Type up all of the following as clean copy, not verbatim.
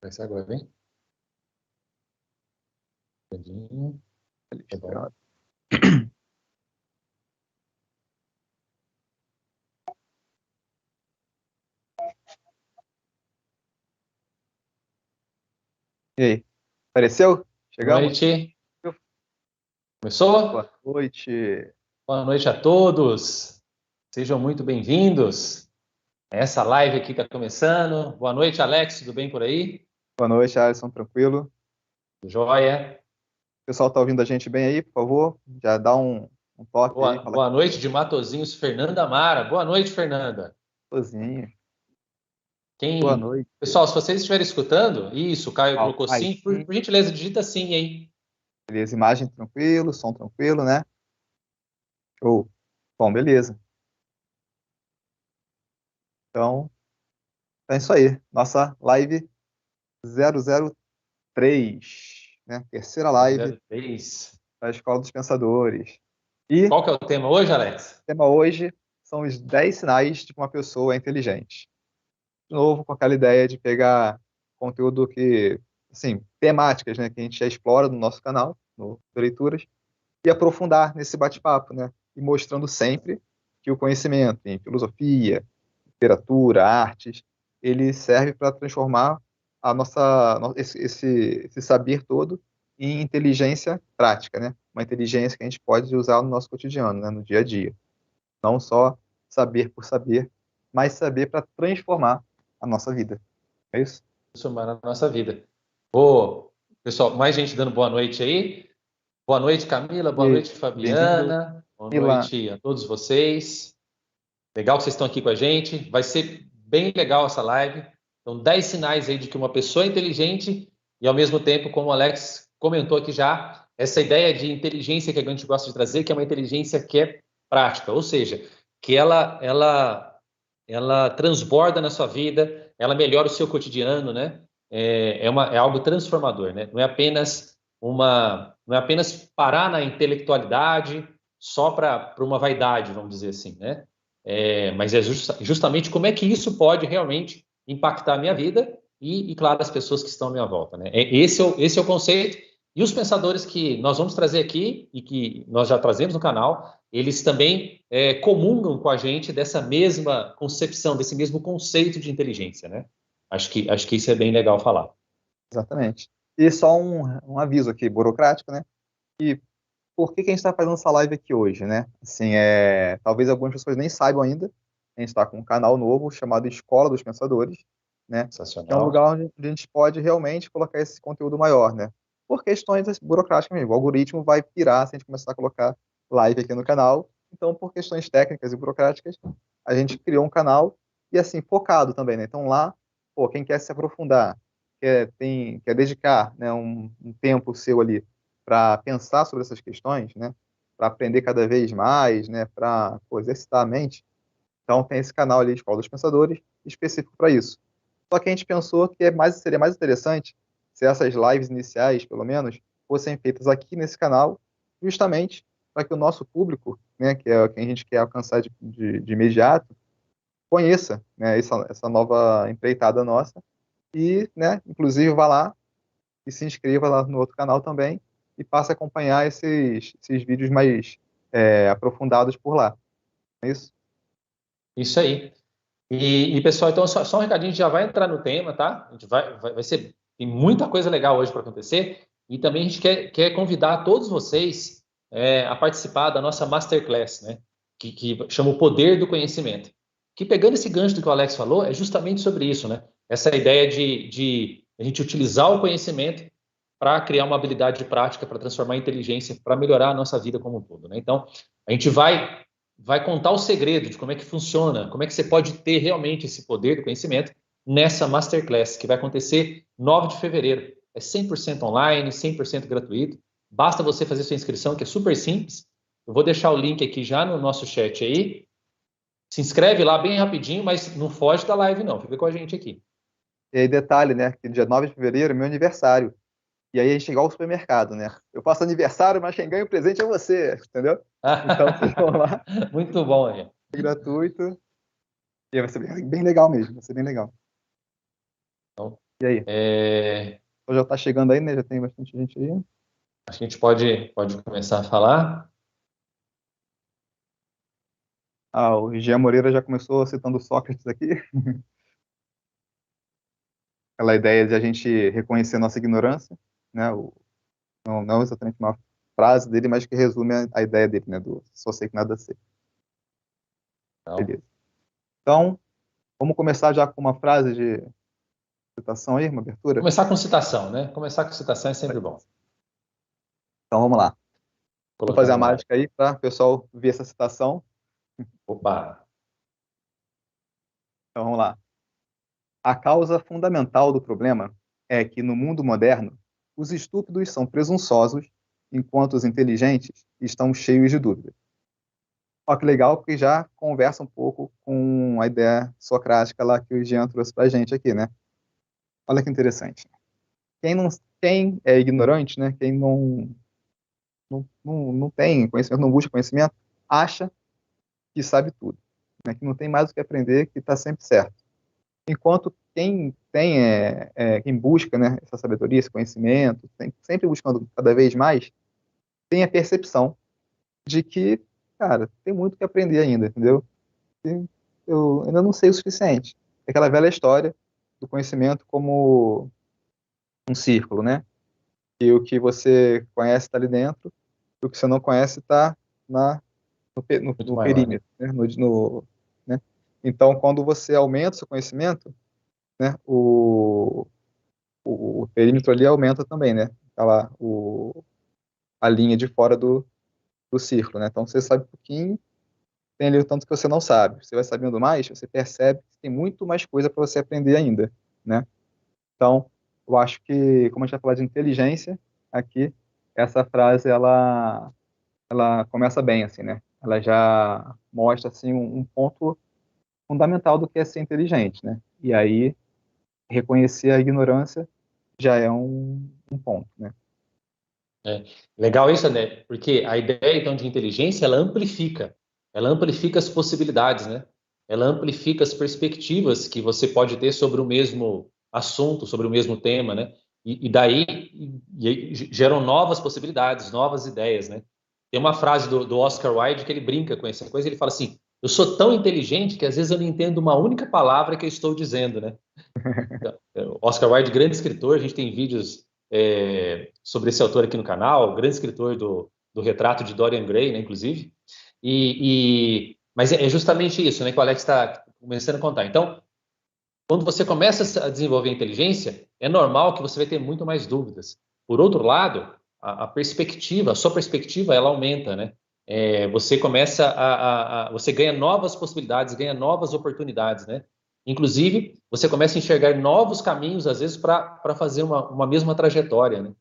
Vai ser agora, hein? Tá bom. E aí? Apareceu? Boa Chegamos? noite. Começou? Boa noite. Boa noite a todos. Sejam muito bem-vindos. Essa live aqui está começando. Boa noite, Alex. Tudo bem por aí? Boa noite, Alisson. Tranquilo? Joia. O pessoal tá ouvindo a gente bem aí, por favor? Já dá um toque aí, fala Boa noite de Matozinhos, Fernanda Amara. Boa noite, Fernanda. sozinho. Boa Quem... noite. Pessoal, se vocês estiverem escutando, isso, o Caio colocou Aí sim. sim. Por gentileza, digita sim aí. Beleza, imagem tranquilo, som tranquilo, né? Show. Bom, beleza. Então, é isso aí. Nossa live 003, né? Terceira live 003. da Escola dos Pensadores. E o Qual que é o tema hoje, Alex? tema hoje são os 10 sinais de que uma pessoa é inteligente. De novo, com aquela ideia de pegar conteúdo que, assim, temáticas, né, que a gente já explora no nosso canal, no Leituras, e aprofundar nesse bate-papo, né, e mostrando sempre que o conhecimento em filosofia, literatura, artes, ele serve para transformar esse saber todo em inteligência prática, né, uma inteligência que a gente pode usar no nosso cotidiano, né, no dia a dia. Não só saber por saber, mas saber para transformar a nossa vida. É isso? Transformar na nossa vida. Ô, pessoal, mais gente dando boa noite aí. Boa noite, Camila. Boa E noite, bem-vindo, Fabiana. Boa Milan. noite a todos vocês. Legal que vocês estão aqui com a gente. Vai ser bem legal essa live. Então, 10 sinais aí de que uma pessoa é inteligente e, ao mesmo tempo, como o Alex comentou aqui já, essa ideia de inteligência que a gente gosta de trazer, que é uma inteligência que é prática, ou seja, que ela transborda na sua vida, ela melhora o seu cotidiano, né? É algo transformador, né? Não é apenas parar na intelectualidade só para uma vaidade, vamos dizer assim, né? Mas é justamente como é que isso pode realmente impactar a minha vida e, claro, as pessoas que estão à minha volta, né? Esse é o conceito. E os pensadores que nós vamos trazer aqui e que nós já trazemos no canal, eles também comungam com a gente dessa mesma concepção, desse mesmo conceito de inteligência, né? Acho que isso é bem legal falar. Exatamente. E só um aviso aqui, burocrático, né? E por que a gente está fazendo essa live aqui hoje, né? Assim, talvez algumas pessoas nem saibam ainda. A gente está com um canal novo chamado Escola dos Pensadores, né? Que é um Sensacional. lugar onde a gente pode realmente colocar esse conteúdo maior, né? Por questões burocráticas mesmo. O algoritmo vai pirar se a gente começar a colocar live aqui no canal. Então, por questões técnicas e burocráticas, a gente criou um canal e, assim, focado também, né? Então, lá, pô, quem quer se aprofundar, quer dedicar, né, um tempo seu ali para pensar sobre essas questões, né? Para aprender cada vez mais, né? Para exercitar a mente. Então, tem esse canal ali, Escola dos Pensadores, específico para isso. Só que a gente pensou que seria mais interessante se essas lives iniciais, pelo menos, fossem feitas aqui nesse canal, justamente para que o nosso público, né, que é quem a gente quer alcançar de imediato, conheça, né, essa nova empreitada nossa e, né, inclusive vá lá e se inscreva lá no outro canal também e passe a acompanhar esses vídeos mais aprofundados por lá. É isso? Isso aí. Pessoal, então, só um recadinho, a gente já vai entrar no tema, tá? A gente vai ser, tem muita coisa legal hoje para acontecer, e também a gente quer convidar todos vocês a participar da nossa Masterclass, né? Que chama o Poder do Conhecimento. Que pegando esse gancho do que o Alex falou, é justamente sobre isso, né? Essa ideia de a gente utilizar o conhecimento para criar uma habilidade prática, para transformar em inteligência, para melhorar a nossa vida como um todo, né? Então, a gente vai contar o segredo de como é que funciona, como é que você pode ter realmente esse poder do conhecimento nessa Masterclass, que vai acontecer 9 de fevereiro. É 100% online, 100% gratuito. Basta você fazer sua inscrição, que é super simples. Eu vou deixar o link aqui já no nosso chat aí. Se inscreve lá bem rapidinho, mas não foge da live não, fica com a gente aqui. E aí, detalhe, né, que dia 9 de fevereiro é meu aniversário. E aí a gente é igual ao supermercado, né? Eu faço aniversário, mas quem ganha o presente é você, entendeu? Então vocês vão lá, Muito bom aí. é gratuito. E vai ser bem legal mesmo, vai ser bem legal. E aí? É, Então já está chegando aí, né? Já tem bastante gente aí. acho que a gente pode começar a falar. Ah, o Jean Moreira já começou citando Sócrates aqui. Aquela ideia de a gente reconhecer nossa ignorância, né? Não exatamente uma frase dele, mas que resume a ideia dele, né? Do só sei que nada sei. Então, Beleza. Então, vamos começar já com uma frase de citação aí, uma abertura? começar com citação, né? Começar com citação é sempre bom. Então, vamos lá. Vou Colocar fazer a na imagem. mágica aí para o pessoal ver essa citação. Opa, Então, vamos lá. A causa fundamental do problema é que, no mundo moderno, os estúpidos são presunçosos, enquanto os inteligentes estão cheios de dúvidas. Olha que legal, porque já conversa um pouco com a ideia socrática lá que o Jean trouxe para a gente aqui, né? Olha que interessante. Quem, não, quem é ignorante, né? Quem não tem conhecimento, não busca conhecimento, acha que sabe tudo, né? Que não tem mais o que aprender, que está sempre certo. Enquanto quem tem, quem busca, né, essa sabedoria, esse conhecimento, sempre buscando cada vez mais, tem a percepção de que, cara, tem muito que aprender ainda, entendeu? E eu ainda não sei o suficiente. É aquela velha história do conhecimento como um círculo, né? E o que você conhece está ali dentro, e o que você não conhece está muito no maior, né? perímetro, né? Né? Então, quando você aumenta o seu conhecimento, né, o perímetro ali aumenta também, né? A linha de fora do círculo, né? Então você sabe um pouquinho, tem ali o tanto que você não sabe. Você vai sabendo mais, você percebe que tem muito mais coisa para você aprender ainda, né? Então, eu acho que, como a gente vai falar de inteligência aqui, essa frase ela começa bem, assim, né? Ela já mostra assim um ponto fundamental do que é ser inteligente, né? E aí reconhecer a ignorância já é um ponto, né? É. Legal isso, né? Porque a ideia, então, de inteligência, ela amplifica as possibilidades, né? Ela amplifica as perspectivas que você pode ter sobre o mesmo assunto, sobre o mesmo tema, né? E daí e geram novas possibilidades, novas ideias, né? Tem uma frase do Oscar Wilde que ele brinca com essa coisa, ele fala assim, eu sou tão inteligente que às vezes eu não entendo uma única palavra que eu estou dizendo, né? Então, Oscar Wilde, grande escritor, a gente tem vídeos sobre esse autor aqui no canal, grande escritor do Retrato de Dorian Gray, né, inclusive. Mas é justamente isso, né, que o Alex está começando a contar. Então, quando você começa a desenvolver inteligência, é normal que você vai ter muito mais dúvidas. Por outro lado, a sua perspectiva, ela aumenta, né? Você começa você ganha novas possibilidades, ganha novas oportunidades, né? Inclusive, você começa a enxergar novos caminhos, às vezes, para fazer uma mesma trajetória, né?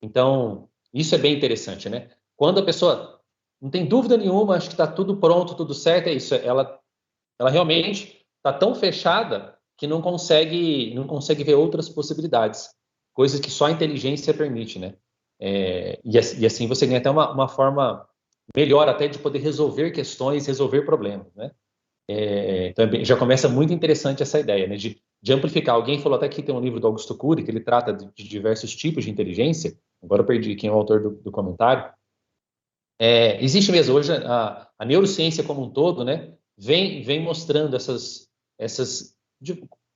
Então, isso é bem interessante, né? Quando a pessoa não tem dúvida nenhuma, acho que está tudo pronto, tudo certo, é isso. Ela realmente está tão fechada que não consegue ver outras possibilidades, coisas que só a inteligência permite, né? E assim você ganha até uma forma melhor até de poder resolver questões, resolver problemas, né? Também já começa muito interessante essa ideia, né? De amplificar. Alguém falou até que tem um livro do Augusto Cury que ele trata de diversos tipos de inteligência. Agora eu perdi quem é o autor do comentário. Existe mesmo hoje a neurociência como um todo, né? Vem mostrando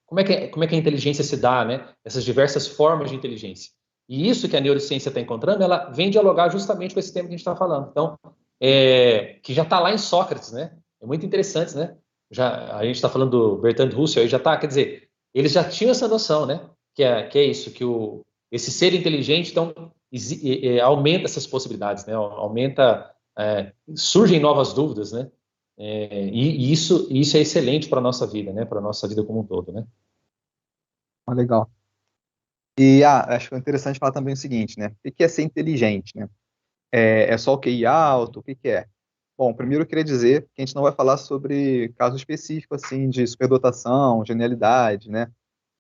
como é que a inteligência se dá, né? Essas diversas formas de inteligência. E isso que a neurociência está encontrando, ela vem dialogar justamente com esse tema que a gente está falando. Então, que já está lá em Sócrates, né? É muito interessante, né? Já, a gente está falando do Bertrand Russell, aí já está, quer dizer, eles já tinham essa noção, né? Que é isso, esse ser inteligente, então, aumenta essas possibilidades, né? Surgem novas dúvidas, né? E isso é excelente para a nossa vida, né? Para a nossa vida como um todo, né? Ah, legal. E acho interessante falar também o seguinte, né? O que é ser inteligente, né? É só o QI alto? O que é? Bom, primeiro eu queria dizer que a gente não vai falar sobre caso específico, assim, de superdotação, genialidade, né?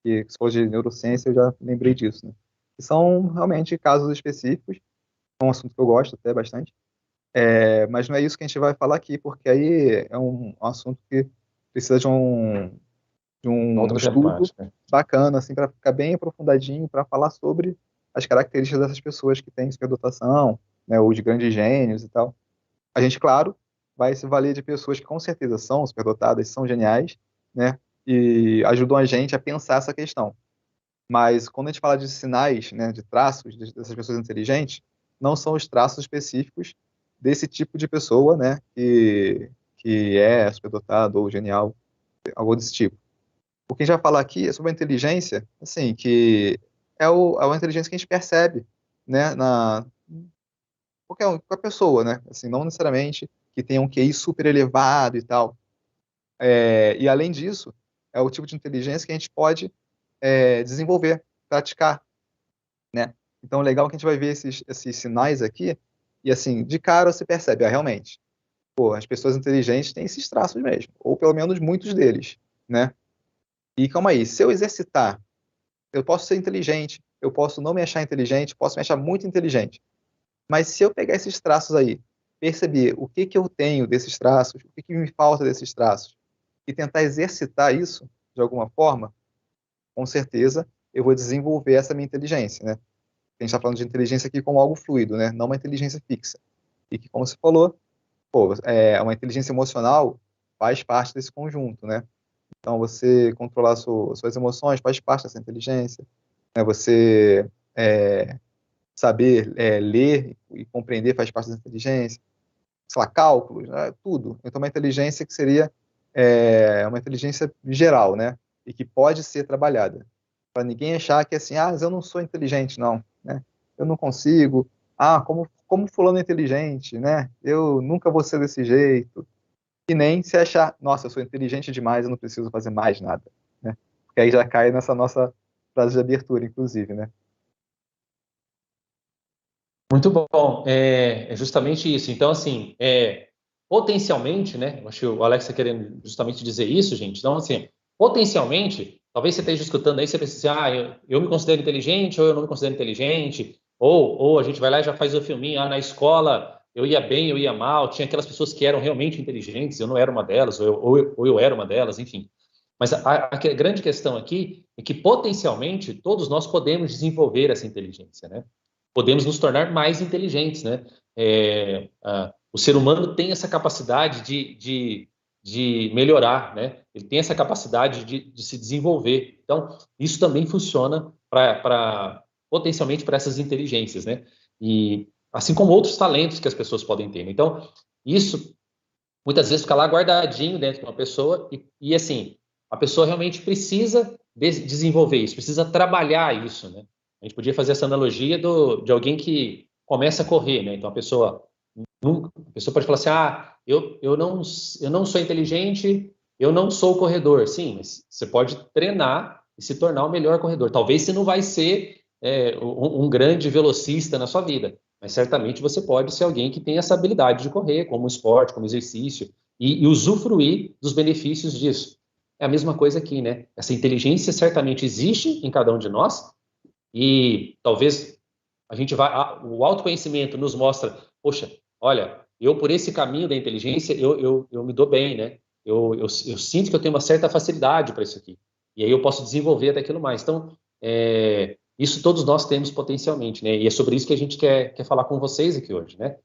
Que se for de neurociência, eu já lembrei disso, né? Que são realmente casos específicos, é um assunto que eu gosto até bastante. Mas não é isso que a gente vai falar aqui, porque aí é um assunto que precisa um Outra estudo temática. bacana, assim, para ficar bem aprofundadinho, para falar sobre as características dessas pessoas que têm superdotação, né, ou de grandes gênios e tal. A gente, claro, vai se valer de pessoas que com certeza são superdotadas, são geniais, né, e ajudam a gente a pensar essa questão. Mas quando a gente fala de sinais, né, de traços dessas pessoas inteligentes, não são os traços específicos desse tipo de pessoa, né, que é superdotado ou genial, algo desse tipo. O que a gente vai falar aqui é sobre a inteligência, assim, que é uma inteligência que a gente percebe, né, na qualquer pessoa, né, assim, não necessariamente que tenha um QI super elevado e tal. E além disso, é o tipo de inteligência que a gente pode desenvolver, praticar, né? Então, legal que a gente vai ver esses sinais aqui, e assim, de cara você percebe, realmente, pô, as pessoas inteligentes têm esses traços mesmo, ou pelo menos muitos deles, né? E calma aí, se eu exercitar, eu posso ser inteligente, eu posso não me achar inteligente, posso me achar muito inteligente, mas se eu pegar esses traços aí, perceber o que que eu tenho desses traços, o que que me falta desses traços, e tentar exercitar isso de alguma forma, com certeza eu vou desenvolver essa minha inteligência, né? A gente está falando de inteligência aqui como algo fluido, né? Não uma inteligência fixa. E que, como você falou, pô, uma inteligência emocional faz parte desse conjunto, né? Então, você controlar suas emoções faz parte dessa inteligência, né? Você saber ler e compreender faz parte dessa inteligência. Sei lá, cálculos, né? Tudo. Então, uma inteligência que seria uma inteligência geral, né? E que pode ser trabalhada. Para ninguém achar que assim, mas eu não sou inteligente, não, né? Eu não consigo. Como fulano é inteligente, né? Eu nunca vou ser desse jeito. E nem se achar, nossa, eu sou inteligente demais, eu não preciso fazer mais nada, né? Porque aí já cai nessa nossa frase de abertura, inclusive, né? Muito bom. É justamente isso. Então, assim, potencialmente, né? Eu acho que o Alex está querendo justamente dizer isso, gente. Então, assim, potencialmente, talvez você esteja escutando aí, você pense assim, eu me considero inteligente ou eu não me considero inteligente, ou a gente vai lá e já faz o filminho, na escola eu ia bem, eu ia mal, tinha aquelas pessoas que eram realmente inteligentes, eu não era uma delas, ou eu era uma delas, enfim. Mas a grande questão aqui é que potencialmente todos nós podemos desenvolver essa inteligência, né? Podemos nos tornar mais inteligentes, né? O ser humano tem essa capacidade de melhorar, né? Ele tem essa capacidade de se desenvolver. Então, isso também funciona potencialmente para essas inteligências, né? E assim como outros talentos que as pessoas podem ter. Então, isso muitas vezes fica lá guardadinho dentro de uma pessoa e assim, a pessoa realmente precisa desenvolver isso, precisa trabalhar isso, né? A gente podia fazer essa analogia de alguém que começa a correr, né? Então a pessoa pode falar assim, eu não sou inteligente, eu não sou corredor. Sim, mas você pode treinar e se tornar o melhor corredor. Talvez você não vai ser um grande velocista na sua vida, mas certamente você pode ser alguém que tem essa habilidade de correr, como esporte, como exercício, e usufruir dos benefícios disso. É a mesma coisa aqui, né? Essa inteligência certamente existe em cada um de nós, e talvez o autoconhecimento nos mostra, poxa, olha, eu por esse caminho da inteligência, eu me dou bem, né? Eu sinto que eu tenho uma certa facilidade para isso aqui. E aí eu posso desenvolver até aquilo mais. Então, isso todos nós temos potencialmente, né? E é sobre isso que a gente quer falar com vocês aqui hoje, né?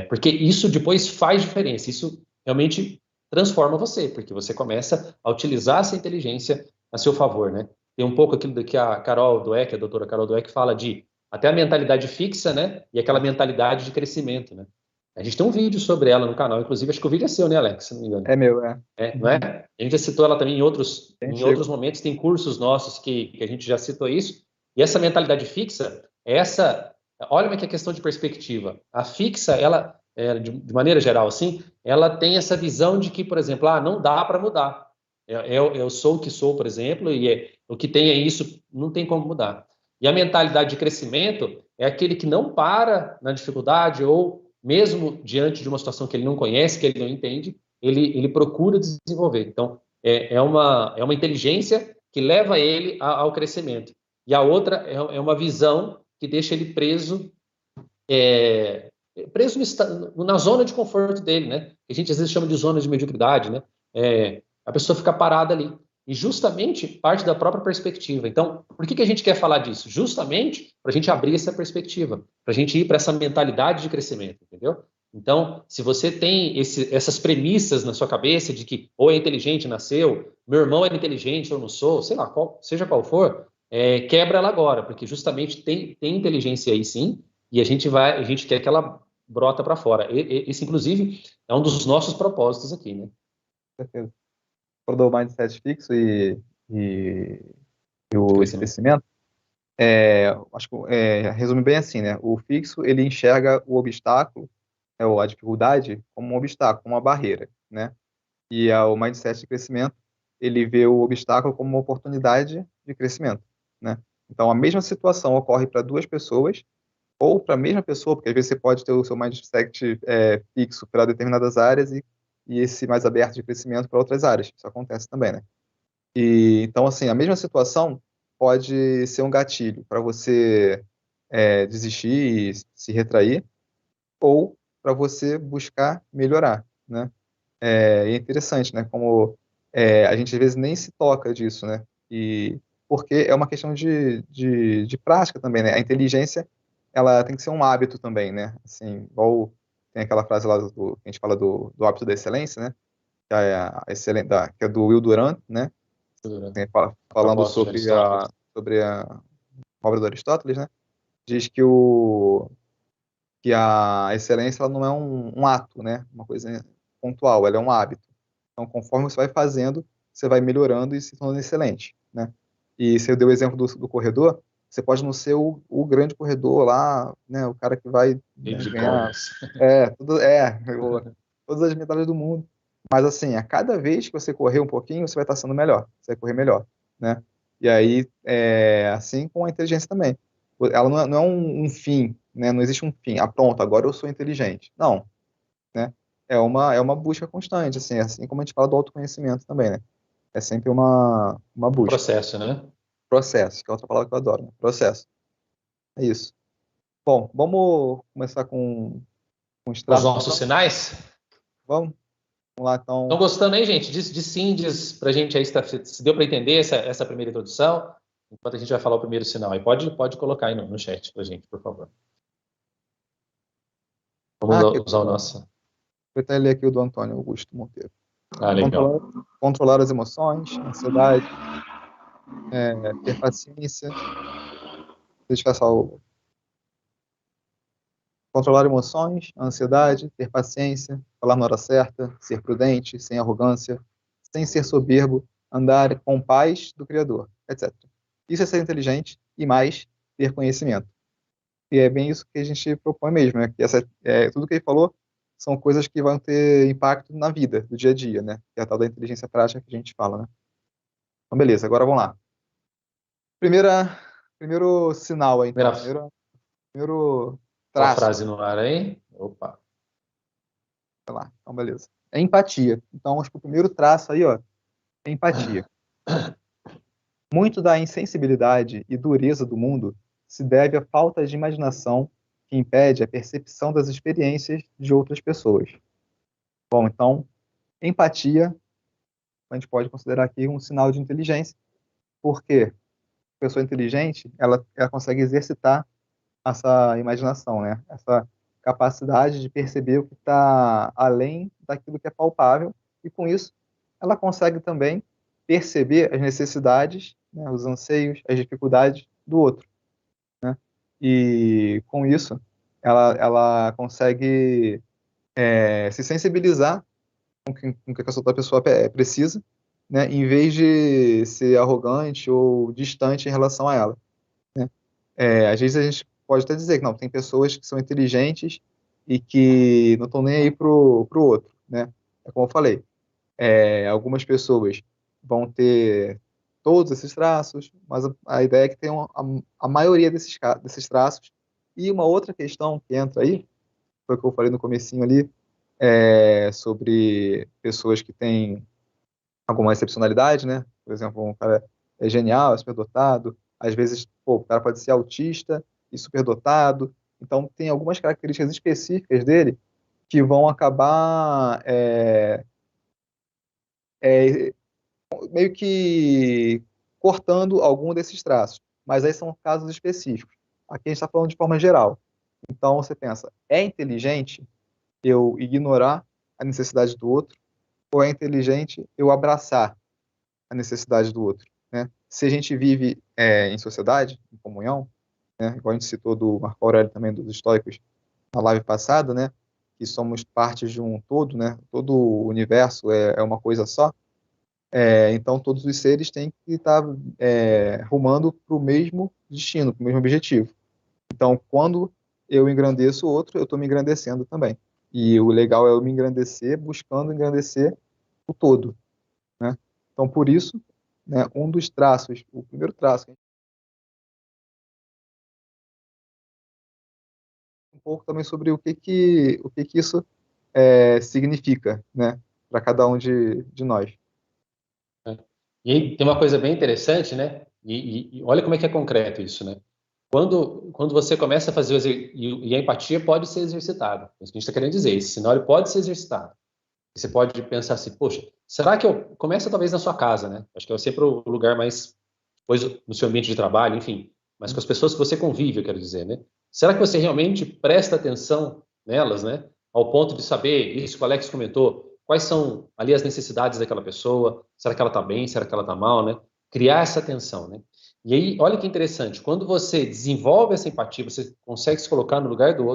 Porque isso depois faz diferença. Isso realmente transforma você, porque você começa a utilizar essa inteligência a seu favor, né? Tem um pouco aquilo que a Carol Dweck, a doutora Carol Dweck, fala de até a mentalidade fixa, né? E aquela mentalidade de crescimento, né? A gente tem um vídeo sobre ela no canal, inclusive, acho que o vídeo é seu, né, Alex? Se não me engano. É meu, é. Não é? A gente já citou ela também em outros, Bem em antigo. outros momentos, tem cursos nossos que a gente já citou isso. E essa mentalidade fixa, olha como é que é questão de perspectiva. A fixa, ela, de maneira geral, assim, ela tem essa visão de que, por exemplo, não dá para mudar. Eu sou o que sou, por exemplo, e o que tem é isso, não tem como mudar. E a mentalidade de crescimento é aquele que não para na dificuldade ou mesmo diante de uma situação que ele não conhece, que ele não entende, ele procura desenvolver. Então, é uma inteligência que leva ele ao crescimento. E a outra é uma visão que deixa ele preso na zona de conforto dele, né? Que a gente às vezes chama de zona de mediocridade, né? A pessoa fica parada ali. e justamente parte da própria perspectiva. Então, por que a gente quer falar disso? Justamente para a gente abrir essa perspectiva, para a gente ir para essa mentalidade de crescimento, entendeu? Então, se você tem essas premissas na sua cabeça de que ou é inteligente, nasceu, meu irmão é inteligente, eu não sou, sei lá, seja qual for, quebra ela agora, porque justamente tem inteligência aí sim, e a gente quer que ela brota para fora. Esse, inclusive, é um dos nossos propósitos aqui, né? Com certeza. Falou do mindset fixo e De o de crescimento. crescimento. Acho que resume bem assim, né? O fixo, ele enxerga o obstáculo, ou a dificuldade, como um obstáculo, como uma barreira, né? E o mindset de crescimento, ele vê o obstáculo como uma oportunidade de crescimento, né? Então, a mesma situação ocorre para duas pessoas, ou para a mesma pessoa, porque às vezes você pode ter o seu mindset fixo para determinadas áreas e esse mais aberto de crescimento para outras áreas. Isso acontece também, né? E então, assim, a mesma situação pode ser um gatilho para você desistir e se retrair, ou para você buscar melhorar, né? É interessante, né? Como a gente às vezes nem se toca disso, né? E porque é uma questão de prática também, né? A inteligência, ela tem que ser um hábito também, né? Assim, igual tem aquela frase lá que a gente fala do hábito da excelência, né? Que é do Will Durant, né? A Falando proposta de Aristóteles. sobre a obra do Aristóteles, né? Diz que a excelência ela não é um ato, né? Uma coisa pontual, ela é um hábito. Então, conforme você vai fazendo, você vai melhorando e se tornando excelente, né? E você deu o exemplo do corredor, você pode não ser o grande corredor lá, né? O cara que vai, E né, de ganhar Gomes. todas as medalhas do mundo. Mas assim, a cada vez que você correr um pouquinho, você vai estar sendo melhor, você vai correr melhor, né? E aí, assim com a inteligência também. Ela não é um fim, né? Não existe um fim. Ah, pronto, agora eu sou inteligente. Não, né? É uma busca constante, assim como a gente fala do autoconhecimento também, né? É sempre uma Um busca. processo, né? Processo, que é outra palavra que eu adoro, né? Processo. É isso. Bom, vamos começar com os Os traços, nossos então? sinais. Vamos? Vamos lá, Estão então. gostando aí, gente? De sim, diz pra gente aí se deu para entender essa primeira introdução, enquanto a gente vai falar o primeiro sinal aí. Pode colocar aí no chat pra gente, por favor. Vamos Aqui, usar o nosso. vou até ler aqui o do Antônio Augusto Monteiro. Ah, Controlar, legal. controlar as emoções, ansiedade, ter paciência. Deixa eu passar o. Controlar emoções, ansiedade, ter paciência, falar na hora certa, ser prudente, sem arrogância, sem ser soberbo, andar com paz do Criador, etc. Isso é ser inteligente e mais ter conhecimento. E é bem isso que a gente propõe mesmo, né? Que tudo que ele falou são coisas que vão ter impacto na vida, do dia a dia, né? Que é a tal da inteligência prática que a gente fala, né? Então, beleza, agora vamos lá. Primeiro sinal aí, então. Primeira Primeiro sua traço, frase no ar aí. Opa. sei lá. Então, beleza. É empatia. Então, acho que o primeiro traço aí, ó, é empatia. Muito da insensibilidade e dureza do mundo se deve à falta de imaginação que impede a percepção das experiências de outras pessoas. Bom, então, empatia, a gente pode considerar aqui um sinal de inteligência, porque a pessoa inteligente, ela consegue exercitar essa imaginação, né? Essa capacidade de perceber o que está além daquilo que é palpável, e com isso ela consegue também perceber as necessidades, né, os anseios, as dificuldades do outro, né? E com isso ela consegue se sensibilizar com o que essa outra pessoa precisa, né, em vez de ser arrogante ou distante em relação a ela, né? Às vezes a gente pode até dizer que não, tem pessoas que são inteligentes e que não estão nem aí pro outro, né? É como eu falei, algumas pessoas vão ter todos esses traços, mas a ideia é que tenham a maioria desses traços. E uma outra questão que entra aí, foi o que eu falei no comecinho ali, sobre pessoas que têm alguma excepcionalidade, né? Por exemplo, um cara é genial, é superdotado. Às vezes, pô, o cara pode ser autista e superdotado. Então, tem algumas características específicas dele que vão acabar meio que cortando algum desses traços, mas aí são casos específicos. Aqui a gente está falando de forma geral. Então você pensa, é inteligente eu ignorar a necessidade do outro ou é inteligente eu abraçar a necessidade do outro, né? Se a gente vive em sociedade, em comunhão, né? Igual a gente citou do Marco Aurélio também, dos estoicos, na live passada, né? Que somos partes de um todo, né? Todo o universo é uma coisa só. Então todos os seres têm que estar rumando para o mesmo destino, para o mesmo objetivo. Então, quando eu engrandeço o outro, eu estou me engrandecendo também. E o legal é eu me engrandecer, buscando engrandecer o todo, né? Então, por isso, né, um dos traços, o primeiro traço, um pouco também sobre o que que isso significa, né, para cada um de nós. Né? E aí tem uma coisa bem interessante, né? E olha como é que é concreto isso, né? Quando você começa a fazer e a empatia pode ser exercitada, é isso que a gente está querendo dizer, esse sinal ele pode ser exercitado. Você pode pensar assim, poxa, será que eu começa talvez na sua casa, né? Acho que é sempre o lugar mais, depois no seu ambiente de trabalho, enfim, mas com as pessoas que você convive, eu quero dizer, né? Será que você realmente presta atenção nelas, né? Ao ponto de saber isso que o Alex comentou, quais são ali as necessidades daquela pessoa? Será que ela está bem? Será que ela está mal, né? Criar essa atenção, né? E aí, olha que interessante, quando você desenvolve essa empatia, você consegue se colocar no lugar do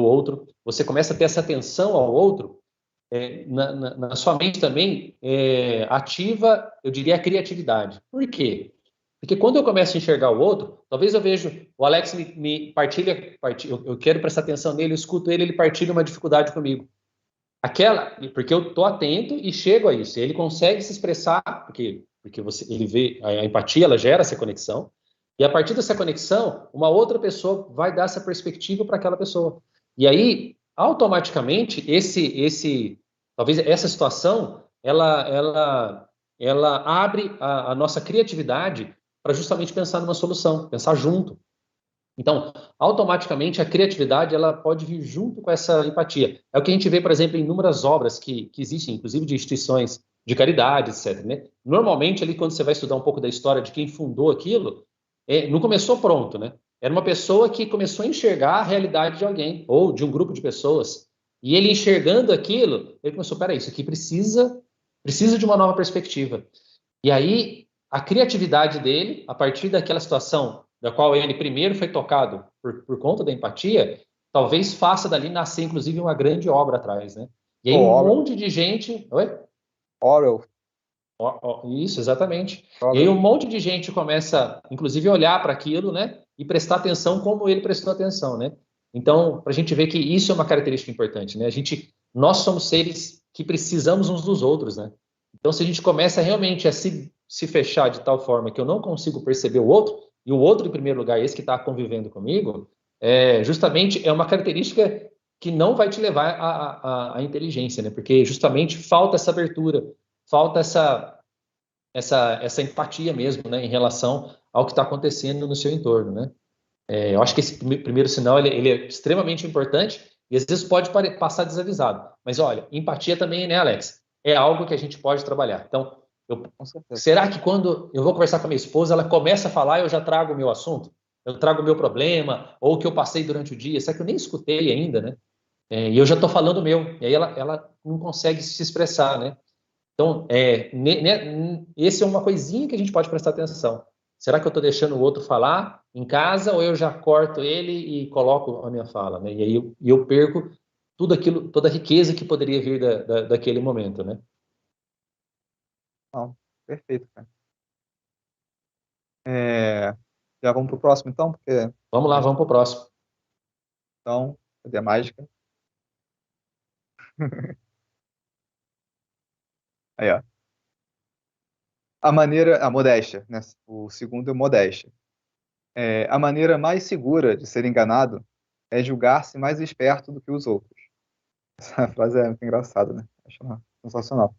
outro, você começa a ter essa atenção ao outro, na sua mente também ativa, eu diria, a criatividade. Por quê? Porque quando eu começo a enxergar o outro, talvez eu vejo o Alex me partilha, eu quero prestar atenção nele, eu escuto ele partilha uma dificuldade comigo. Porque eu estou atento e chego a isso. Ele consegue se expressar, porque ele vê a empatia, ela gera essa conexão. E a partir dessa conexão, uma outra pessoa vai dar essa perspectiva para aquela pessoa. E aí, automaticamente, talvez essa situação, ela abre a nossa criatividade para justamente pensar numa solução, pensar junto. Então, automaticamente, a criatividade ela pode vir junto com essa empatia. É o que a gente vê, por exemplo, em inúmeras obras que existem, inclusive de instituições de caridade, etc. Né? Normalmente, ali, quando você vai estudar um pouco da história de quem fundou aquilo, não começou pronto, né? Era uma pessoa que começou a enxergar a realidade de alguém, ou de um grupo de pessoas. E ele enxergando aquilo, ele começou, peraí, isso aqui precisa de uma nova perspectiva. E aí, a criatividade dele, a partir daquela situação da qual ele primeiro foi tocado por conta da empatia, talvez faça dali nascer, inclusive, uma grande obra atrás, né? E aí O um Orwell, monte de gente... Oi? Orwell, Isso, exatamente. E aí Orwell. um monte de gente começa, inclusive, a olhar para aquilo, né? E prestar atenção como ele prestou atenção, né? Então, para a gente ver que isso é uma característica importante, né? Nós somos seres que precisamos uns dos outros, né? Então, se a gente começa realmente a se fechar de tal forma que eu não consigo perceber o outro, e o outro, em primeiro lugar, esse que está convivendo comigo, justamente é uma característica que não vai te levar à inteligência, né? Porque justamente falta essa abertura, falta essa empatia mesmo, né, em relação ao que está acontecendo no seu entorno, né? Eu acho que esse primeiro sinal ele é extremamente importante e às vezes pode passar desavisado. Mas olha, empatia também, né, Alex? É algo que a gente pode trabalhar. Então, Com certeza. será que quando eu vou conversar com a minha esposa, ela começa a falar e eu já trago o meu assunto? Eu trago o meu problema ou o que eu passei durante o dia? Será que eu nem escutei ainda, né? E eu já estou falando o meu. E aí ela não consegue se expressar, né? Então, esse é uma coisinha que a gente pode prestar atenção. Será que eu estou deixando o outro falar em casa ou eu já corto ele e coloco a minha fala, né? E aí eu perco tudo aquilo, toda a riqueza que poderia vir daquele momento, né? Não, perfeito, cara. Já vamos pro próximo, então, porque Vamos lá, já vamos para o próximo. estão, cadê a mágica? Aí, ó. A modéstia, né? O segundo é modéstia. A maneira mais segura de ser enganado é julgar-se mais esperto do que os outros. Essa frase é muito engraçada, né? Acho sensacional.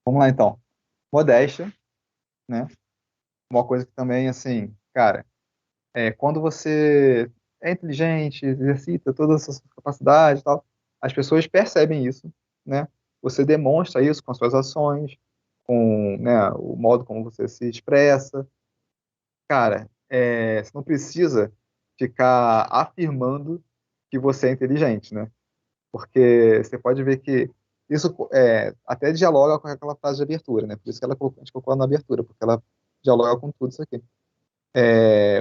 Vamos lá, então. Modéstia, né? Uma coisa que também, assim, cara, quando você é inteligente, exercita todas as suas capacidades e tal, as pessoas percebem isso, né? Você demonstra isso com as suas ações, com, né, o modo como você se expressa. Cara, você não precisa ficar afirmando que você é inteligente, né? Porque você pode ver que isso até dialoga com aquela frase de abertura, né? Por isso que a gente colocou na abertura, porque ela dialoga com tudo isso aqui.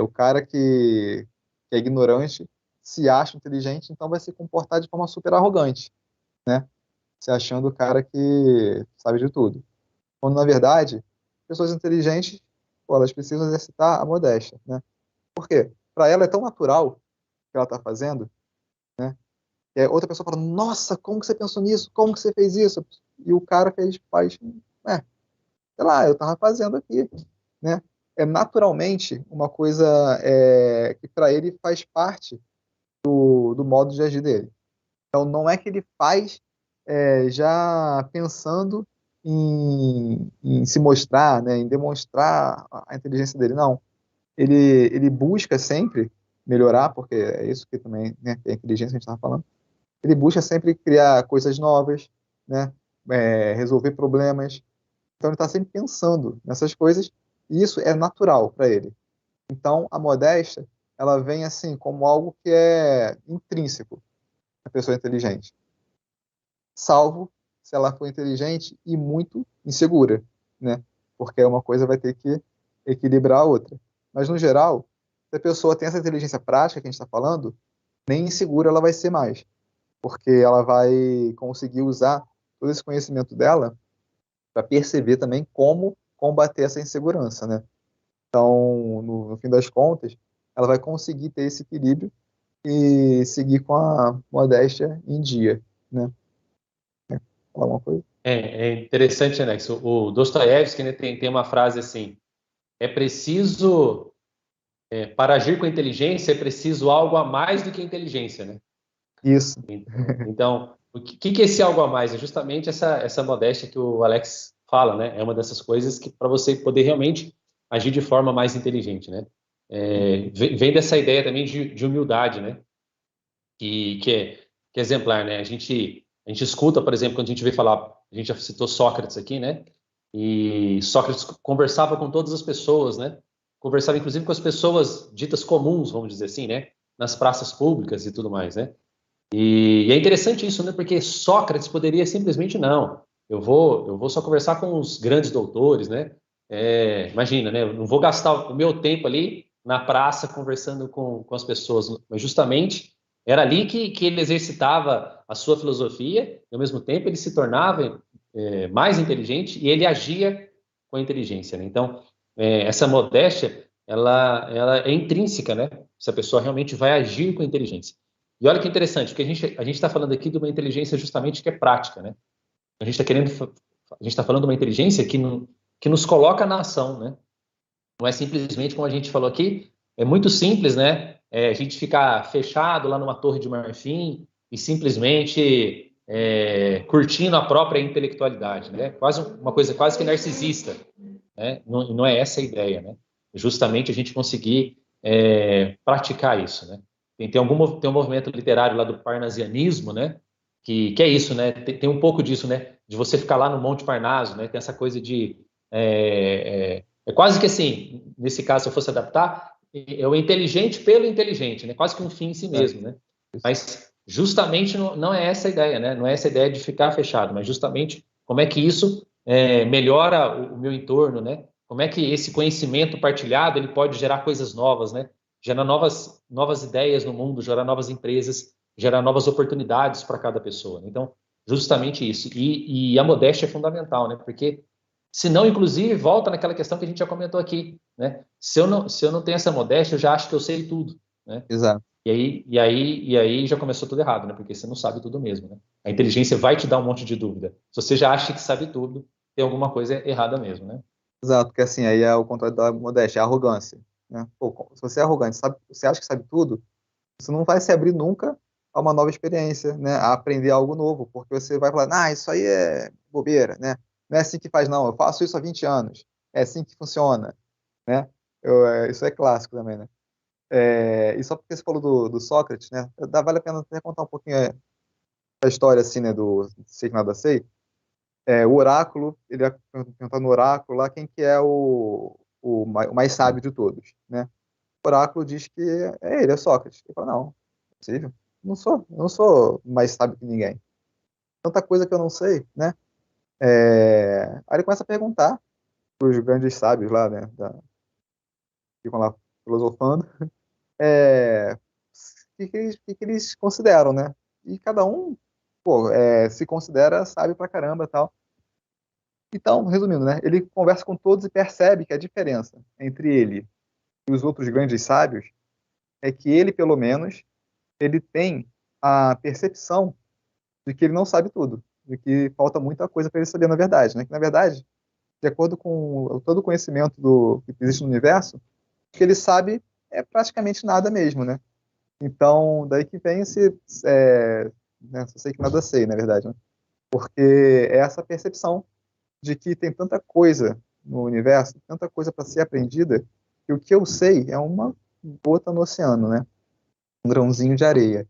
O cara que é ignorante se acha inteligente, então vai se comportar de forma super arrogante, né? Se achando o cara que sabe de tudo. Quando, na verdade, pessoas inteligentes, pô, elas precisam exercitar a modéstia, né? Por quê? Para ela é tão natural o que ela está fazendo, né? E aí outra pessoa fala, nossa, como que você pensou nisso? Como que você fez isso? E o cara faz, sei lá, eu estava fazendo aqui, né? É naturalmente uma coisa que para ele faz parte do modo de agir dele. Então não é que ele faz já pensando em se mostrar, né, em demonstrar a inteligência dele. Não, ele busca sempre melhorar, porque é isso que também, né, que é a inteligência que a gente estava falando. Ele busca sempre criar coisas novas, né, resolver problemas. Então ele está sempre pensando nessas coisas e isso é natural para ele. Então a modéstia ela vem assim como algo que é intrínseco à pessoa inteligente, salvo se ela for inteligente e muito insegura, né? Porque uma coisa vai ter que equilibrar a outra. Mas no geral, se a pessoa tem essa inteligência prática que a gente está falando, nem insegura ela vai ser mais, porque ela vai conseguir usar todo esse conhecimento dela para perceber também como combater essa insegurança, né? Então, no fim das contas, ela vai conseguir ter esse equilíbrio e seguir com a modéstia em dia, né? Falar uma coisa? É interessante, Alex. O Dostoiévski, né, tem uma frase assim: é preciso, para agir com inteligência, é preciso algo a mais do que inteligência, né? Isso, Então, o que é esse algo a mais? É justamente essa modéstia que o Alex fala, né? É uma dessas coisas que para você poder realmente agir de forma mais inteligente, né? Vem dessa ideia também de humildade, né? Que é exemplar, né? A gente escuta, por exemplo, quando a gente vê falar, a gente já citou Sócrates aqui, né? E Sócrates conversava com todas as pessoas, né? Conversava inclusive com as pessoas ditas comuns, vamos dizer assim, né? Nas praças públicas e tudo mais, né? E é interessante isso, né? Porque Sócrates poderia simplesmente não. Eu vou só conversar com os grandes doutores, né? Imagina, né? Eu não vou gastar o meu tempo ali na praça conversando com as pessoas, mas justamente era ali que ele exercitava a sua filosofia e ao mesmo tempo ele se tornava mais inteligente e ele agia com a inteligência, né? Então, essa modéstia, ela é intrínseca, né? Se a pessoa realmente vai agir com a inteligência. E olha que interessante, porque a gente está falando aqui de uma inteligência justamente que é prática, né? A gente está falando de uma inteligência que nos coloca na ação, né? Não é simplesmente como a gente falou aqui, é muito simples, né? A gente ficar fechado lá numa torre de marfim e simplesmente curtindo a própria intelectualidade, né? Quase uma coisa quase que narcisista, né? Não é essa a ideia, né? Justamente a gente conseguir praticar isso, né? Tem um movimento literário lá do parnasianismo, né? Que é isso, né? Tem um pouco disso, né? De você ficar lá no Monte Parnaso, né? Tem essa coisa de quase que assim, nesse caso, se eu fosse adaptar, é o inteligente pelo inteligente, né? Quase que um fim em si é, mesmo, né? isso. Mas justamente não é essa a ideia, né? Não é essa a ideia de ficar fechado, mas justamente como é que isso melhora o meu entorno, né? Como é que esse conhecimento partilhado ele pode gerar coisas novas, né? Gerar novas ideias no mundo, gerar novas empresas, gerar novas oportunidades para cada pessoa. Então, justamente isso. E a modéstia é fundamental, né? Porque senão, inclusive, volta naquela questão que a gente já comentou aqui, né? Se eu não tenho essa modéstia, eu já acho que eu sei tudo, né? Exato. E aí já começou tudo errado, né? Porque você não sabe tudo mesmo, né? A inteligência vai te dar um monte de dúvida. Se você já acha que sabe tudo, tem alguma coisa errada mesmo, né? Exato, porque assim, aí é o contrário da modéstia, é a arrogância, né? Pô, se você é arrogante, você acha que sabe tudo, você não vai se abrir nunca a uma nova experiência, né? A aprender algo novo, porque você vai falar, isso aí é bobeira, né? Não é assim que faz, não. Eu faço isso há 20 anos. É assim que funciona, né? Isso é clássico também, né? E só porque você falou do Sócrates, né? Vale a pena até contar um pouquinho a história, assim, né? Do Sei que nada sei. O oráculo, ele ia perguntar no oráculo lá quem que é o mais sábio de todos, né? O oráculo diz que é ele, é Sócrates. Ele fala, não, não é possível. Eu não sou mais sábio que ninguém. Tanta coisa que eu não sei, né? Aí ele começa a perguntar para os grandes sábios lá, né? Que ficam lá filosofando, o que eles consideram, né? E cada um, pô, se considera sábio pra caramba e tal. Então, resumindo, né? Ele conversa com todos e percebe que a diferença entre ele e os outros grandes sábios é que ele, pelo menos, ele tem a percepção de que ele não sabe tudo, de que falta muita coisa para ele saber na verdade, né? Que na verdade, de acordo com todo o conhecimento que existe no universo, o que ele sabe é praticamente nada mesmo, né? Então, daí que vem né, só sei que nada sei, na verdade, né? Porque é essa percepção de que tem tanta coisa no universo, tanta coisa para ser aprendida, que o que eu sei é uma gota no oceano, né? Um grãozinho de areia.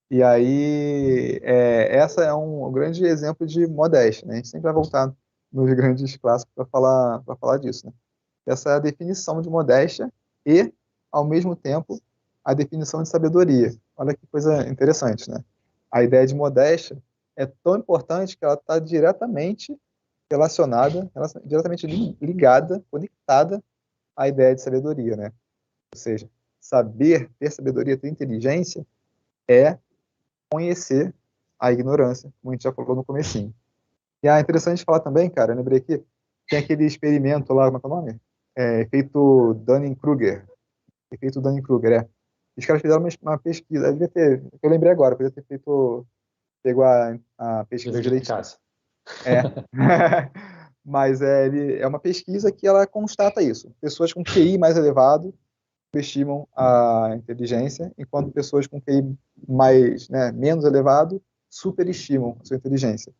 E aí, essa é um grande exemplo de modéstia, né? A gente sempre vai voltar nos grandes clássicos para falar disso, né? Essa é a definição de modéstia e, ao mesmo tempo, a definição de sabedoria. Olha que coisa interessante, né? A ideia de modéstia é tão importante que ela está diretamente relacionada, diretamente ligada, conectada à ideia de sabedoria, né? Ou seja, saber, ter sabedoria, ter inteligência é conhecer a ignorância, como a gente já falou no comecinho. E é interessante falar também, cara, eu lembrei aqui, tem aquele experimento lá, como é que é o nome? Efeito Dunning-Kruger. Efeito Dunning-Kruger, é. Os caras fizeram uma pesquisa, eu lembrei agora, podia ter pegou a pesquisa Dever de direitinho. casa. É. Mas é uma pesquisa que ela constata isso. Pessoas com QI mais elevado subestimam a inteligência, enquanto pessoas com QI mais, né, menos elevado superestimam a sua inteligência.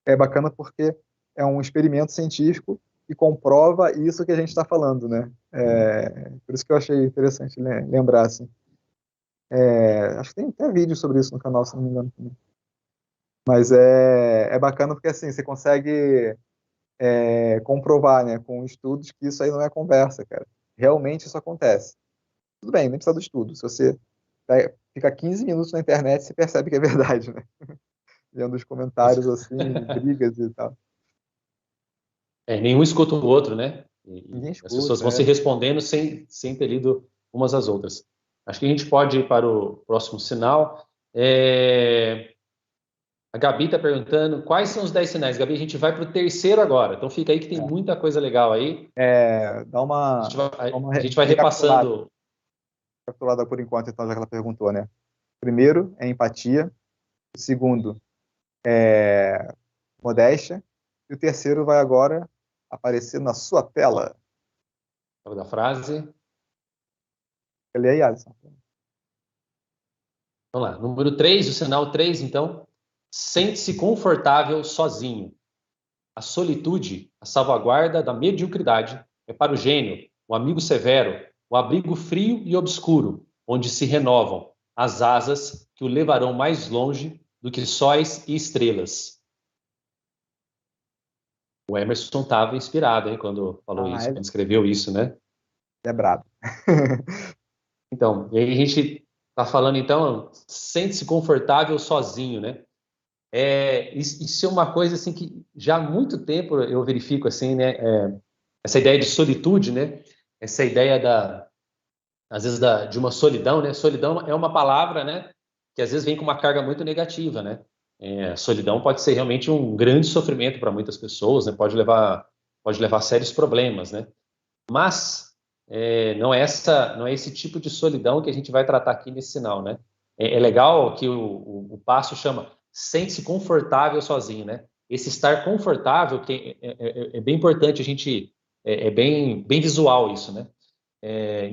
É bacana porque é um experimento científico que comprova isso que a gente está falando, né? Por isso que eu achei interessante lembrar, assim. Acho que tem até vídeo sobre isso no canal, se não me engano. Mas é bacana porque, assim, você consegue comprovar, né, com estudos que isso aí não é conversa, cara. Realmente isso acontece. Tudo bem, nem precisa do estudo. Se você fica 15 minutos na internet, você percebe que é verdade, né? Vendo os comentários, assim, brigas e tal. Nenhum escuta o outro, né? Ninguém E as pessoas escuta, vão se respondendo sem ter lido umas às outras. Acho que a gente pode ir para o próximo sinal. A Gabi está perguntando quais são os 10 sinais. Gabi, a gente vai para o terceiro agora. Então fica aí que tem muita coisa legal aí. Dá A gente vai repassando. recapitulada por enquanto, então, já que ela perguntou, né? Primeiro é empatia. O segundo é modéstia. E o terceiro vai agora aparecer na sua tela. Da frase. Lê aí, Alisson. Vamos lá. Número 3, o sinal 3, então. Sente-se confortável sozinho. A solitude, a salvaguarda da mediocridade, é para o gênio, o amigo severo, o abrigo frio e obscuro, onde se renovam as asas que o levarão mais longe do que sóis e estrelas. O Emerson estava inspirado, hein, quando falou isso, quando escreveu isso, né? É brabo. Então, e aí a gente está falando, então, sente-se confortável sozinho, né? Isso é uma coisa assim que já há muito tempo eu verifico assim, né? Essa ideia de solitude, né? Essa ideia às vezes de uma solidão, né? Solidão é uma palavra, né? Que às vezes vem com uma carga muito negativa, né? Solidão pode ser realmente um grande sofrimento para muitas pessoas, né? Pode levar a sérios problemas, né? Mas não é esse tipo de solidão que a gente vai tratar aqui nesse sinal, né? É legal que o passo chama sente-se confortável sozinho, né? Esse estar confortável que é bem importante, a gente bem visual isso, né?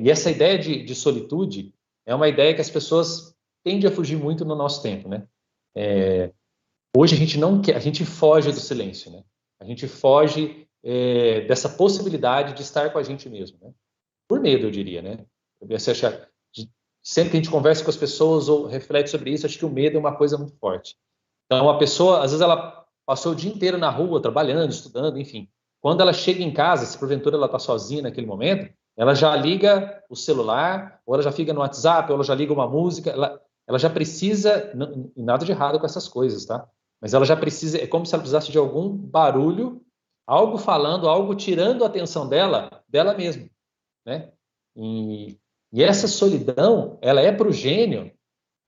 E essa ideia de solitude é uma ideia que as pessoas tendem a fugir muito no nosso tempo, né? Hoje a gente não quer, a gente foge do silêncio, né? A gente foge dessa possibilidade de estar com a gente mesmo, né? Por medo, eu diria, né? Você acha, sempre que a gente conversa com as pessoas ou reflete sobre isso, acho que o medo é uma coisa muito forte. Então, a pessoa, às vezes, ela passou o dia inteiro na rua, trabalhando, estudando, enfim. Quando ela chega em casa, se porventura ela está sozinha naquele momento, ela já liga o celular, ou ela já fica no WhatsApp, ou ela já liga uma música, ela já precisa, nada de errado com essas coisas, tá? Mas ela já precisa, é como se ela precisasse de algum barulho, algo falando, algo tirando a atenção dela mesma, né? E essa solidão, ela é para o gênio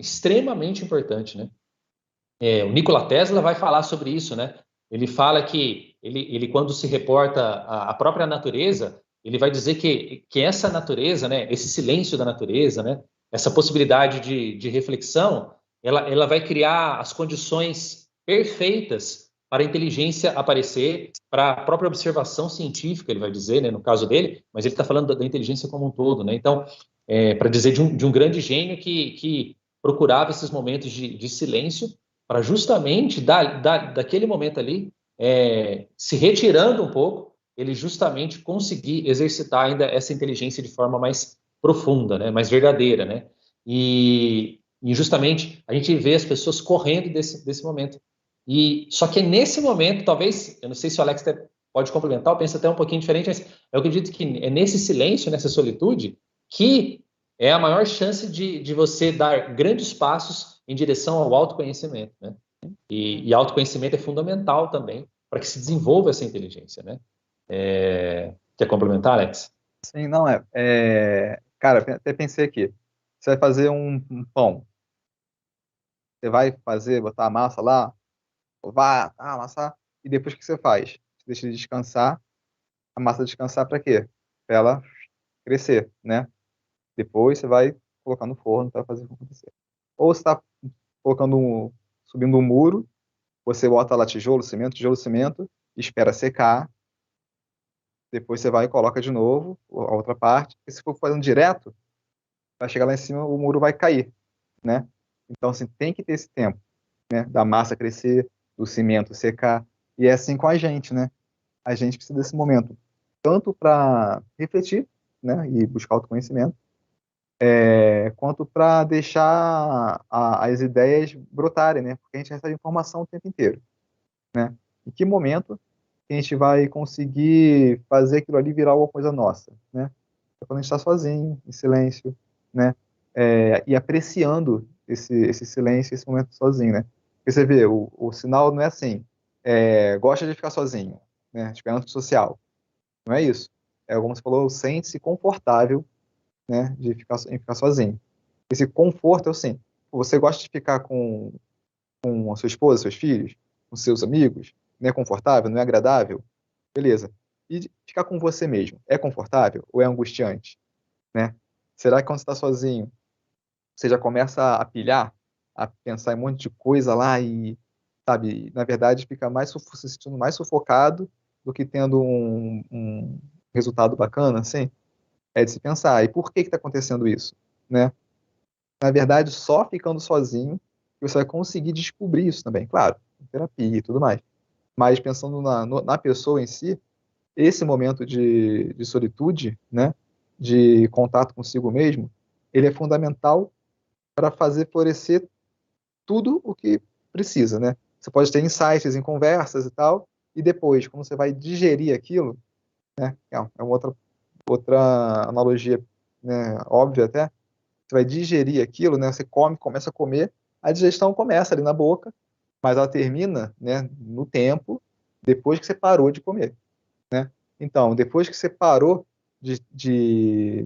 extremamente importante, né? O Nikola Tesla vai falar sobre isso, né? Ele fala que ele quando se reporta à própria natureza, ele vai dizer que essa natureza, né? Esse silêncio da natureza, né? Essa possibilidade de reflexão, ela vai criar as condições perfeitas para a inteligência aparecer, para a própria observação científica, ele vai dizer, né? No caso dele, mas ele está falando da inteligência como um todo, né? Então, para dizer de um grande gênio que procurava esses momentos de silêncio para justamente daquele momento ali, se retirando um pouco, ele justamente conseguir exercitar ainda essa inteligência de forma mais profunda, né, mais verdadeira, né? E justamente a gente vê as pessoas correndo desse momento. E só que é nesse momento, talvez, eu não sei se o Alex pode complementar, eu penso até um pouquinho diferente, mas eu acredito que é nesse silêncio, nessa solitude, que é a maior chance de você dar grandes passos em direção ao autoconhecimento, né? E autoconhecimento é fundamental também para que se desenvolva essa inteligência, né? Quer complementar, Alex? Sim, não cara, até pensei aqui. Você vai fazer um pão. Você vai fazer, botar a massa lá, amassar, e depois o que você faz? Você deixa ele descansar, a massa descansar para quê? Para ela crescer, né? Depois você vai colocar no forno para fazer acontecer. Ou você está colocando subindo um muro, você bota lá tijolo, cimento, espera secar, depois você vai e coloca de novo a outra parte, e se for fazendo direto, vai chegar lá em cima, o muro vai cair, né? Então, assim, tem que ter esse tempo, né? Da massa crescer, do cimento secar, e é assim com a gente, né? A gente precisa desse momento, tanto para refletir, né? E buscar autoconhecimento, quanto para deixar as ideias brotarem, né? Porque a gente recebe informação o tempo inteiro, né? Em que momento que a gente vai conseguir fazer aquilo ali virar alguma coisa nossa, né? É quando a gente está sozinho, em silêncio, né? E apreciando esse silêncio, esse momento sozinho, né? Porque você vê, o sinal não é assim, gosta de ficar sozinho, né? Esperança social. Não é isso. É como você falou, sente-se confortável, né? Em ficar sozinho. Esse conforto é assim, você gosta de ficar com a sua esposa, seus filhos, com seus amigos, não é confortável, não é agradável? Beleza. E ficar com você mesmo, é confortável ou é angustiante, né? Será que quando você está sozinho, você já começa a pilhar, a pensar em um monte de coisa lá e, sabe, na verdade fica se sentindo mais sufocado do que tendo um resultado bacana, assim? É de se pensar. E por que está acontecendo isso, né? Na verdade, só ficando sozinho que você vai conseguir descobrir isso também. Claro, terapia e tudo mais. Mas pensando na pessoa em si, esse momento de solitude, né, de contato consigo mesmo, ele é fundamental para fazer florescer tudo o que precisa, né? Você pode ter insights em conversas e tal, e depois, quando você vai digerir aquilo, né, é uma outra analogia, né, óbvia até, você vai digerir aquilo, né, você come, começa a comer, a digestão começa ali na boca, mas ela termina, né, no tempo, depois que você parou de comer, né? Então, depois que você parou de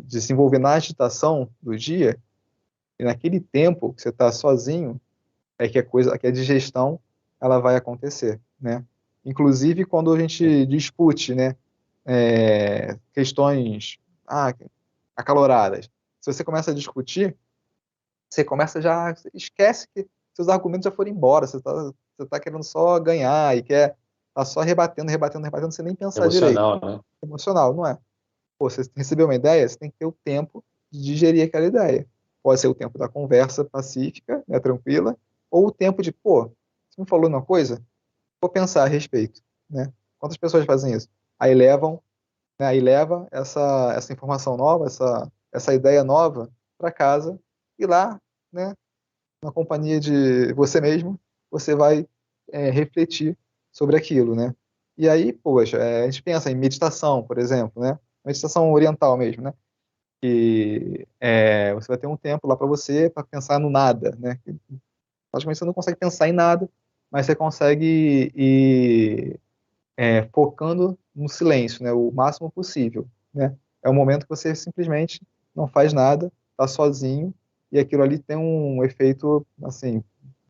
se envolver na agitação do dia, e naquele tempo que você está sozinho, é que que a digestão ela vai acontecer, né? Inclusive quando a gente discute, né, questões acaloradas, se você começa a discutir, você começa já esquece que seus argumentos já foram embora, você tá querendo só ganhar e quer tá só rebatendo, sem nem pensar direito. Emocional, né? Emocional, não é? Pô, você recebeu uma ideia, você tem que ter o tempo de digerir aquela ideia. Pode ser o tempo da conversa pacífica, né, tranquila, ou o tempo de, pô, você me falou uma coisa, vou pensar a respeito, né? Quantas pessoas fazem isso? Aí levam, né, aí leva essa informação nova, essa ideia nova para casa e lá, né, na companhia de você mesmo, você vai refletir sobre aquilo, né? E aí, poxa, a gente pensa em meditação, por exemplo, né? Meditação oriental mesmo, né? Que você vai ter um tempo lá para você para pensar no nada, né? Praticamente você não consegue pensar em nada, mas você consegue ir focando no silêncio, né? O máximo possível, né? É o momento que você simplesmente não faz nada, está sozinho, e aquilo ali tem um efeito, assim,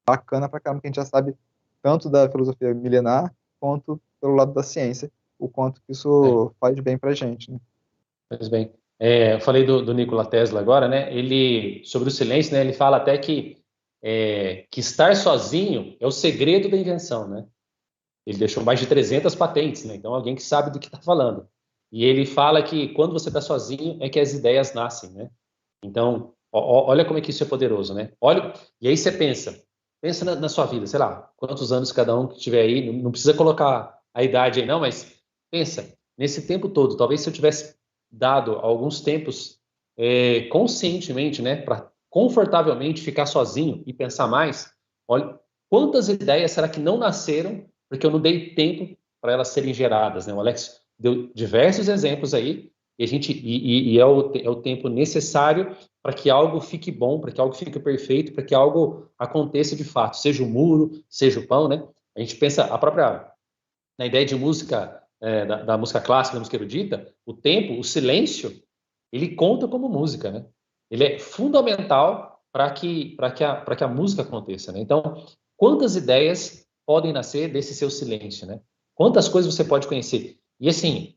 bacana pra caramba, que a gente já sabe tanto da filosofia milenar, quanto pelo lado da ciência, o quanto que É, isso faz bem pra gente, né? pois bem. Eu falei do Nikola Tesla agora, né? Ele, sobre o silêncio, né? Ele fala até que estar sozinho é o segredo da invenção, né? Ele deixou mais de 300 patentes, né? Então, alguém que sabe do que está falando. E ele fala que quando você está sozinho é que as ideias nascem, né? Então, olha como é que isso é poderoso, né? Olha, e aí você pensa na sua vida, sei lá, quantos anos cada um que tiver aí, não precisa colocar a idade aí não, mas pensa, nesse tempo todo, talvez se eu tivesse dado alguns tempos conscientemente, né, para confortavelmente ficar sozinho e pensar mais, olha, quantas ideias será que não nasceram porque eu não dei tempo para elas serem geradas, né? O Alex deu diversos exemplos aí e a gente e é o tempo necessário para que algo fique bom, para que algo fique perfeito, para que algo aconteça de fato, seja o muro, seja o pão, né? A gente pensa a própria na ideia de música da música clássica, da música erudita, o tempo, o silêncio, ele conta como música, né? Ele é fundamental para que a música aconteça, né? Então, quantas ideias podem nascer desse seu silêncio, né? Quantas coisas você pode conhecer? E assim,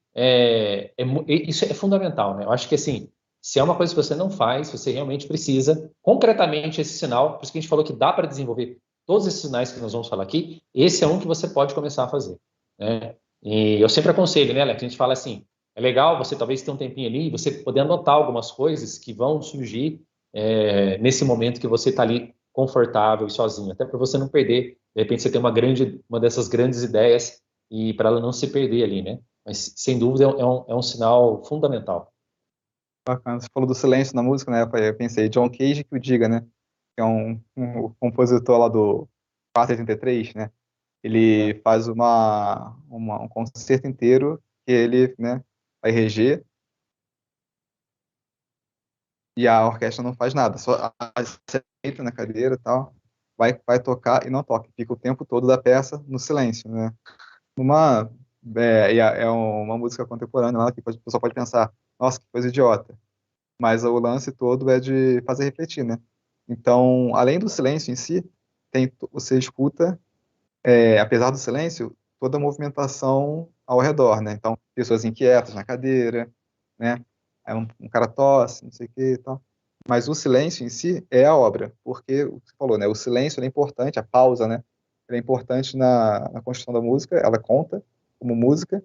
isso é fundamental, né? Eu acho que assim, se é uma coisa que você não faz, você realmente precisa, concretamente esse sinal, por isso que a gente falou que dá para desenvolver todos esses sinais que nós vamos falar aqui, esse é um que você pode começar a fazer, né? E eu sempre aconselho, né, Alex? A gente fala assim, é legal você talvez ter um tempinho ali, você poder anotar algumas coisas que vão surgir nesse momento que você está ali confortável e sozinho, até para você não perder. De repente você tem uma dessas grandes ideias e para ela não se perder ali, né? Mas sem dúvida é um sinal fundamental. Bacana. Você falou do silêncio na música, né? Eu pensei, John Cage que o diga, né? Que é um compositor lá do 483, né? Ele Né? faz um concerto inteiro que ele, né, vai reger e a orquestra não faz nada, só senta na cadeira e tal, vai tocar e não toca, fica o tempo todo da peça no silêncio, né? Uma, é uma música contemporânea lá que o pessoal pode pensar, nossa, que coisa idiota, mas o lance todo é de fazer refletir, né? Então, além do silêncio em si, você escuta, apesar do silêncio, toda a movimentação ao redor, né? Então, pessoas inquietas na cadeira, né? Aí um cara tosse, não sei o que e tal. Mas o silêncio em si é a obra, porque o que você falou, né? O silêncio é importante, a pausa, né? Ele é importante na construção da música, ela conta como música,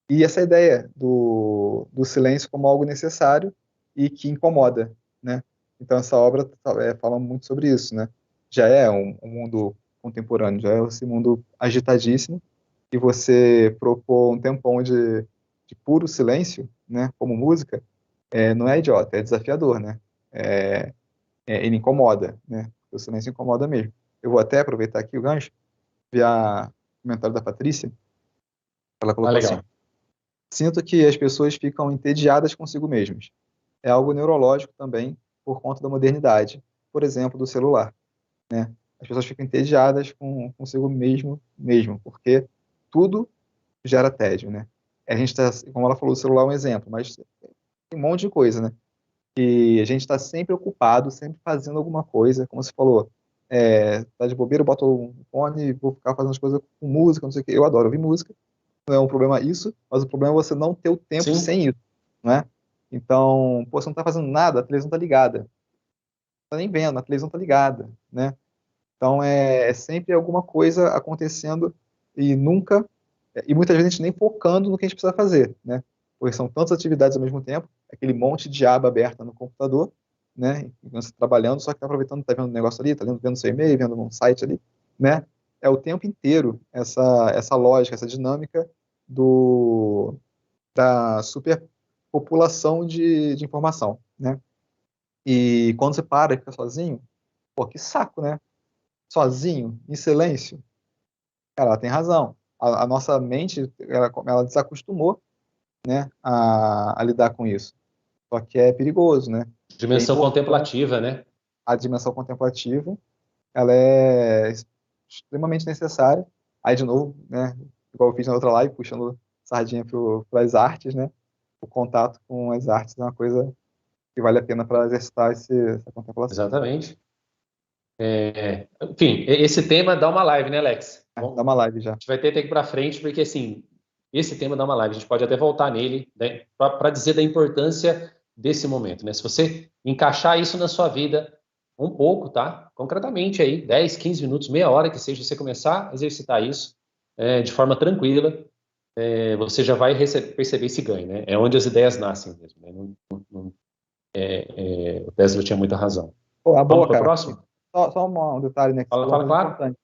e essa ideia do silêncio como algo necessário e que incomoda, né? Então essa obra fala muito sobre isso, né? Já é um mundo contemporâneo, já é esse mundo agitadíssimo, e você propor um tempão de puro silêncio, né? Como música, não é idiota, é desafiador, né? É, ele incomoda, né? O silêncio incomoda mesmo. Eu vou até aproveitar aqui o gancho, ver o comentário da Patrícia, ela Ah, colocou assim: legal. sinto que as pessoas ficam entediadas consigo mesmas. É algo neurológico também, por conta da modernidade, por exemplo, do celular, né? As pessoas ficam entediadas consigo mesmo, porque tudo gera tédio, né? A gente está, como ela falou, o celular é um exemplo, mas tem um monte de coisa, né? E a gente está sempre ocupado, sempre fazendo alguma coisa, como você falou, tá de bobeira, eu boto um fone e vou ficar fazendo as coisas com música, não sei o quê. Eu adoro ouvir música, não é um problema isso, mas o problema é você não ter o tempo Sim, sem isso, né? Então, pô, você não tá fazendo nada, a televisão tá ligada. Não tá nem vendo, a televisão tá ligada, né? Então, é sempre alguma coisa acontecendo e nunca, e muitas vezes a gente nem focando no que a gente precisa fazer, né? Porque são tantas atividades ao mesmo tempo, aquele monte de aba aberta no computador, né? Enquanto você tá trabalhando, só que tá aproveitando, tá vendo um negócio ali, tá vendo seu e-mail, vendo um site ali, né? É o tempo inteiro essa lógica, essa dinâmica do, da superpopulação de informação, né? E quando você para e fica sozinho, pô, que saco, né? Sozinho, em silêncio. Cara, ela tem razão. a nossa mente, ela desacostumou, né, a lidar com isso. Só que é perigoso, né? É Dimensão importante contemplativa, né? a dimensão contemplativa, ela é extremamente necessária. Aí, de novo, né, igual eu fiz na outra live, puxando sardinha para as artes, né? O contato com as artes é uma coisa que vale a pena para exercitar essa contemplação. Exatamente. Enfim, esse tema dá uma live, né, Alex? Dá uma live já. A gente vai ter que ir para frente, porque, assim, esse tema dá uma live. A gente pode até voltar nele, né, para dizer da importância desse momento, né? Se você encaixar isso na sua vida um pouco, tá? Concretamente aí, 10, 15 minutos, meia hora, que seja, você começar a exercitar isso de forma tranquila, você já vai perceber esse ganho, né? É onde as ideias nascem mesmo, né? O Tesla tinha muita razão. Pô, a Vamos boa, para o cara. próximo? Só um detalhe, né? Que você Fala, falou uma fala, coisa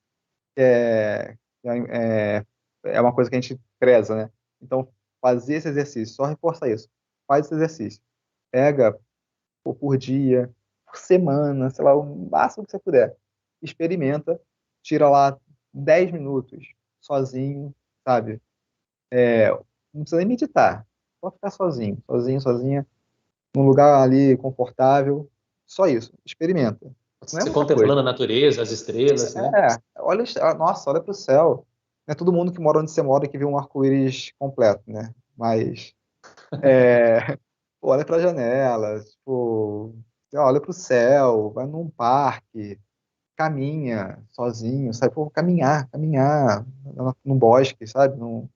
claro. importante. Que é uma coisa que a gente preza, né? Então, fazer esse exercício, só reforça isso. Faz esse exercício. Pega por dia, por semana, sei lá, o máximo que você puder. Experimenta, tira lá 10 minutos sozinho, sabe? Não precisa nem meditar. Só ficar sozinha, num lugar ali confortável. Só isso. Experimenta. Não é Você muita coisa. contemplando a natureza, as estrelas, né? Olha, nossa, olha para o céu. Não é todo mundo que mora onde você mora que vê um arco-íris completo, né? Mas pô, olha para a janela, tipo, olha para o céu, vai num parque, caminha sozinho, sabe? Pô, caminhar no bosque, sabe? Não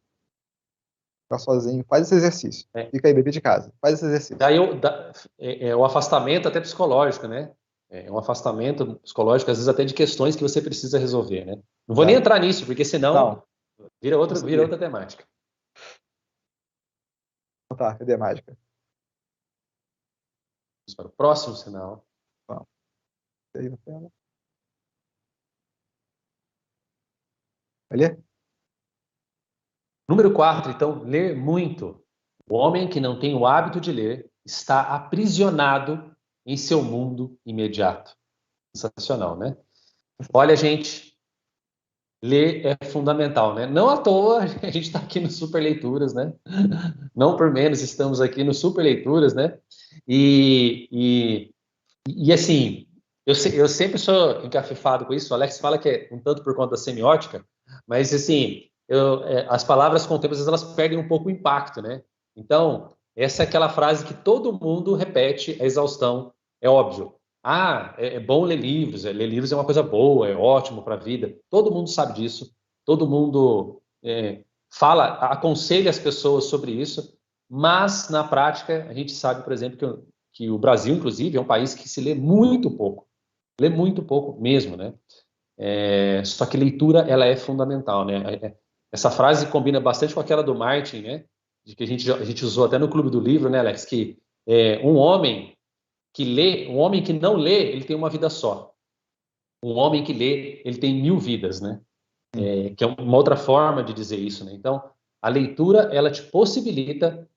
ficar sozinho. Faz esse exercício. É. Fica aí, bebê de casa. Faz esse exercício. Daí o afastamento até psicológico, né? É um afastamento psicológico, às vezes até de questões que você precisa resolver, né? Não vou nem Exato. entrar nisso, porque senão Não, vira consegui. outra temática. Então tá, cadê a mágica? Vamos para o próximo sinal. Vamos. Aí na tela. Ali? Número 4, então, ler muito. O homem que não tem o hábito de ler está aprisionado em seu mundo imediato. Sensacional, né? Olha, gente, ler é fundamental, né? Não à toa a gente está aqui no Super Leituras, né? Não por menos estamos aqui no Super Leituras, né? E assim, eu sempre sou encafifado com isso. O Alex fala que é um tanto por conta da semiótica, mas assim, as palavras com o tempo, às vezes elas perdem um pouco o impacto, né? Então, essa é aquela frase que todo mundo repete a exaustão, é óbvio. Ah, é bom ler livros, ler livros é uma coisa boa, é ótimo para a vida. Todo mundo sabe disso, todo mundo fala, aconselha as pessoas sobre isso, mas na prática a gente sabe, por exemplo, que o Brasil, inclusive, é um país que se lê muito pouco mesmo, né? Só que leitura, ela é fundamental, né? Essa frase combina bastante com aquela do Martin, né? De que a gente usou até no Clube do Livro, né, Alex? Que um homem que lê, um homem que não lê, ele tem uma vida só. Um homem que lê, ele tem 1000 vidas, né? Que é uma outra forma de dizer isso, né? Então, a leitura, ela te possibilita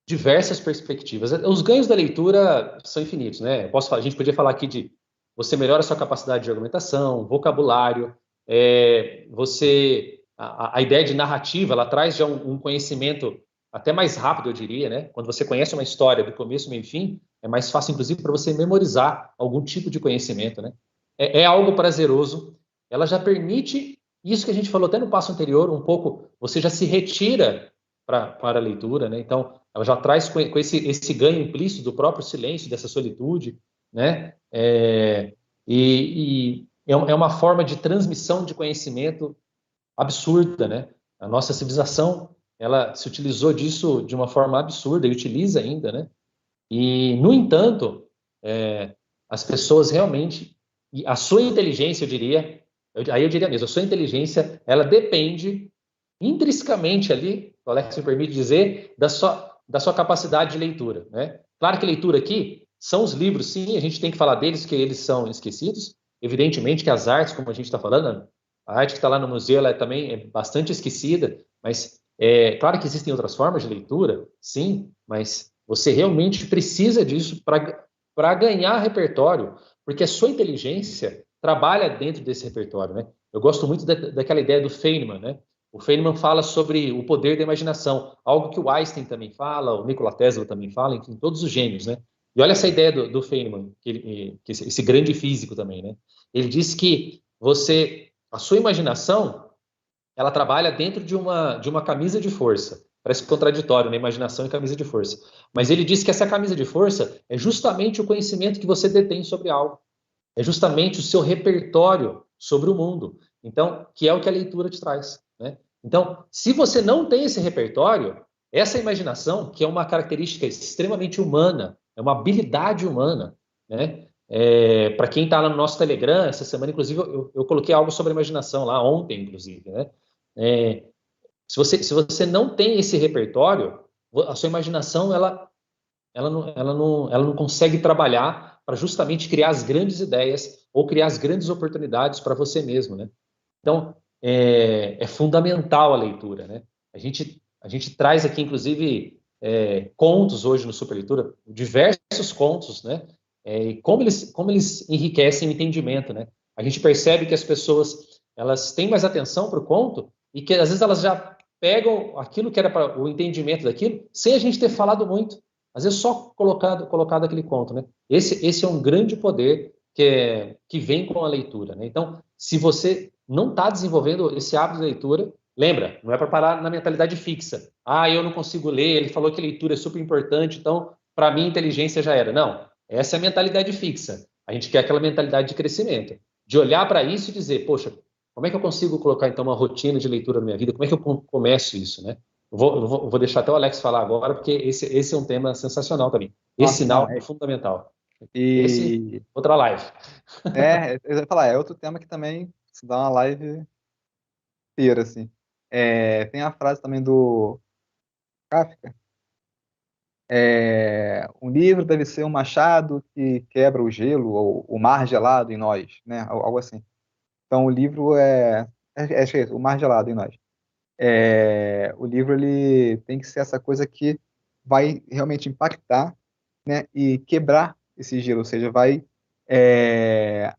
diversas perspectivas. Os ganhos da leitura são infinitos, né? A gente podia falar aqui de você melhora a sua capacidade de argumentação, vocabulário, a ideia de narrativa, ela traz já um conhecimento até mais rápido, eu diria, né? Quando você conhece uma história do começo, meio e fim, é mais fácil, inclusive, para você memorizar algum tipo de conhecimento, né? É algo prazeroso. Ela já permite isso que a gente falou até no passo anterior, um pouco, você já se retira para a leitura, né? Então, ela já traz com esse ganho implícito do próprio silêncio, dessa solitude, né? É uma forma de transmissão de conhecimento absurda, né? A nossa civilização, ela se utilizou disso de uma forma absurda e utiliza ainda, né? E, no entanto, as pessoas realmente, e a sua inteligência, eu diria, aí eu diria mesmo, a sua inteligência, ela depende intrinsecamente ali, o Alex me permite dizer, da sua capacidade de leitura, né? Claro que leitura aqui são os livros, sim, a gente tem que falar deles, que eles são esquecidos. Evidentemente que as artes, como a gente está falando, a arte que está lá no museu, ela também é bastante esquecida, mas claro que existem outras formas de leitura, sim, mas você realmente precisa disso para ganhar repertório, porque a sua inteligência trabalha dentro desse repertório, né? Eu gosto muito daquela ideia do Feynman, né? O Feynman fala sobre o poder da imaginação, algo que o Einstein também fala, o Nikola Tesla também fala, enfim, todos os gênios, né? E olha essa ideia do Feynman, que esse grande físico também, né? Ele diz que a sua imaginação, ela trabalha dentro de uma camisa de força. Parece contraditório, né? Imaginação e camisa de força. Mas ele diz que essa camisa de força é justamente o conhecimento que você detém sobre algo. É justamente o seu repertório sobre o mundo. Então, que é o que a leitura te traz, né? Então, se você não tem esse repertório, essa imaginação, que é uma característica extremamente humana, é uma habilidade humana, né? Para quem está lá no nosso Telegram, essa semana, inclusive, eu coloquei algo sobre a imaginação lá, ontem, inclusive, né? É, se você não tem esse repertório, a sua imaginação, ela não consegue trabalhar para justamente criar as grandes ideias ou criar as grandes oportunidades para você mesmo, né? Então, é fundamental a leitura, né? A gente traz aqui, inclusive, contos hoje no Superleitura, diversos contos, né? E como eles enriquecem o entendimento, né? A gente percebe que as pessoas, elas têm mais atenção para o conto e que, às vezes, elas já pegam aquilo que era para o entendimento daquilo, sem a gente ter falado muito. Às vezes, só colocado aquele conto, né? Esse é um grande poder que vem com a leitura, né? Então, se você não está desenvolvendo esse hábito de leitura, lembra, não é para parar na mentalidade fixa. Ah, eu não consigo ler, ele falou que leitura é super importante, então, para mim, inteligência já era. Não, essa é a mentalidade fixa. A gente quer aquela mentalidade de crescimento, de olhar para isso e dizer, poxa, como é que eu consigo colocar, então, uma rotina de leitura na minha vida? Como é que eu começo isso, né? Eu vou deixar até o Alex falar agora, porque esse é um tema sensacional também. Esse Nossa, não, sinal é fundamental. Esse, e outra live. eu ia falar, é outro tema que também se dá uma live inteira, assim. Tem a frase também do Kafka, um livro deve ser um machado que quebra o gelo ou o mar gelado em nós, né? Algo assim. Então o livro acho que é isso, o mar gelado em nós. O livro ele tem que ser essa coisa que vai realmente impactar, né? E quebrar esse gelo, ou seja, vai é,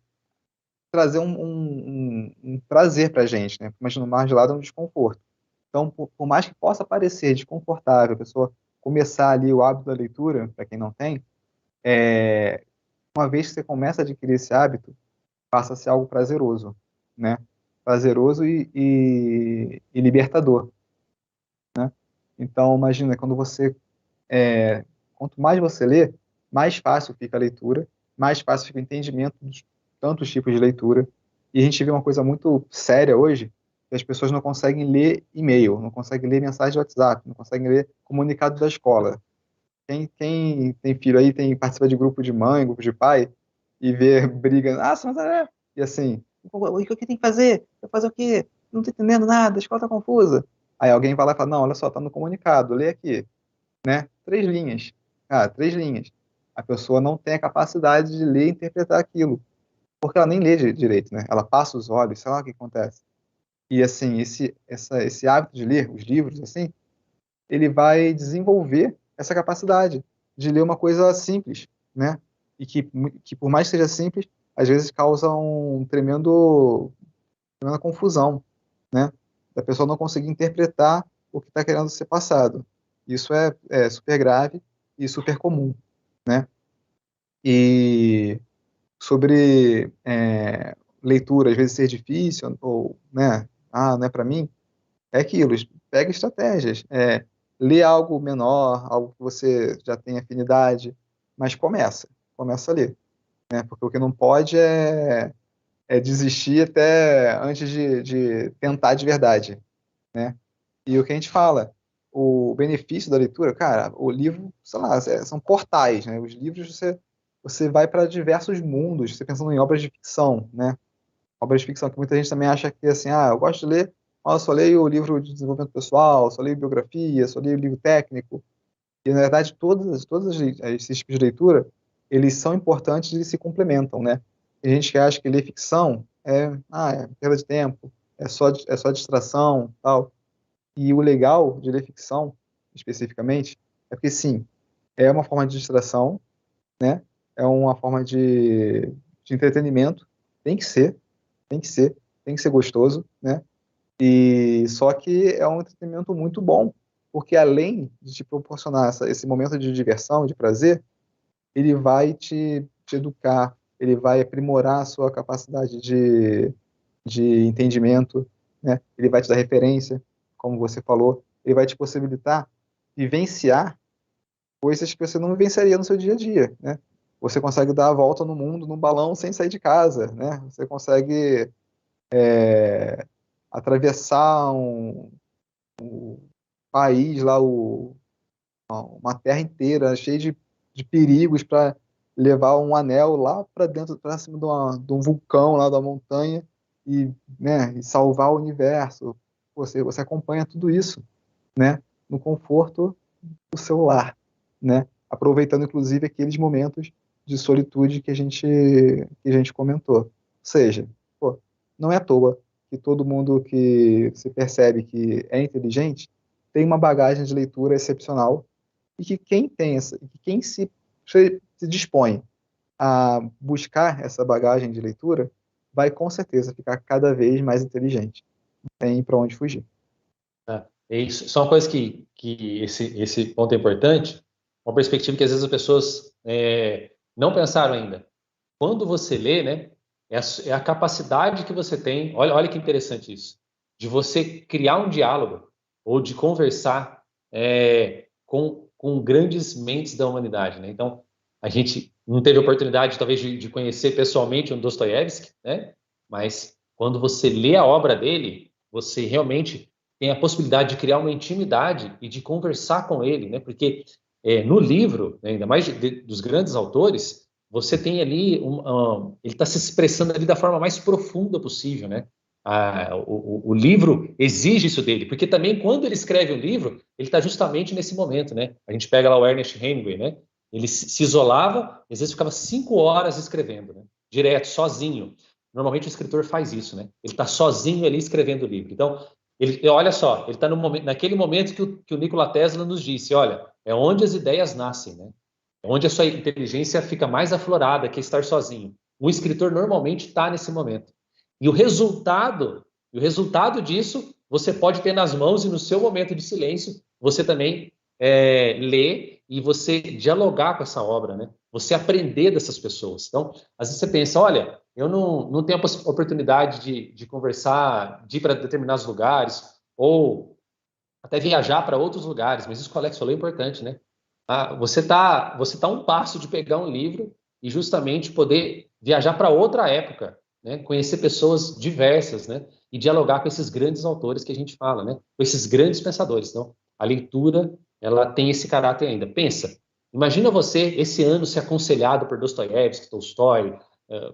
trazer um prazer para a gente, né? Imagina, o mar gelado é um desconforto. Então, por mais que possa parecer desconfortável a pessoa começar ali o hábito da leitura, para quem não tem, uma vez que você começa a adquirir esse hábito, passa a ser algo prazeroso, né? Prazeroso e libertador, né? Então, imagina, quanto mais você lê, mais fácil fica a leitura, mais fácil fica o entendimento dos tantos tipos de leitura. E a gente vê uma coisa muito séria hoje, que as pessoas não conseguem ler e-mail, não conseguem ler mensagem de WhatsApp, não conseguem ler comunicado da escola. Quem tem filho aí, participa de grupo de mãe, grupo de pai, e vê briga, e assim, o que tem que fazer? Vai fazer o quê? Não tô entendendo nada, a escola tá confusa. Aí alguém vai lá e fala, não, olha só, tá no comunicado, lê aqui, né? 3 linhas. Ah, 3 linhas. A pessoa não tem a capacidade de ler e interpretar aquilo, porque ela nem lê direito, né? Ela passa os olhos, sei lá o que acontece. E assim, esse hábito de ler os livros, assim, ele vai desenvolver essa capacidade de ler uma coisa simples, né? E que por mais que seja simples, às vezes causa tremenda confusão, né? Da pessoa não conseguir interpretar o que está querendo ser passado. Isso é super grave e super comum, né? E sobre leitura, às vezes ser difícil, ou, né? Ah, não é para mim. É aquilo, pega estratégias. Lê algo menor, algo que você já tem afinidade, mas começa a ler, né? Porque o que não pode é desistir até antes de tentar de verdade, né? E o que a gente fala, o benefício da leitura, cara, o livro, sei lá, são portais, né? Os livros você vai para diversos mundos, você pensando em obras de ficção, né? Obras de ficção que muita gente também acha que, assim, eu gosto de ler, mas eu só leio o livro de desenvolvimento pessoal, só leio biografia, só leio livro técnico. E, na verdade, todos esses tipos de leitura, eles são importantes e se complementam, né? Tem gente que acha que ler ficção é perda de tempo, é só distração, tal. E o legal de ler ficção, especificamente, é porque, sim, é uma forma de distração, né? É uma forma de entretenimento, tem que ser, tem que ser, tem que ser gostoso, né? E só que é um entretenimento muito bom, porque além de te proporcionar esse momento de diversão, de prazer, ele vai te educar, ele vai aprimorar a sua capacidade de entendimento, né? Ele vai te dar referência, como você falou, ele vai te possibilitar vivenciar coisas que você não vivenciaria no seu dia a dia, né? Você consegue dar a volta no mundo num balão sem sair de casa, né? Você consegue atravessar um país lá, uma terra inteira cheia de perigos para levar um anel lá para dentro, para cima de um vulcão lá da montanha e, né, e salvar o universo. Você acompanha tudo isso, né, no conforto do seu lar, né, aproveitando inclusive aqueles momentos de solitude que a gente comentou. Ou seja, pô, não é à toa que todo mundo que se percebe que é inteligente tem uma bagagem de leitura excepcional e que quem tem que quem se dispõe a buscar essa bagagem de leitura vai com certeza ficar cada vez mais inteligente. Não tem para onde fugir. Tá? É isso. Só uma coisa que esse ponto é importante, uma perspectiva que às vezes as pessoas não pensaram ainda. Quando você lê, né, é a capacidade que você tem, olha que interessante isso, de você criar um diálogo ou de conversar com grandes mentes da humanidade, né? Então, a gente não teve oportunidade, talvez, de conhecer pessoalmente um Dostoiévski, né? Mas quando você lê a obra dele, você realmente tem a possibilidade de criar uma intimidade e de conversar com ele, né? Porque no livro, né, ainda mais dos grandes autores, você tem ali, ele está se expressando ali da forma mais profunda possível, né? O livro exige isso dele, porque também quando ele escreve o livro, ele está justamente nesse momento, né? A gente pega lá o Ernest Hemingway, né? Ele se isolava, às vezes ficava 5 horas escrevendo, né? Direto, sozinho. Normalmente o escritor faz isso, né? Ele está sozinho ali escrevendo o livro. Então, olha só, ele está naquele momento que o Nikola Tesla nos disse, olha, é onde as ideias nascem, né? É onde a sua inteligência fica mais aflorada, que é estar sozinho. O escritor normalmente está nesse momento. E o resultado disso, você pode ter nas mãos e no seu momento de silêncio, você também ler e você dialogar com essa obra, né? Você aprender dessas pessoas. Então, às vezes você pensa, olha, eu não tenho a oportunidade de conversar, de ir para determinados lugares, ou até viajar para outros lugares, mas isso que o Alex falou é importante, né? Você tá a um passo de pegar um livro e justamente poder viajar para outra época, né? Conhecer pessoas diversas, né? E dialogar com esses grandes autores que a gente fala, né? Com esses grandes pensadores. Então, a leitura, ela tem esse caráter ainda. Pensa, imagina você, esse ano, ser aconselhado por Dostoiévski, Tolstói,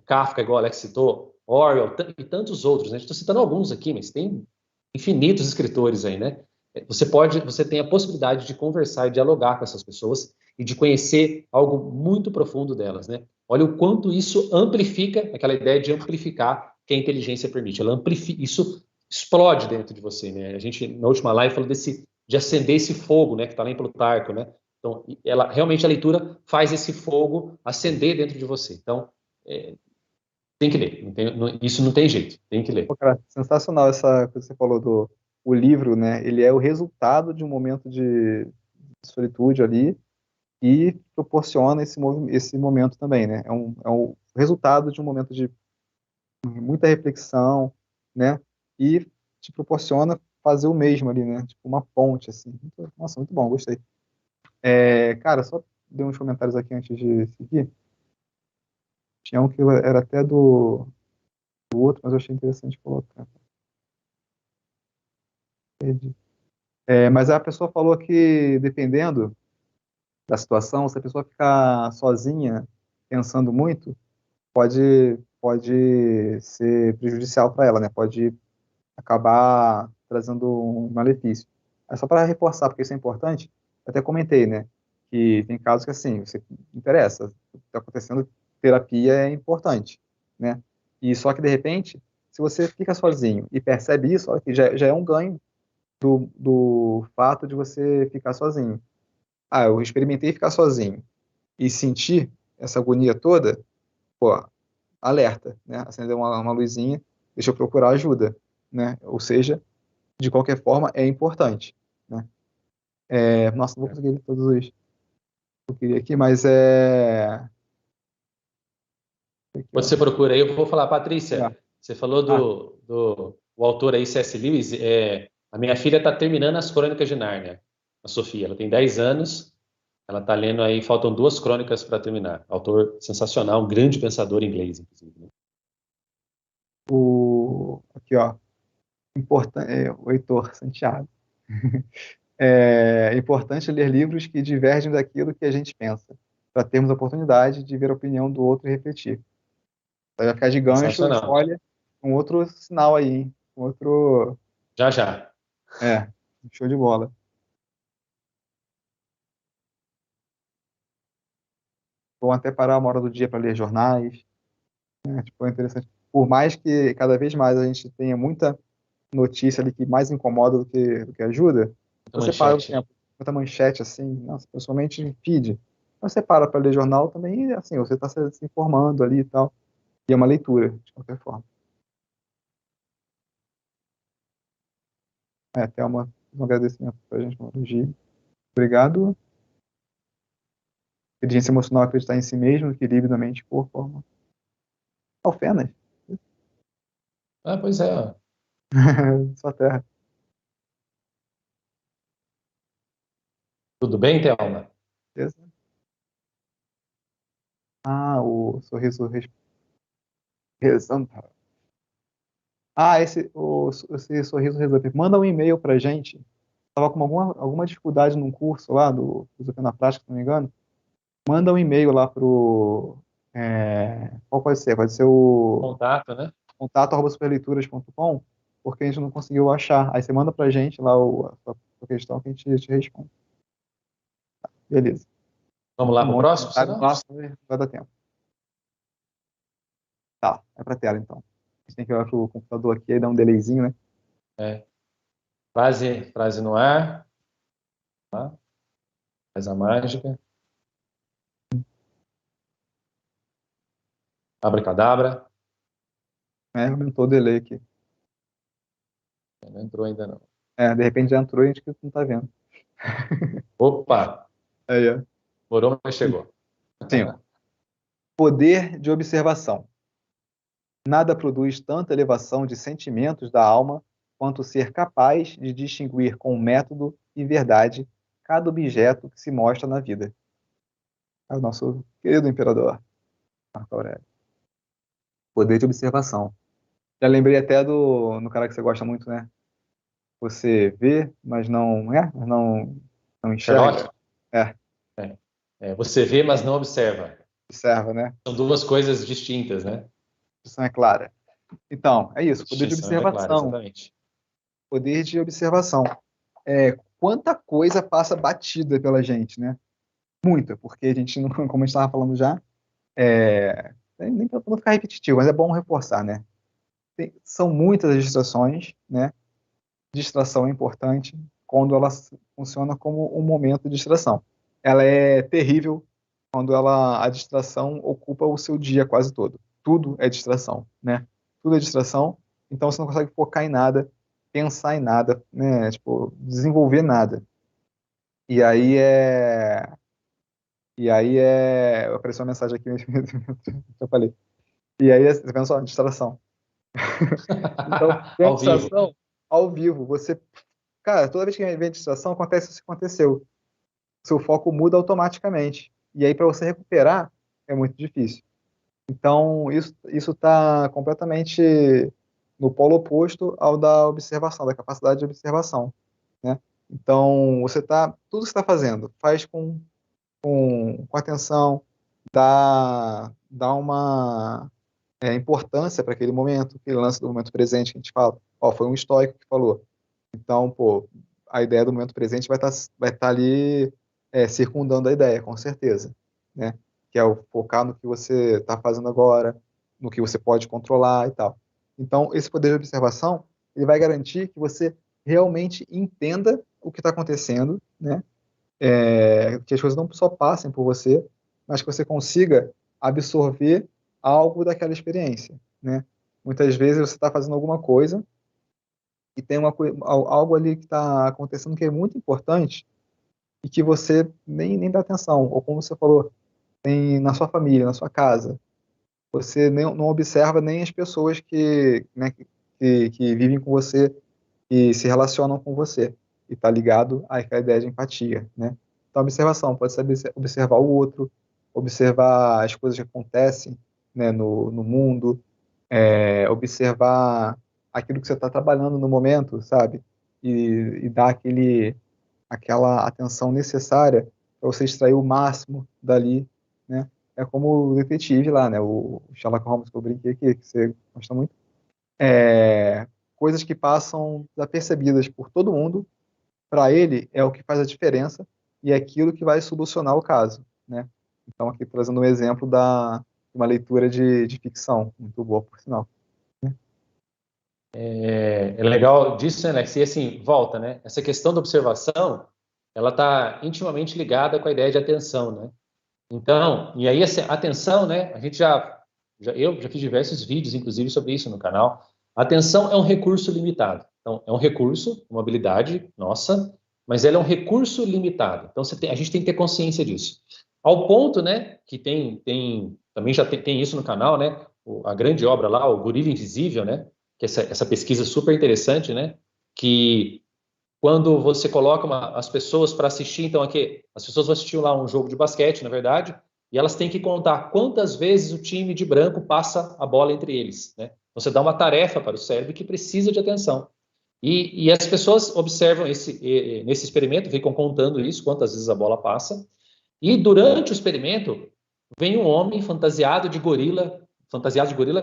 Kafka, igual o Alex citou, Orwell e tantos outros, né? Estou citando alguns aqui, mas tem infinitos escritores aí, né? Você tem a possibilidade de conversar e dialogar com essas pessoas e de conhecer algo muito profundo delas, né? Olha o quanto isso amplifica, aquela ideia de amplificar que a inteligência permite. Ela amplifica, isso explode dentro de você, né? A gente, na última live, falou de acender esse fogo, né? Que está lá em Plutarco, né? Então, realmente a leitura faz esse fogo acender dentro de você. Então, tem que ler. Isso não tem jeito, tem que ler. Pô, cara, sensacional essa coisa que você falou do o livro, né? Ele é o resultado de um momento de solitude ali e proporciona esse momento também, né? É um resultado de um momento de muita reflexão, né? E te proporciona fazer o mesmo ali, né? Tipo uma ponte, assim. Nossa, muito bom, gostei. Cara, só dei uns comentários aqui antes de seguir. Tinha um que era até do outro, mas eu achei interessante colocar. Perdi. Mas a pessoa falou que, dependendo da situação, se a pessoa ficar sozinha, pensando muito, pode ser prejudicial para ela, né? Pode acabar trazendo um malefício. É só para reforçar, porque isso é importante, eu até comentei, né? Que tem casos que, assim, você interessa, o que está acontecendo, terapia é importante, né? E só que, de repente, se você fica sozinho e percebe isso, olha que já é um ganho do fato de você ficar sozinho. Ah, eu experimentei ficar sozinho e sentir essa agonia toda, pô, alerta, né? Acender uma luzinha, deixa eu procurar ajuda, né? Ou seja, de qualquer forma, é importante, né? Nossa, não vou conseguir ler todos os que eu queria aqui, mas aqui, Quando ó. você procura aí, eu vou falar, É. Patrícia, você falou Ah, o autor aí, C.S. Lewis, a minha filha está terminando as Crônicas de Nárnia, a Sofia, ela tem 10 anos, ela está lendo aí, faltam 2 crônicas para terminar. Autor sensacional, um grande pensador inglês, inclusive, né? aqui, ó. O Heitor Santiago. É importante ler livros que divergem daquilo que a gente pensa, para termos a oportunidade de ver a opinião do outro e refletir. Vai ficar de gancho, Sensacional. spoiler, um outro sinal aí, hein? Um outro. Já, já. É, show de bola. Vão até parar uma hora do dia para ler jornais, né? Tipo, é interessante. Por mais que cada vez mais a gente tenha muita notícia ali que mais incomoda do que ajuda, Muita você para o manchete, né? tempo, muita manchete assim, nossa, principalmente em feed. Você para ler jornal também, e, assim, você está se informando ali e tal. E é uma leitura, de qualquer forma. Até um agradecimento para a gente, um elogio. Obrigado. Inteligência emocional, acreditar em si mesmo, equilíbrio da mente e corpo, forma. Alfenas. Ah, pois é. Ó. Sua terra. Tudo bem, Thelma? Beleza? Ah, o sorriso rezando. Ah, esse sorriso resolve. Manda um e-mail pra gente. Tava com alguma dificuldade num curso lá do Filosofia na Prática, se não me engano. Manda um e-mail lá pro. Qual pode ser? Pode ser o Contato, né? contato@superleituras.com, porque a gente não conseguiu achar. Aí você manda pra gente lá a sua questão que a gente te responde. Beleza. Vamos lá Um para o monte de próximo, comentário, senão? nossa, não vai dar tempo. Tá, é pra tela então. A gente tem que olhar pro computador aqui e dar um delayzinho, né? É. Frase no ar, tá? Faz a mágica. Abracadabra. Aumentou o delay aqui. Não entrou ainda não. De repente já entrou e a gente não tá vendo. Opa! Aí, ó. Demorou, mas chegou. Sim, ó. Poder de observação. Nada produz tanta elevação de sentimentos da alma quanto ser capaz de distinguir com método e verdade cada objeto que se mostra na vida. É o nosso querido imperador, Marco Aurélio. Poder de observação. Já lembrei até no cara que você gosta muito, né? Você vê, mas não enxerga. Sherlock? É, É. Você vê, mas não observa. observa, né? São duas coisas distintas, né? A distinção é clara. Então, é A isso, poder de distinção é clara, observação. exatamente. Poder de observação. Quanta coisa passa batida pela gente, né? Muita, porque a gente, não, como a gente estava falando já, nem para não ficar repetitivo, mas é bom reforçar, né? São muitas as distrações, né? Distração é importante quando ela funciona como um momento de distração. Ela é terrível quando a distração ocupa o seu dia quase todo. Tudo é distração, né? Tudo é distração, então você não consegue focar em nada, pensar em nada, né? Tipo, desenvolver nada. E aí é. Apareceu uma mensagem aqui, eu falei. E aí você pensa, ó, distração. Então, tem a Ao vivo. distração ao vivo. Cara, toda vez que vem distração, acontece isso que aconteceu. Seu foco muda automaticamente. E aí, para você recuperar, é muito difícil. Então, isso está completamente no polo oposto ao da observação, da capacidade de observação, né? Então, tudo que você está fazendo, faz com atenção, dá uma importância para aquele momento, aquele lance do momento presente que a gente fala. Ó, foi um estoico que falou. Então, pô, a ideia do momento presente vai tá ali circundando a ideia, com certeza, né? Que é o focar no que você está fazendo agora, no que você pode controlar e tal. Então, esse poder de observação, ele vai garantir que você realmente entenda o que está acontecendo, né? Que as coisas não só passem por você, mas que você consiga absorver algo daquela experiência, né? Muitas vezes você está fazendo alguma coisa e tem algo ali que está acontecendo que é muito importante e que você nem dá atenção, ou como você falou, tem na sua família, na sua casa, você não observa nem as pessoas que, né, que vivem com você e se relacionam com você, e está ligado àquela ideia de empatia, né? Então, observação, pode saber observar o outro, observar as coisas que acontecem, né, no mundo, observar aquilo que você está trabalhando no momento, sabe? E dar aquela atenção necessária para você extrair o máximo dali, né? É como o detetive lá, né? O Sherlock Holmes que eu brinquei aqui, que você gosta muito. Coisas que passam desapercebidas por todo mundo, para ele é o que faz a diferença e é aquilo que vai solucionar o caso, né? Então, aqui trazendo um exemplo de uma leitura de ficção, muito boa, por sinal. É legal disso, né, Alex? E assim, volta, né? Essa questão da observação, ela está intimamente ligada com a ideia de atenção, né? Então, e aí essa atenção, né? A gente eu já fiz diversos vídeos, inclusive, sobre isso no canal. A atenção é um recurso limitado. Então, é um recurso, uma habilidade nossa, mas ela é um recurso limitado. Então, a gente tem que ter consciência disso. Ao ponto, né, que também já tem isso no canal, né? A grande obra lá, o Gorila Invisível, né? Que é essa pesquisa super interessante, né? Que quando você coloca as pessoas para assistir, então aqui, as pessoas vão assistir lá um jogo de basquete, na verdade, e elas têm que contar quantas vezes o time de branco passa a bola entre eles, né? Você dá uma tarefa para o cérebro que precisa de atenção. E as pessoas observam nesse experimento, ficam contando isso, quantas vezes a bola passa, e durante o experimento, vem um homem fantasiado de gorila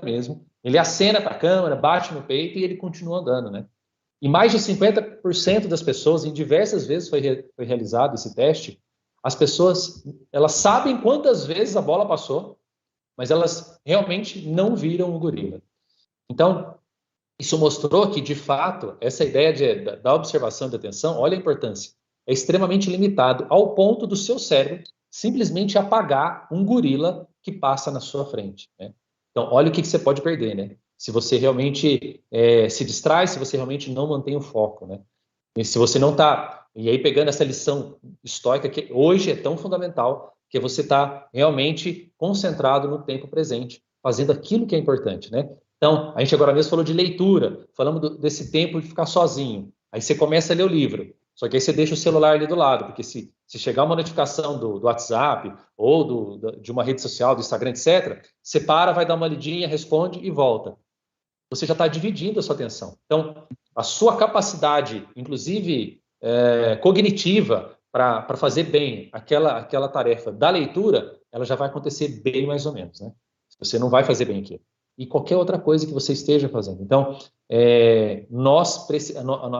mesmo, ele acena para a câmera, bate no peito e ele continua andando, né? E mais de 50% das pessoas, em diversas vezes foi realizado esse teste, as pessoas, elas sabem quantas vezes a bola passou, mas elas realmente não viram o gorila. Então, isso mostrou que, de fato, essa ideia da observação e da atenção, olha a importância, é extremamente limitado ao ponto do seu cérebro simplesmente apagar um gorila que passa na sua frente, né? Então, olha o que você pode perder, né? Se você realmente se distrai, se você realmente não mantém o foco, né? E se você não está... E aí, pegando essa lição estoica, que hoje é tão fundamental, que você está realmente concentrado no tempo presente, fazendo aquilo que é importante, né? Então, a gente agora mesmo falou de leitura, falamos desse tempo de ficar sozinho. Aí você começa a ler o livro, só que aí você deixa o celular ali do lado, porque se chegar uma notificação do WhatsApp ou de uma rede social, do Instagram, etc., você para, vai dar uma lidinha, responde e volta. Você já está dividindo a sua atenção. Então, a sua capacidade, inclusive cognitiva, para fazer bem aquela tarefa da leitura, ela já vai acontecer bem mais ou menos, né? Você não vai fazer bem aquilo. E qualquer outra coisa que você esteja fazendo. Então, a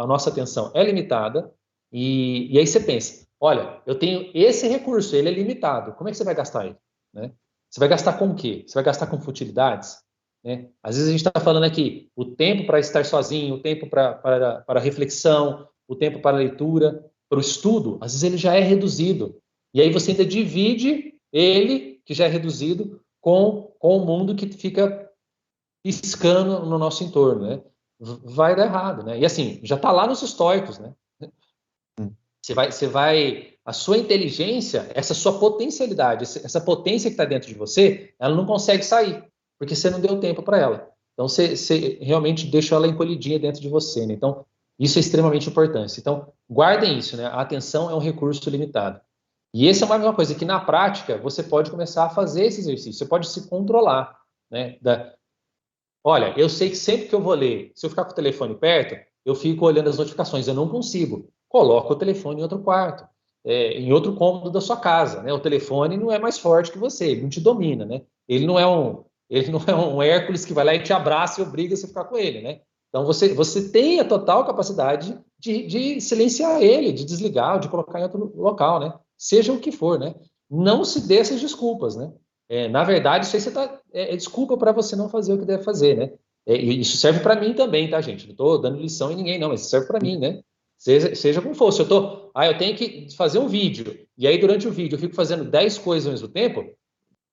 nossa atenção é limitada, e aí você pensa, olha, eu tenho esse recurso, ele é limitado, como é que você vai gastar ele? Né? Você vai gastar com o quê? Você vai gastar com futilidades? Né? Às vezes a gente está falando aqui o tempo para estar sozinho, o tempo para reflexão, o tempo para leitura, para o estudo, às vezes ele já é reduzido. E aí você ainda divide ele, que já é reduzido, com o mundo que fica piscando no nosso entorno, né? Vai dar errado, né? E assim, já está lá nos estoicos, né? A sua inteligência, essa sua potencialidade, essa potência que está dentro de você, ela não consegue sair, porque você não deu tempo para ela. Então, você realmente deixou ela encolhidinha dentro de você, né? Então, isso é extremamente importante. Então, guardem isso, né? A atenção é um recurso limitado. E essa é uma mesma coisa que, na prática, você pode começar a fazer esse exercício, você pode se controlar, né? Olha, eu sei que sempre que eu vou ler, se eu ficar com o telefone perto, eu fico olhando as notificações, eu não consigo. Coloca o telefone em outro quarto, em outro cômodo da sua casa, né? O telefone não é mais forte que você, ele não te domina, né? Ele não é um Hércules que vai lá e te abraça e obriga você a ficar com ele, né? Então você tem a total capacidade de silenciar ele, de desligar, de colocar em outro local, né? Seja o que for, né? Não se dê essas desculpas, né? Na verdade, isso aí é desculpa para você não fazer o que deve fazer, né? E isso serve para mim também, tá, gente? Não estou dando lição em ninguém, não, mas isso serve para mim, né? Seja como for, se eu tenho que fazer um vídeo, e aí durante o vídeo eu fico fazendo 10 coisas ao mesmo tempo,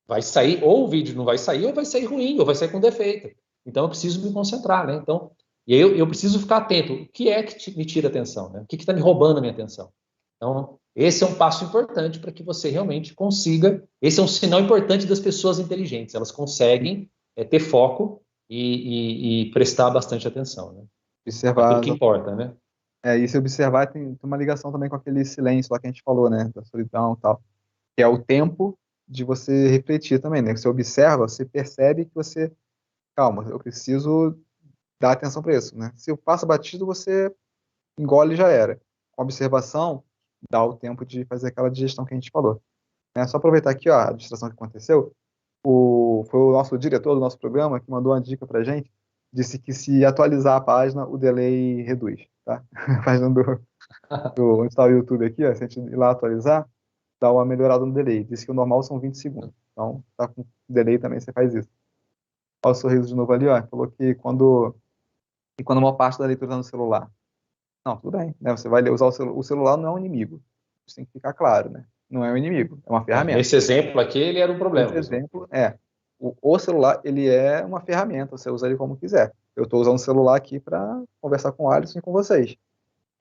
vai sair, ou o vídeo não vai sair, ou vai sair ruim, ou vai sair com defeito. Então eu preciso me concentrar, né? Então, E aí eu preciso ficar atento. O que é que me tira atenção? Né? O que está me roubando a minha atenção? Então, esse é um passo importante para que você realmente consiga. Esse é um sinal importante das pessoas inteligentes. Elas conseguem ter foco e prestar bastante atenção, né? Naquilo Observar, que importa, né? e se observar tem uma ligação também com aquele silêncio lá que a gente falou, né, da solidão e tal, que é o tempo de você refletir também, né? Você observa, você percebe que você, calma, eu preciso dar atenção para isso, né? Se eu passo batido, você engole e já era. Com observação, dá o tempo de fazer aquela digestão que a gente falou. É só aproveitar aqui, ó, a distração que aconteceu. Foi o nosso diretor do nosso programa que mandou uma dica pra gente. Disse que se atualizar a página, o delay reduz, tá? A página onde está o YouTube aqui, ó, se a gente ir lá atualizar, dá uma melhorada no delay. Disse que o normal são 20 segundos. Então, tá com delay também, você faz isso. Olha o sorriso de novo ali, ó. Falou que quando uma parte da leitura está no celular. Não, tudo bem, né? Você vai usar o celular, não é um inimigo. Isso tem que ficar claro, né? Não é um inimigo, é uma ferramenta. Nesse exemplo aqui, ele era um problema Esse mesmo. exemplo o celular, ele é uma ferramenta, você usa ele como quiser. Eu estou usando o celular aqui para conversar com o Alisson e com vocês,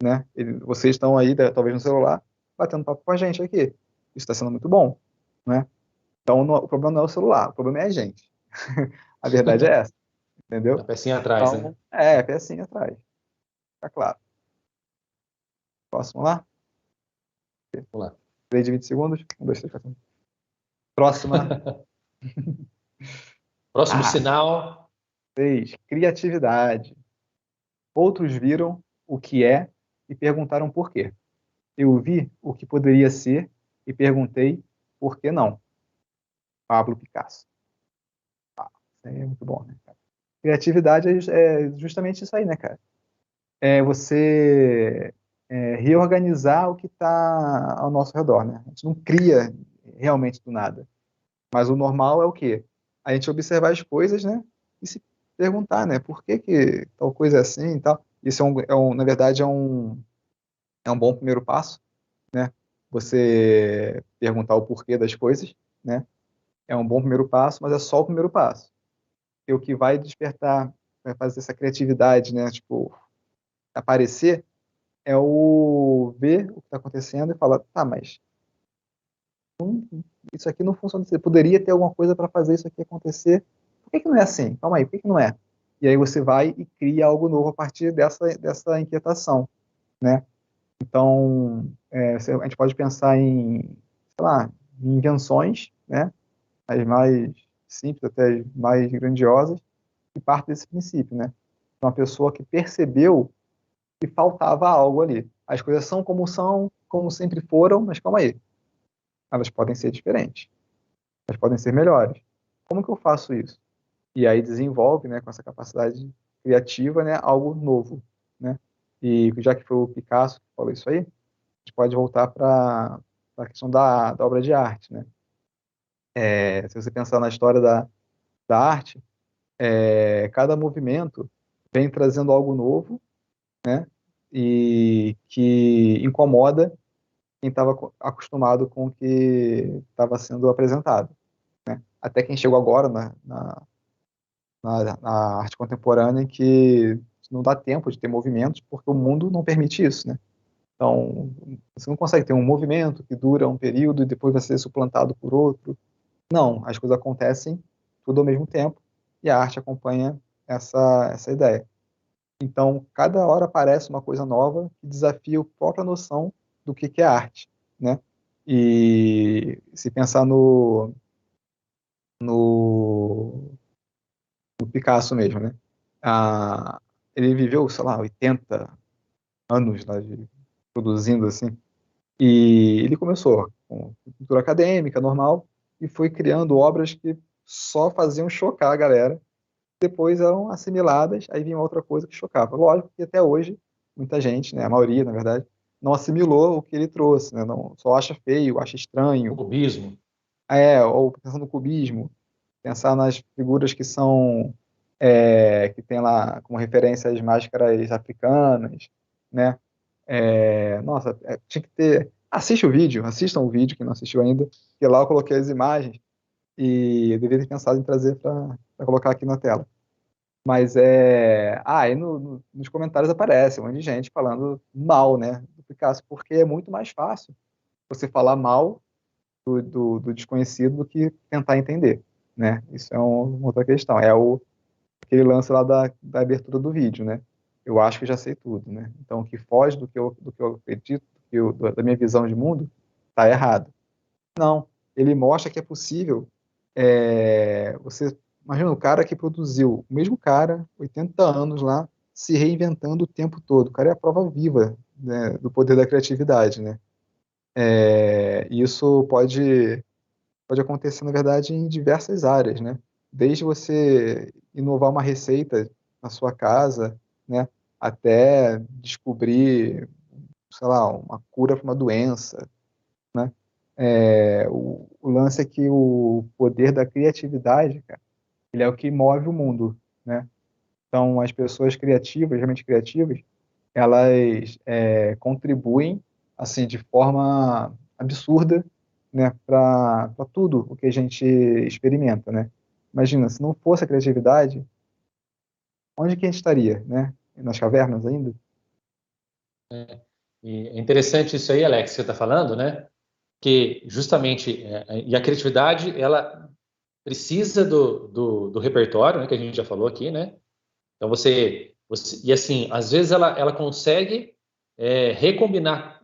né? Vocês estão aí, talvez no celular, batendo papo com a gente aqui. Isso está sendo muito bom, né? Então, o problema não é o celular, o problema é a gente. A verdade é essa, A entendeu? pecinha atrás, né? Então, pecinha atrás, tá claro. Próximo lá, Vamos lá. 3 de 20 segundos, 1, 2, 3, 4. Próxima. Próximo sinal. 6, criatividade. Outros viram o que é e perguntaram por quê. Eu vi o que poderia ser e perguntei por que não. Pablo Picasso. Isso aí é muito bom, né, cara? Criatividade é justamente isso aí, né, cara? É você reorganizar o que está ao nosso redor, né? A gente não cria realmente do nada. Mas o normal é o quê? A gente observar as coisas, né? E se perguntar, né? Por que tal coisa é assim e tal. Isso na verdade, é um bom primeiro passo, né? Você perguntar o porquê das coisas, né? É um bom primeiro passo, mas é só o primeiro passo. E o que vai despertar, vai fazer essa criatividade, né? Tipo, aparecer, é o ver o que está acontecendo e falar, tá, mas isso aqui não funciona. Você poderia ter alguma coisa para fazer isso aqui acontecer. Por que não é assim? Calma aí, por que não é? E aí você vai e cria algo novo a partir dessa inquietação, né? Então, a gente pode pensar em, sei lá, em invenções, né? As mais simples, até as mais grandiosas, que partem desse princípio, né? Uma pessoa que percebeu que faltava algo ali. As coisas são, como sempre foram, mas calma aí. Elas podem ser diferentes. Elas podem ser melhores. Como que eu faço isso? E aí desenvolve, né, com essa capacidade criativa, né, algo novo, né? E já que foi o Picasso que falou isso aí, a gente pode voltar para a questão da obra de arte, né? Se você pensar na história da arte, cada movimento vem trazendo algo novo, né? E que incomoda quem estava acostumado com o que estava sendo apresentado, né? Até quem chegou agora na arte contemporânea, que não dá tempo de ter movimentos, porque o mundo não permite isso, né? Então, você não consegue ter um movimento que dura um período e depois vai ser suplantado por outro. Não, as coisas acontecem tudo ao mesmo tempo e a arte acompanha essa ideia. Então, cada hora aparece uma coisa nova que desafia a própria noção do que é arte, né? E se pensar no Picasso mesmo, né? Ele viveu, sei lá, 80 anos, né, produzindo assim, e ele começou com cultura acadêmica, normal, e foi criando obras que só faziam chocar a galera, depois eram assimiladas, aí vinha outra coisa que chocava. Lógico que até hoje, muita gente, né, a maioria, na verdade, não assimilou o que ele trouxe, né, não, só acha feio, acha estranho, Cubismo. ou pensando no cubismo, pensar nas figuras que são que tem lá como referência as máscaras africanas, né? Nossa, tinha que ter. Assiste o vídeo, assistam o vídeo, quem não assistiu ainda, que lá eu coloquei as imagens e eu deveria ter pensado em trazer para colocar aqui na tela. Mas aí nos comentários aparece um monte de gente falando mal, né, do Picasso, porque é muito mais fácil você falar mal do desconhecido do que tentar entender, né? Isso é uma outra questão. Aquele lance lá da abertura do vídeo, né? Eu acho que já sei tudo, né? Então, o que foge do que eu acredito, da minha visão de mundo, tá errado. Não, ele mostra que é possível. Você imagina o cara que produziu, o mesmo cara, 80 anos lá, se reinventando o tempo todo. O cara é a prova viva, né, do poder da criatividade, né? E isso pode acontecer, na verdade, em diversas áreas, né? Desde você inovar uma receita na sua casa, né? Até descobrir, sei lá, uma cura para uma doença, né? O lance é que o poder da criatividade, cara, ele é o que move o mundo, né? Então, as pessoas criativas, realmente criativas, elas contribuem, assim, de forma absurda, né, para tudo o que a gente experimenta, né? Imagina, se não fosse a criatividade, onde que a gente estaria, né? Nas cavernas ainda? E é interessante isso aí, Alex, que você está falando, né? Que justamente, e a criatividade, ela precisa do repertório, né, que a gente já falou aqui, né? Então e assim, às vezes ela consegue combinar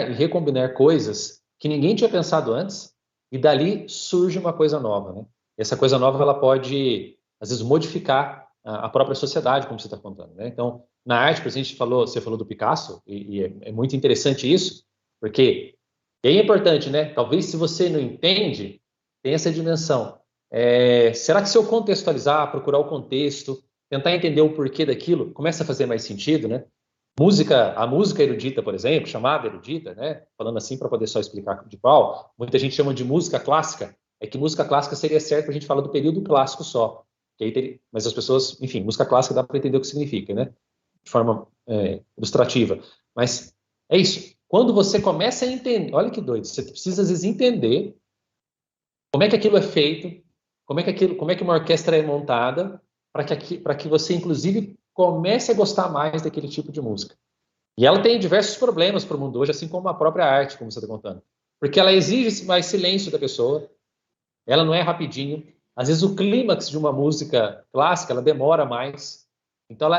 e recombinar coisas que ninguém tinha pensado antes, e dali surge uma coisa nova, né? E essa coisa nova ela pode, às vezes, modificar a própria sociedade, como você está contando, né? Então, na arte, por exemplo, você falou do Picasso, e é muito interessante isso, porque e aí é importante, né? Talvez se você não entende, tem essa dimensão. Será que se eu contextualizar, procurar o contexto, tentar entender o porquê daquilo, começa a fazer mais sentido, né? A música erudita, por exemplo, chamada erudita, né? Falando assim para poder só explicar de qual, muita gente chama de música clássica. É que música clássica seria certo para a gente falar do período clássico só. Mas as pessoas, enfim, música clássica dá para entender o que significa, né? De forma ilustrativa. Mas é isso. Quando você começa a entender, olha que doido, você precisa às vezes entender como é que aquilo é feito, como é que uma orquestra é montada, para que você, inclusive, comece a gostar mais daquele tipo de música. E ela tem diversos problemas para o mundo hoje, assim como a própria arte, como você está contando. Porque ela exige mais silêncio da pessoa, ela não é rapidinho. Às vezes o clímax de uma música clássica, ela demora mais. Então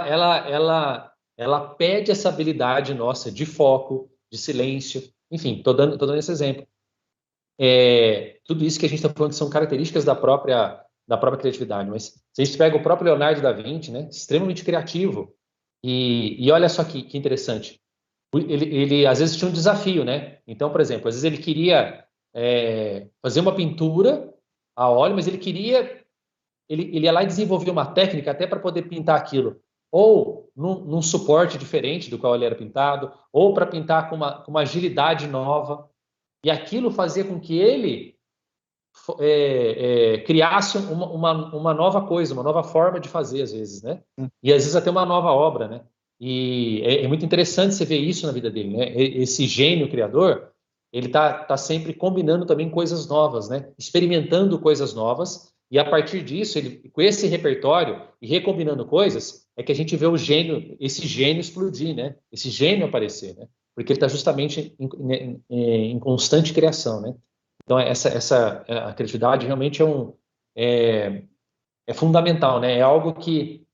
ela pede essa habilidade nossa de foco, de silêncio. Enfim, tô dando esse exemplo. Tudo isso que a gente está falando são características da própria criatividade. Mas se a gente pega o próprio Leonardo da Vinci, né, extremamente criativo, e olha só que interessante. Ele às vezes tinha um desafio, né? Então, por exemplo, às vezes ele queria fazer uma pintura a óleo, mas ele ia lá e desenvolvia uma técnica até para poder pintar aquilo, ou num suporte diferente do qual ele era pintado, ou para pintar com uma agilidade nova. E aquilo fazia com que ele criasse uma nova coisa, uma nova forma de fazer, às vezes, né? E às vezes até uma nova obra, né? E é muito interessante você ver isso na vida dele, né? Esse gênio criador, ele tá sempre combinando também coisas novas, né? Experimentando coisas novas, e a partir disso, ele, com esse repertório e recombinando coisas, é que a gente vê esse gênio explodir, né? Esse gênio aparecer, né? Porque ele está justamente em constante criação, né? Então, a criatividade realmente é, é fundamental, né? É algo que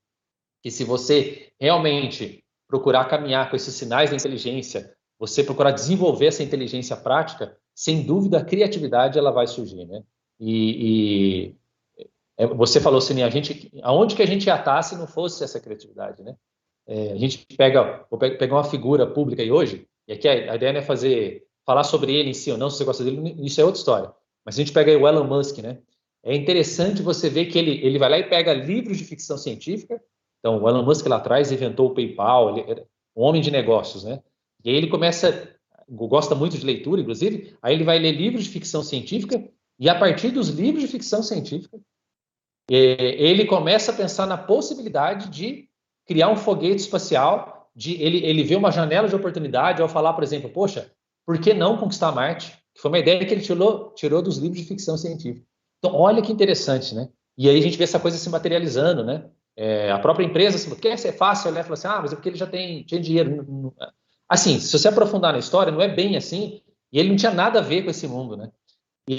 se você realmente procurar caminhar com esses sinais da inteligência, você procurar desenvolver essa inteligência prática, sem dúvida a criatividade ela vai surgir, né? Você falou assim, aonde que a gente ia estar se não fosse essa criatividade, né? A gente vou pegar uma figura pública aí hoje, e aqui a ideia não é falar sobre ele em si ou não, se você gosta dele, isso é outra história. Mas se a gente pega aí o Elon Musk, né? É interessante você ver que ele vai lá e pega livros de ficção científica. Então, o Elon Musk lá atrás inventou o PayPal, ele era um homem de negócios, né? E aí ele gosta muito de leitura, inclusive, aí ele vai ler livros de ficção científica, e a partir dos livros de ficção científica, ele começa a pensar na possibilidade de criar um foguete espacial, ele vê uma janela de oportunidade ao falar, por exemplo, poxa, por que não conquistar Marte? Que foi uma ideia que ele tirou dos livros de ficção científica. Então, olha que interessante, né? E aí a gente vê essa coisa se materializando, né? A própria empresa, se quer ser fácil, ela fala assim, mas é porque ele já tinha dinheiro. Assim, se você aprofundar na história, não é bem assim, e ele não tinha nada a ver com esse mundo, né?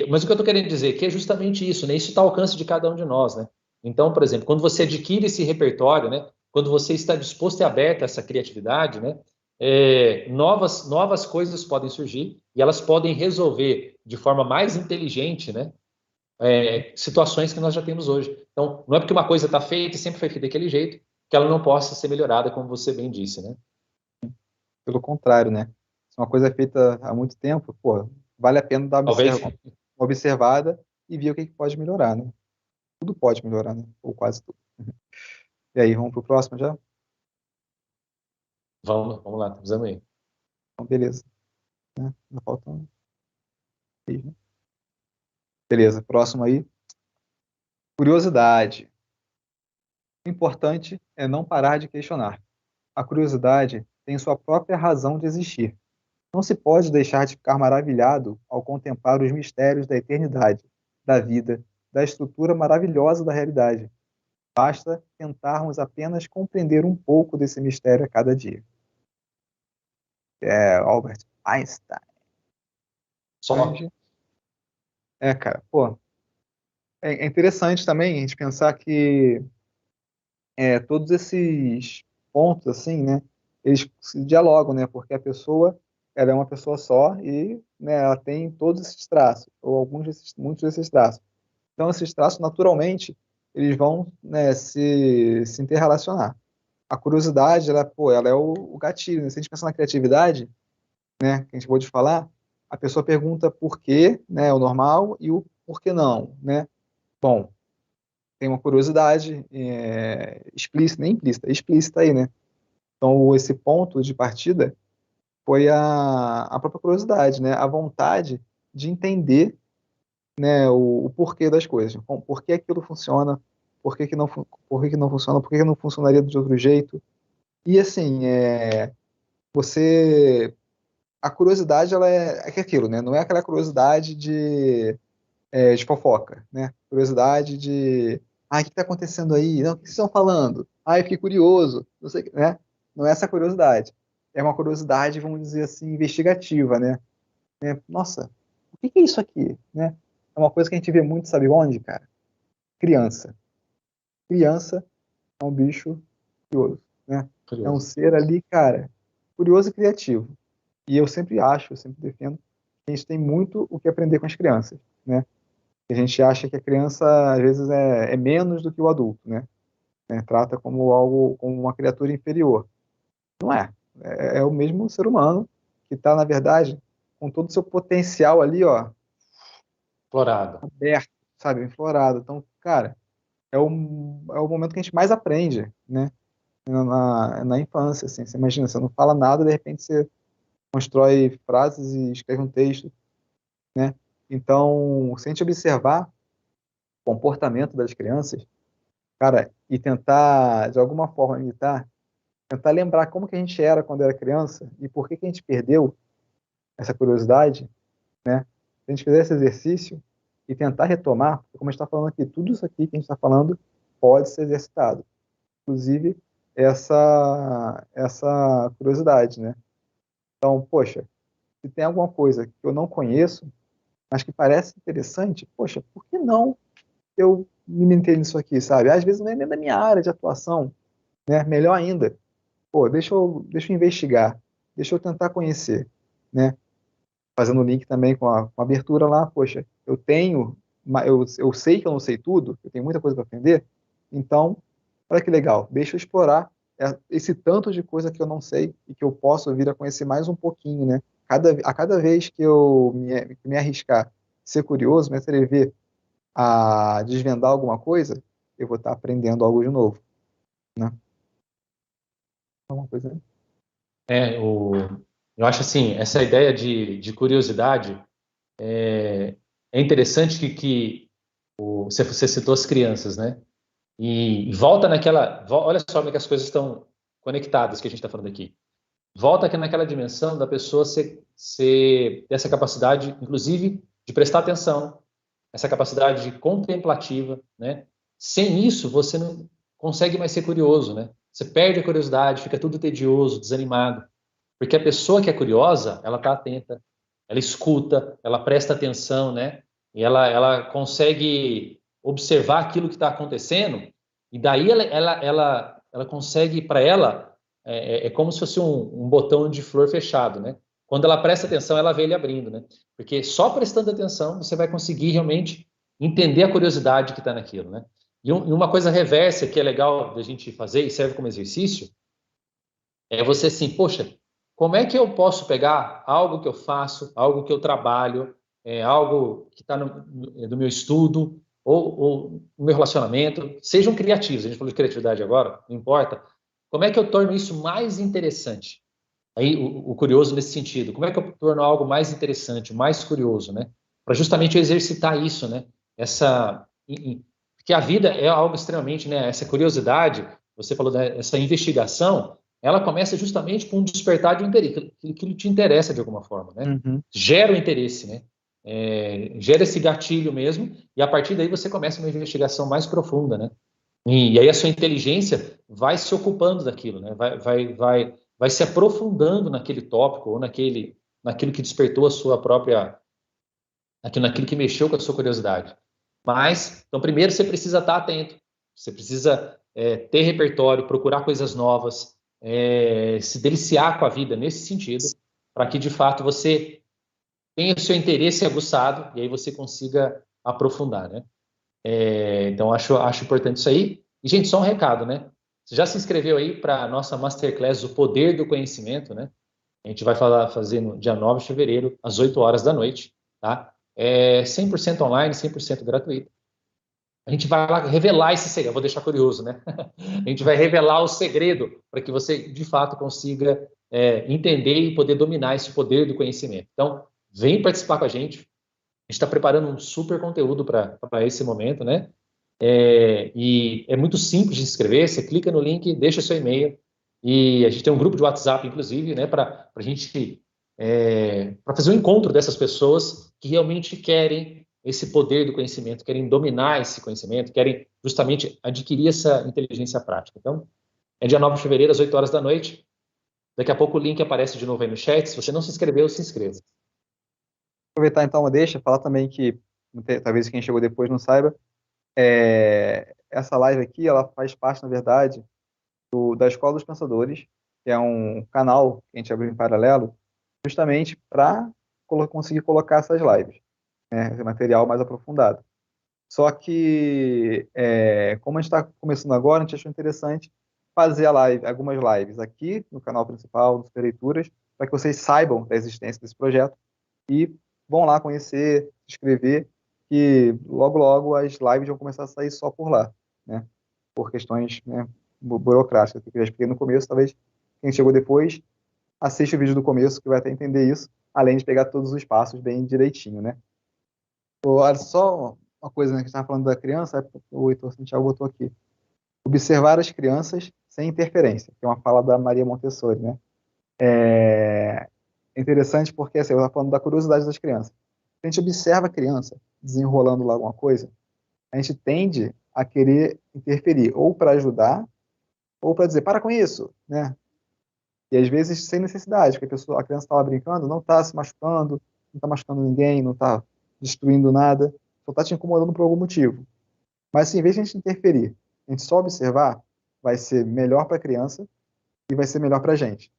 Mas o que eu estou querendo dizer que é justamente isso, né? Isso está ao alcance de cada um de nós, né? Então, por exemplo, quando você adquire esse repertório, né? Quando você está disposto e aberto a essa criatividade, né? Novas coisas podem surgir e elas podem resolver de forma mais inteligente, né? Situações que nós já temos hoje. Então, não é porque uma coisa está feita e sempre foi feita daquele jeito que ela não possa ser melhorada, como você bem disse, né? Pelo contrário, né? Se uma coisa é feita há muito tempo, pô, vale a pena dar Talvez. uma observada e ver o que pode melhorar, né? Tudo pode melhorar, né? Ou quase tudo. E aí, vamos pro próximo já? Vamos lá, estamos aí. Então, beleza. Né? Ainda faltam 6, né? Beleza, próximo aí. Curiosidade. O importante é não parar de questionar. A curiosidade tem sua própria razão de existir. Não se pode deixar de ficar maravilhado ao contemplar os mistérios da eternidade, da vida, da estrutura maravilhosa da realidade. Basta tentarmos apenas compreender um pouco desse mistério a cada dia. Albert Einstein. Só. Cara, pô, é interessante também a gente pensar que todos esses pontos, assim, né, eles se dialogam, né, porque a pessoa, ela é uma pessoa só e, né, ela tem todos esses traços, ou muitos desses traços. Então, esses traços, naturalmente, eles vão, né, se interrelacionar. A curiosidade, ela é o gatilho, né? Se a gente pensar na criatividade, né, que a gente pode falar, a pessoa pergunta por quê, né, o normal, e o por que não, né? Bom, tem uma curiosidade explícita, nem implícita, explícita aí, né? Então, esse ponto de partida foi a própria curiosidade, né? A vontade de entender, né, o porquê das coisas. Por que aquilo funciona, por que não funciona, por que não funcionaria de outro jeito. E, assim, você... A curiosidade, ela é que aquilo, né? Não é aquela curiosidade de fofoca, né? Curiosidade de, o que está acontecendo aí? Não, o que vocês estão falando? Eu fiquei curioso, não sei, né? Não é essa curiosidade. É uma curiosidade, vamos dizer assim, investigativa, né? Nossa, o que é isso aqui, né? É uma coisa que a gente vê muito, sabe onde, cara? Criança. Criança é um bicho curioso, né? É um Curioso. ser ali, cara, curioso e criativo. E eu sempre acho, eu sempre defendo que a gente tem muito o que aprender com as crianças, né? A gente acha que a criança, às vezes, é menos do que o adulto, né? Trata como algo, como uma criatura inferior. Não é. É o mesmo ser humano que está, na verdade, com todo o seu potencial ali, ó, Explorado. aberto, sabe, enflorado. Então, cara, é o momento que a gente mais aprende, né? Na infância, assim. Você imagina, você não fala nada, de repente você constrói frases e escreve um texto, né? Então, se a gente observar o comportamento das crianças, cara, e tentar, de alguma forma, imitar, tentar lembrar como que a gente era quando era criança e por que que a gente perdeu essa curiosidade, né? Se a gente fizer esse exercício e tentar retomar, porque como a gente está falando aqui, tudo isso aqui que a gente está falando pode ser exercitado. Inclusive, essa curiosidade, né? Então, poxa, se tem alguma coisa que eu não conheço, mas que parece interessante, poxa, por que não eu me meter nisso aqui, sabe? Às vezes não é nem da minha área de atuação, né? Melhor ainda, pô, deixa eu investigar, deixa eu tentar conhecer, né? Fazendo o link também com a abertura lá, poxa, eu sei que eu não sei tudo, eu tenho muita coisa para aprender, então, olha que legal, deixa eu explorar esse tanto de coisa que eu não sei e que eu posso vir a conhecer mais um pouquinho, né? A cada vez que eu me arriscar, ser curioso, me atrever a desvendar alguma coisa, eu vou estar aprendendo algo de novo, né? Alguma coisa, né? É, eu acho assim, essa ideia de curiosidade é interessante você citou as crianças, né? E volta olha só como é que as coisas estão conectadas que a gente está falando aqui. Volta aqui naquela dimensão da pessoa ter essa capacidade, inclusive, de prestar atenção, essa capacidade de contemplativa, né? Sem isso, você não consegue mais ser curioso, né? Você perde a curiosidade, fica tudo tedioso, desanimado. Porque a pessoa que é curiosa, ela está atenta, ela escuta, ela presta atenção, né? E ela consegue observar aquilo que está acontecendo, e daí ela consegue, para ela, é como se fosse um botão de flor fechado, né? Quando ela presta atenção, ela vê ele abrindo, né? Porque só prestando atenção você vai conseguir realmente entender a curiosidade que está naquilo, né? E uma coisa reversa que é legal da gente fazer e serve como exercício é você assim, poxa, como é que eu posso pegar algo que eu faço, algo que eu trabalho, algo que está do meu estudo ou no meu relacionamento, sejam criativos, a gente falou de criatividade agora, não importa. Como é que eu torno isso mais interessante? Aí o curioso nesse sentido, como é que eu torno algo mais interessante, mais curioso, né? Para justamente exercitar isso, né? Essa, porque a vida é algo extremamente, né? Essa curiosidade, você falou dessa investigação, ela começa justamente com um despertar de um interesse, aquilo te interessa de alguma forma, né? Uhum. Gera o interesse, né? Gera esse gatilho mesmo, e a partir daí você começa uma investigação mais profunda, né? E aí a sua inteligência vai se ocupando daquilo, né? Vai se aprofundando naquele tópico ou naquilo que despertou a sua própria, naquilo que mexeu com a sua curiosidade. Mas, então, primeiro você precisa estar atento, você precisa ter repertório, procurar coisas novas, se deliciar com a vida nesse sentido, para que de fato você tenha o seu interesse aguçado e aí você consiga aprofundar, né? Então, acho importante isso aí. E, gente, só um recado, né? Você já se inscreveu aí para a nossa Masterclass, O Poder do Conhecimento, né? A gente vai fazer no dia 9 de fevereiro, às 8 horas da noite, tá? 100% online, 100% gratuito. A gente vai lá revelar esse segredo, eu vou deixar curioso, né? A gente vai revelar o segredo para que você, de fato, consiga entender e poder dominar esse poder do conhecimento. Então, vem participar com a gente. A gente está preparando um super conteúdo para esse momento, né? E é muito simples de se inscrever. Você clica no link, deixa seu e-mail e a gente tem um grupo de WhatsApp, inclusive, né, para a gente para fazer um encontro dessas pessoas que realmente querem esse poder do conhecimento, querem dominar esse conhecimento, querem justamente adquirir essa inteligência prática. Então, é dia 9 de fevereiro, às 8 horas da noite. Daqui a pouco o link aparece de novo aí no chat. Se você não se inscreveu, se inscreva. Aproveitar então, deixa, falar também que talvez quem chegou depois não saiba, essa live aqui, ela faz parte, na verdade, da Escola dos Pensadores, que é um canal que a gente abriu em paralelo, justamente para conseguir colocar essas lives, né, esse material mais aprofundado. Só que, como a gente está começando agora, a gente achou interessante fazer algumas lives aqui no canal principal, do Super Leituras, para que vocês saibam da existência desse projeto e vão lá conhecer, se inscrever, que logo, logo as lives vão começar a sair só por lá, né? Por questões, né, burocráticas. Eu já expliquei no começo, talvez quem chegou depois assiste o vídeo do começo, que vai até entender isso, além de pegar todos os passos bem direitinho, né? Olha, só uma coisa, né, que a gente estava falando da criança, o Heitor Santiago botou aqui. Observar as crianças sem interferência, que é uma fala da Maria Montessori, né? É interessante porque, assim, eu estava falando da curiosidade das crianças. Se a gente observa a criança desenrolando lá alguma coisa, a gente tende a querer interferir, ou para ajudar, ou para dizer, para com isso, né? E às vezes sem necessidade, porque a criança está lá brincando, não está se machucando, não está machucando ninguém, não está destruindo nada, só está te incomodando por algum motivo. Mas assim, em vez de a gente interferir, a gente só observar, vai ser melhor para a criança e vai ser melhor para a gente.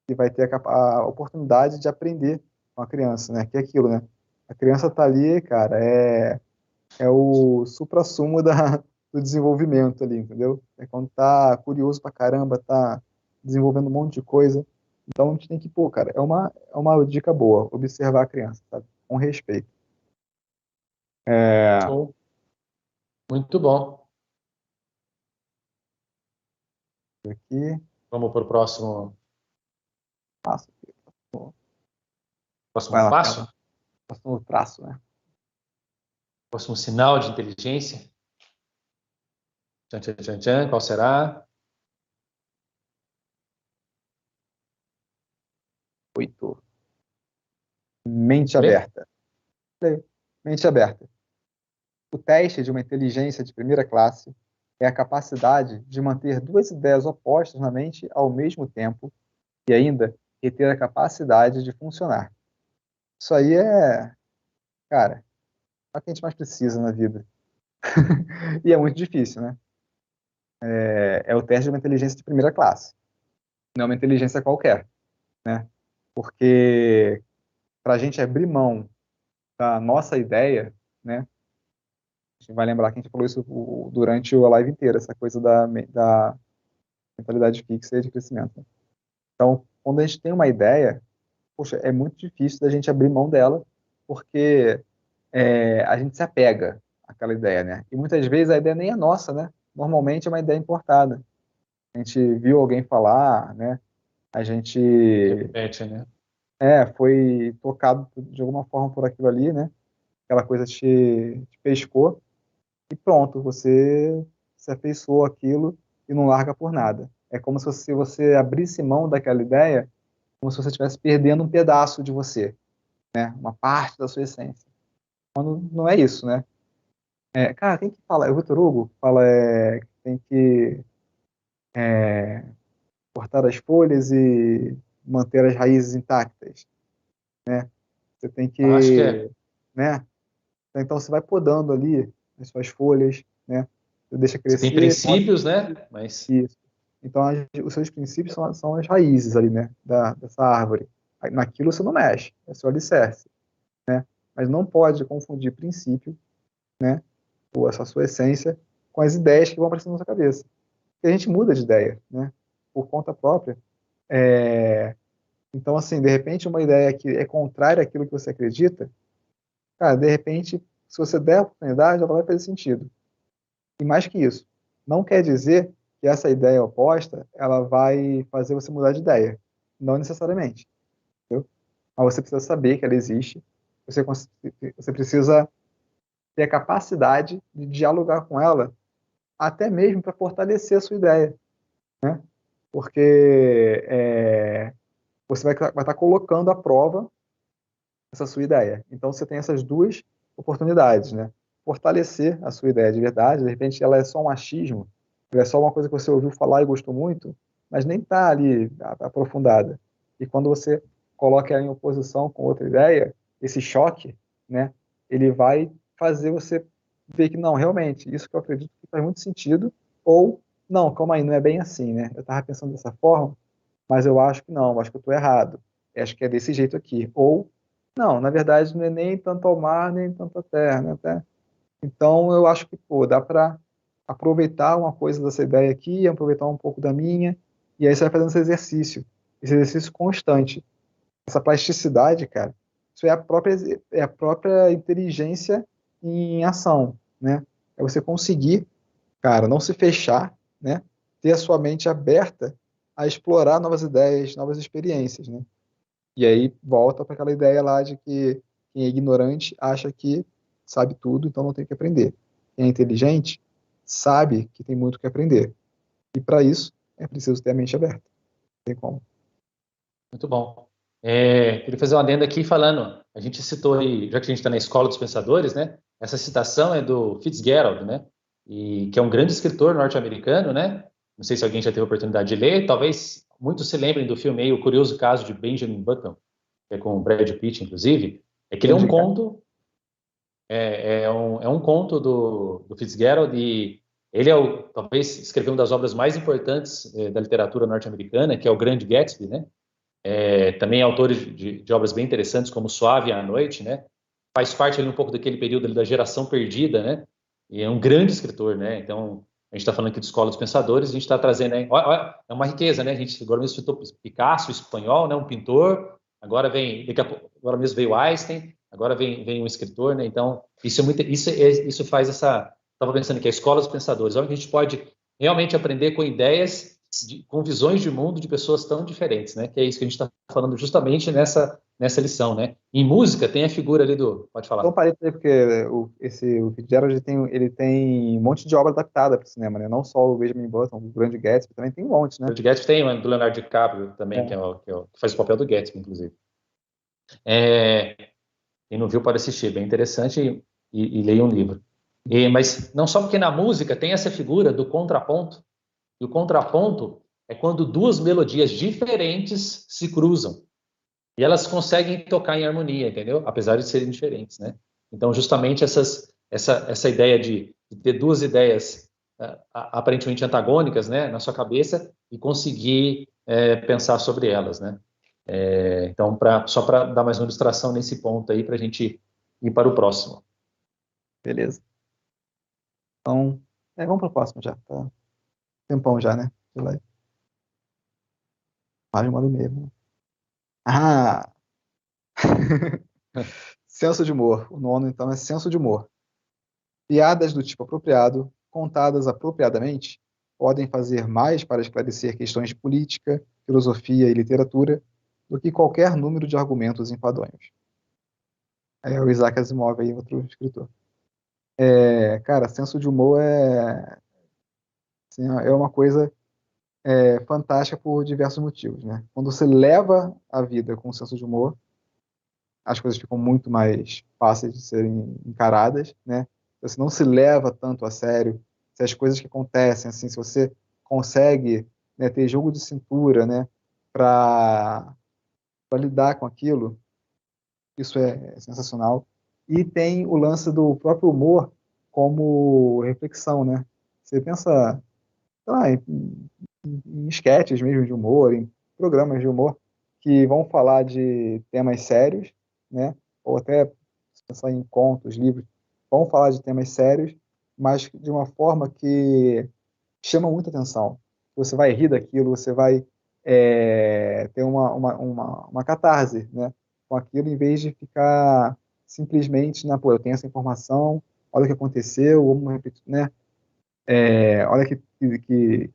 E vai ter a oportunidade de aprender com a criança, né? Que é aquilo, né? A criança está ali, cara, é o suprassumo do desenvolvimento ali, entendeu? É quando tá curioso pra caramba, tá desenvolvendo um monte de coisa. Então a gente tem que, pô, cara, é uma dica boa, observar a criança, sabe? Com respeito. É, Show. Muito bom. aqui, Vamos para o passo. Vai próximo lá, passo, cara. Próximo traço, né? próximo sinal de inteligência. Tchan, tchan, tchan, tchan. Qual será? 8. Mente Vamos ver? aberta. Mente aberta. O teste de uma inteligência de primeira classe é a capacidade de manter duas ideias opostas na mente ao mesmo tempo e ainda reter a capacidade de funcionar. Isso aí é, cara, é o que a gente mais precisa na vida. E é muito difícil, né? É o teste de uma inteligência de primeira classe, não é uma inteligência qualquer, né? Porque para a gente abrir mão da nossa ideia, né? A gente vai lembrar que a gente falou isso durante a live inteira, essa coisa da mentalidade fixa e de crescimento. Então, quando a gente tem uma ideia, poxa, é muito difícil da gente abrir mão dela, porque a gente se apega àquela ideia, né? E muitas vezes a ideia nem é nossa, né? Normalmente é uma ideia importada. A gente viu alguém falar, né? A gente Repete, né? foi tocado de alguma forma por aquilo ali, né? Aquela coisa te pescou e pronto, você se afeiçoou aquilo e não larga por nada. É como se você abrisse mão daquela ideia, como se você estivesse perdendo um pedaço de você, né? Uma parte da sua essência. Quando não é isso, né? Cara, quem que fala? É o Vitor Hugo? Fala que tem que cortar as folhas e manter as raízes intactas, né? Você tem Acho que é. que, né? Então você vai podando ali as suas folhas, né? Você deixa Você tem crescer, princípios, né? Mas isso. Então os seus princípios são as raízes ali, né? Dessa árvore. Aí, naquilo você não mexe, é seu alicerce, né? Mas não pode confundir princípio, né? Ou essa sua essência com as ideias que vão aparecendo na sua cabeça. Porque a gente muda de ideia, né? Por conta própria. Então, assim, de repente, uma ideia que é contrária àquilo que você acredita, cara, de repente, se você der a oportunidade, ela vai fazer sentido. E mais que isso, não quer dizer que essa ideia oposta, ela vai fazer você mudar de ideia. Não necessariamente, entendeu? Mas você precisa saber que ela existe, você precisa ter a capacidade de dialogar com ela, até mesmo para fortalecer a sua ideia, né? Porque você vai estar colocando à prova essa sua ideia. Então você tem essas duas oportunidades, né? Fortalecer a sua ideia de verdade, de repente ela é só um achismo, ela é só uma coisa que você ouviu falar e gostou muito, mas nem está ali aprofundada. E quando você coloca ela em oposição com outra ideia, esse choque, né? Ele vai fazer você ver que não, realmente, isso que eu acredito que faz muito sentido, ou não, calma aí, não é bem assim, né? Eu estava pensando dessa forma, mas eu acho que não, eu acho que eu estou errado. Eu acho que é desse jeito aqui. Ou, não, na verdade não é nem tanto ao mar, nem tanto à terra, né? Então eu acho que, pô, dá para aproveitar uma coisa dessa ideia aqui, aproveitar um pouco da minha, e aí você vai fazendo esse exercício constante. Essa plasticidade, cara, isso é a própria inteligência em ação, né? É você conseguir, cara, não se fechar, né? Ter a sua mente aberta a explorar novas ideias, novas experiências, né? E aí volta para aquela ideia lá de que quem é ignorante acha que sabe tudo, então não tem que aprender. Quem é inteligente sabe que tem muito que aprender. E para isso é preciso ter a mente aberta. Não tem como. muito bom. Queria fazer uma adenda aqui falando, a gente citou aí, já que a gente está na Escola dos Pensadores, né? Essa citação é do Fitzgerald, né? E que é um grande escritor norte-americano, né? Não sei se alguém já teve a oportunidade de ler, talvez muitos se lembrem do filme aí, O Curioso Caso de Benjamin Button, que é com o Brad Pitt, inclusive. É que ele é um Grande cara. conto, é um conto do Fitzgerald e ele talvez escreveu uma das obras mais importantes da literatura norte-americana, que é o Grande Gatsby, né? Também autores de obras bem interessantes, como Suave à Noite, né? Faz parte ali um pouco daquele período ali da geração perdida, né? E é um grande escritor, né? Então, a gente está falando aqui de Escola dos Pensadores, a gente está trazendo, né? É uma riqueza, né? A gente agora mesmo citou Picasso, espanhol, né? Um pintor, agora vem, agora mesmo veio Einstein, agora vem um escritor, né? Então, isso faz essa. Estava pensando que a Escola dos Pensadores, onde a gente pode realmente aprender com ideias com visões de mundo de pessoas tão diferentes, né? Que é isso que a gente está falando justamente nessa lição, né? Em música tem a figura ali do, pode Então falar. parei aí, porque o Fitzgerald ele tem um monte de obra adaptada para o cinema, né? Não só o Benjamin Button, o Grande Gatsby, também tem um monte, O né? de Gatsby tem uma do Leonardo DiCaprio também, É. que faz o papel do Gatsby, inclusive. É, quem não viu pode assistir, bem interessante e leia um livro. Mas não só porque na música tem essa figura do contraponto, e o contraponto é quando duas melodias diferentes se cruzam. E elas conseguem tocar em harmonia, entendeu? Apesar de serem diferentes, né? Então, justamente essa ideia de ter duas ideias aparentemente antagônicas, né, na sua cabeça e conseguir pensar sobre elas, né? Então, só para dar mais uma ilustração nesse ponto aí, para a gente ir para o próximo. Beleza. Então, vamos para o próximo já. Tá tempão já, né? De live. Mais de 1 hora e meia. Né? Ah! Senso de humor. O nono, então, é senso de humor. Piadas do tipo apropriado, contadas apropriadamente, podem fazer mais para esclarecer questões de política, filosofia e literatura do que qualquer número de argumentos enfadonhos. É o Isaac Asimov aí, outro escritor. Cara, senso de humor assim, é uma coisa fantástica por diversos motivos, né? Quando você leva a vida com senso de humor, as coisas ficam muito mais fáceis de serem encaradas, né? Você não se leva tanto a sério, se as coisas que acontecem, assim, se você consegue, né, ter jogo de cintura, né, para lidar com aquilo, isso é sensacional. E tem o lance do próprio humor como reflexão, né? Você pensa, sei lá, em esquetes mesmo de humor, em programas de humor que vão falar de temas sérios, né? Ou até se pensar em contos, livros, vão falar de temas sérios, mas de uma forma que chama muita atenção. Você vai rir daquilo, você vai ter uma catarse, né? Com aquilo, em vez de ficar simplesmente na, pô, eu tenho essa informação, olha o que aconteceu, vamos repetir, né? Olha que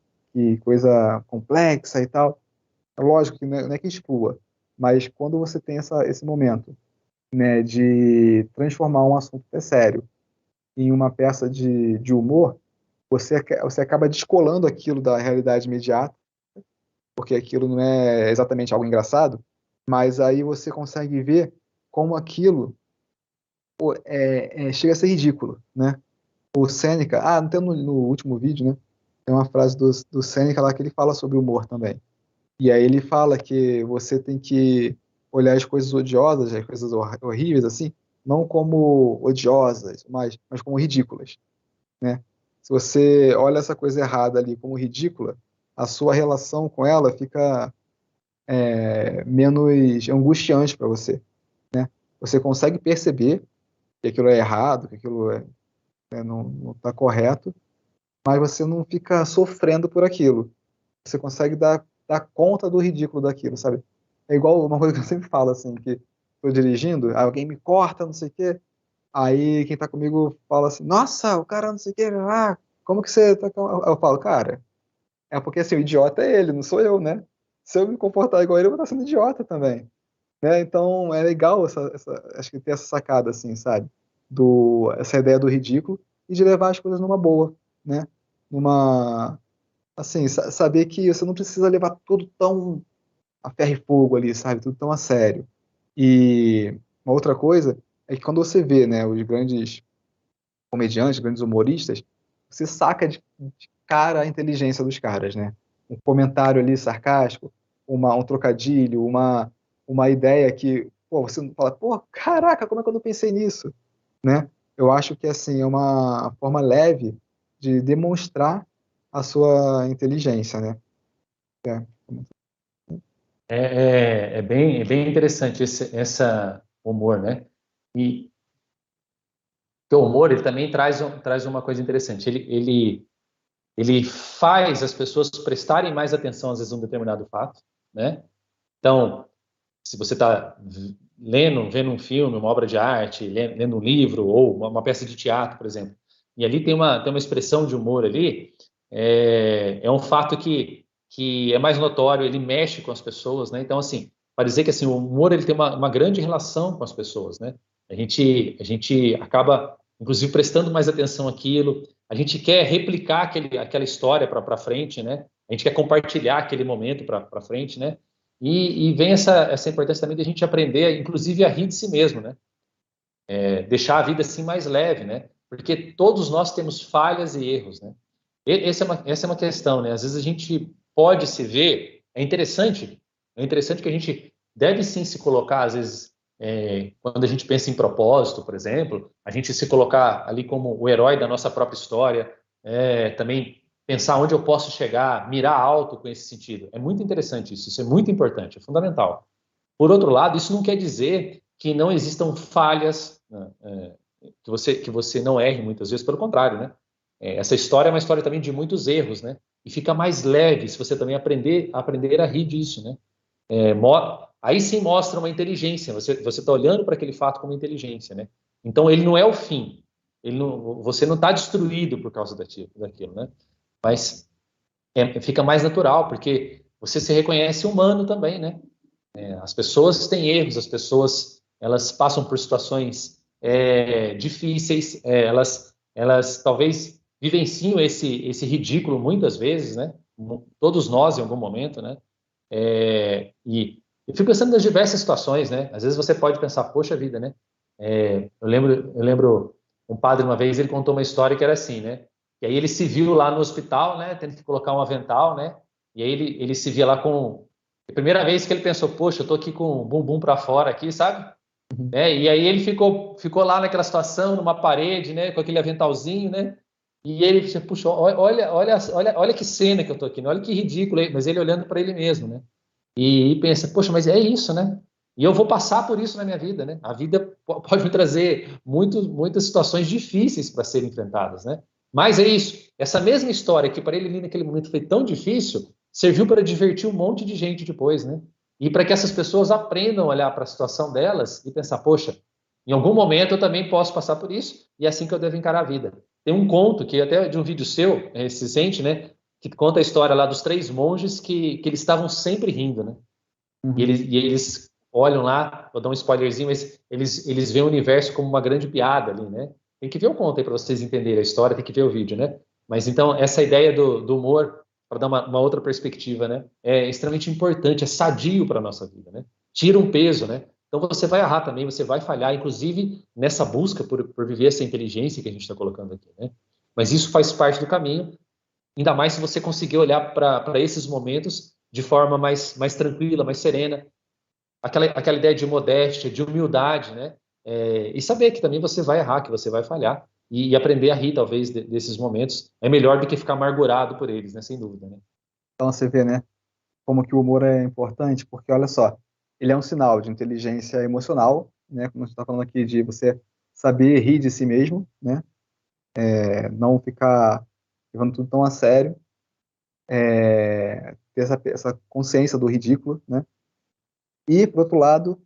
coisa complexa e tal. É lógico que não é que exclua, mas quando você tem esse momento, né, de transformar um assunto que é sério em uma peça de humor, você acaba descolando aquilo da realidade imediata, porque aquilo não é exatamente algo engraçado, mas aí você consegue ver como aquilo chega a ser ridículo, né? O Sêneca, não tem no último vídeo, né? Tem uma frase do Sêneca lá que ele fala sobre humor também. E aí ele fala que você tem que olhar as coisas odiosas, as coisas horríveis, assim, não como odiosas, mas como ridículas, né? Se você olha essa coisa errada ali como ridícula, a sua relação com ela fica menos angustiante para você, né? Você consegue perceber que aquilo é errado, que aquilo não está correto, mas você não fica sofrendo por aquilo. Você consegue dar conta do ridículo daquilo, sabe? É igual uma coisa que eu sempre falo, assim, que estou dirigindo, alguém me corta, não sei o quê, aí quem tá comigo fala assim, nossa, o cara não sei o quê, como que você tá com... Eu falo, cara, é porque assim, o idiota é ele, não sou eu, né? Se eu me comportar igual ele, eu vou estar sendo idiota também. Né? Então, é legal acho que ter essa sacada, assim, sabe? Essa ideia do ridículo e de levar as coisas numa boa, né? Numa, assim, saber que você não precisa levar tudo tão a ferro e fogo ali, sabe? Tudo tão a sério. E uma outra coisa é que quando você vê, né, os grandes comediantes, grandes humoristas, você saca de cara a inteligência dos caras, né? Um comentário ali sarcástico, um trocadilho, uma ideia que, pô, você não fala, pô, caraca, como é que eu não pensei nisso, né? Eu acho que, assim, é uma forma leve de demonstrar a sua inteligência, né? É. É bem interessante essa humor, né? E o humor ele também traz uma coisa interessante. Ele faz as pessoas prestarem mais atenção, às vezes, a um determinado fato, né? Então, se você está vendo um filme, uma obra de arte, lendo um livro ou uma peça de teatro, por exemplo, e ali tem uma expressão de humor ali, é um fato que é mais notório, ele mexe com as pessoas, né? Então, assim, para dizer que assim, o humor ele tem uma grande relação com as pessoas, né? A gente acaba, inclusive, prestando mais atenção àquilo, a gente quer replicar aquela história para frente, né? A gente quer compartilhar aquele momento para frente, né? E vem essa importância também de a gente aprender, inclusive, a rir de si mesmo, né? Deixar a vida assim mais leve, né? Porque todos nós temos falhas e erros, né? Essa é uma questão, né? Às vezes a gente pode se ver, é interessante que a gente deve sim se colocar, às vezes, quando a gente pensa em propósito, por exemplo, a gente se colocar ali como o herói da nossa própria história, também pensar onde eu posso chegar, mirar alto com esse sentido. É muito interessante isso é muito importante, é fundamental. Por outro lado, isso não quer dizer que não existam falhas, né, que você não erre muitas vezes, pelo contrário, né? Essa história é uma história também de muitos erros, né? E fica mais leve se você também aprender a rir disso, né? Aí sim mostra uma inteligência. Você está olhando para aquele fato como inteligência, né? Então ele não é o fim. Você não está destruído por causa daquilo, né? Mas fica mais natural porque você se reconhece humano também, né? As pessoas têm erros, as pessoas elas passam por situações difíceis, elas talvez vivenciam esse ridículo muitas vezes, né? Todos nós em algum momento, né? E eu fico pensando nas diversas situações, né? Às vezes você pode pensar, poxa vida, né? Eu lembro um padre uma vez, ele contou uma história que era assim, né? E aí ele se viu lá no hospital, né? Tendo que colocar um avental, né? E aí ele se via lá com... A primeira vez que ele pensou, poxa, eu tô aqui com o bumbum para fora aqui, sabe? Uhum. E aí ele ficou lá naquela situação, numa parede, né? Com aquele aventalzinho, né? E ele disse, puxa, olha que cena que eu tô aqui, né? Olha que ridículo, mas ele olhando para ele mesmo, né? E pensa, poxa, mas é isso, né? E eu vou passar por isso na minha vida, né? A vida pode me trazer muitas situações difíceis para serem enfrentadas, né? Mas é isso. Essa mesma história que para ele ali naquele momento foi tão difícil, serviu para divertir um monte de gente depois, né? E para que essas pessoas aprendam a olhar para a situação delas e pensar, poxa, em algum momento eu também posso passar por isso e é assim que eu devo encarar a vida. Tem um conto que até de um vídeo seu, recente, né? Que conta a história lá dos três monges que eles estavam sempre rindo, né? E Uhum. eles olham lá, vou dar um spoilerzinho, mas eles veem o universo como uma grande piada ali, né? Tem que ver o conto aí para vocês entenderem a história, tem que ver o vídeo, né? Mas então, essa ideia do humor, para dar uma outra perspectiva, né? É extremamente importante, é sadio para a nossa vida, né? Tira um peso, né? Então você vai errar também, você vai falhar, inclusive nessa busca por viver essa inteligência que a gente está colocando aqui, né? Mas isso faz parte do caminho, ainda mais se você conseguir olhar para esses momentos de forma mais tranquila, mais serena, aquela ideia de modéstia, de humildade, né? E saber que também você vai errar, que você vai falhar, e aprender a rir, talvez, desses momentos, é melhor do que ficar amargurado por eles, né? Sem dúvida, né? Então você vê, né, como que o humor é importante, porque olha só, ele é um sinal de inteligência emocional, né, como a gente está falando aqui, de você saber rir de si mesmo, né, não ficar levando tudo tão a sério, ter essa consciência do ridículo, né, e, por outro lado,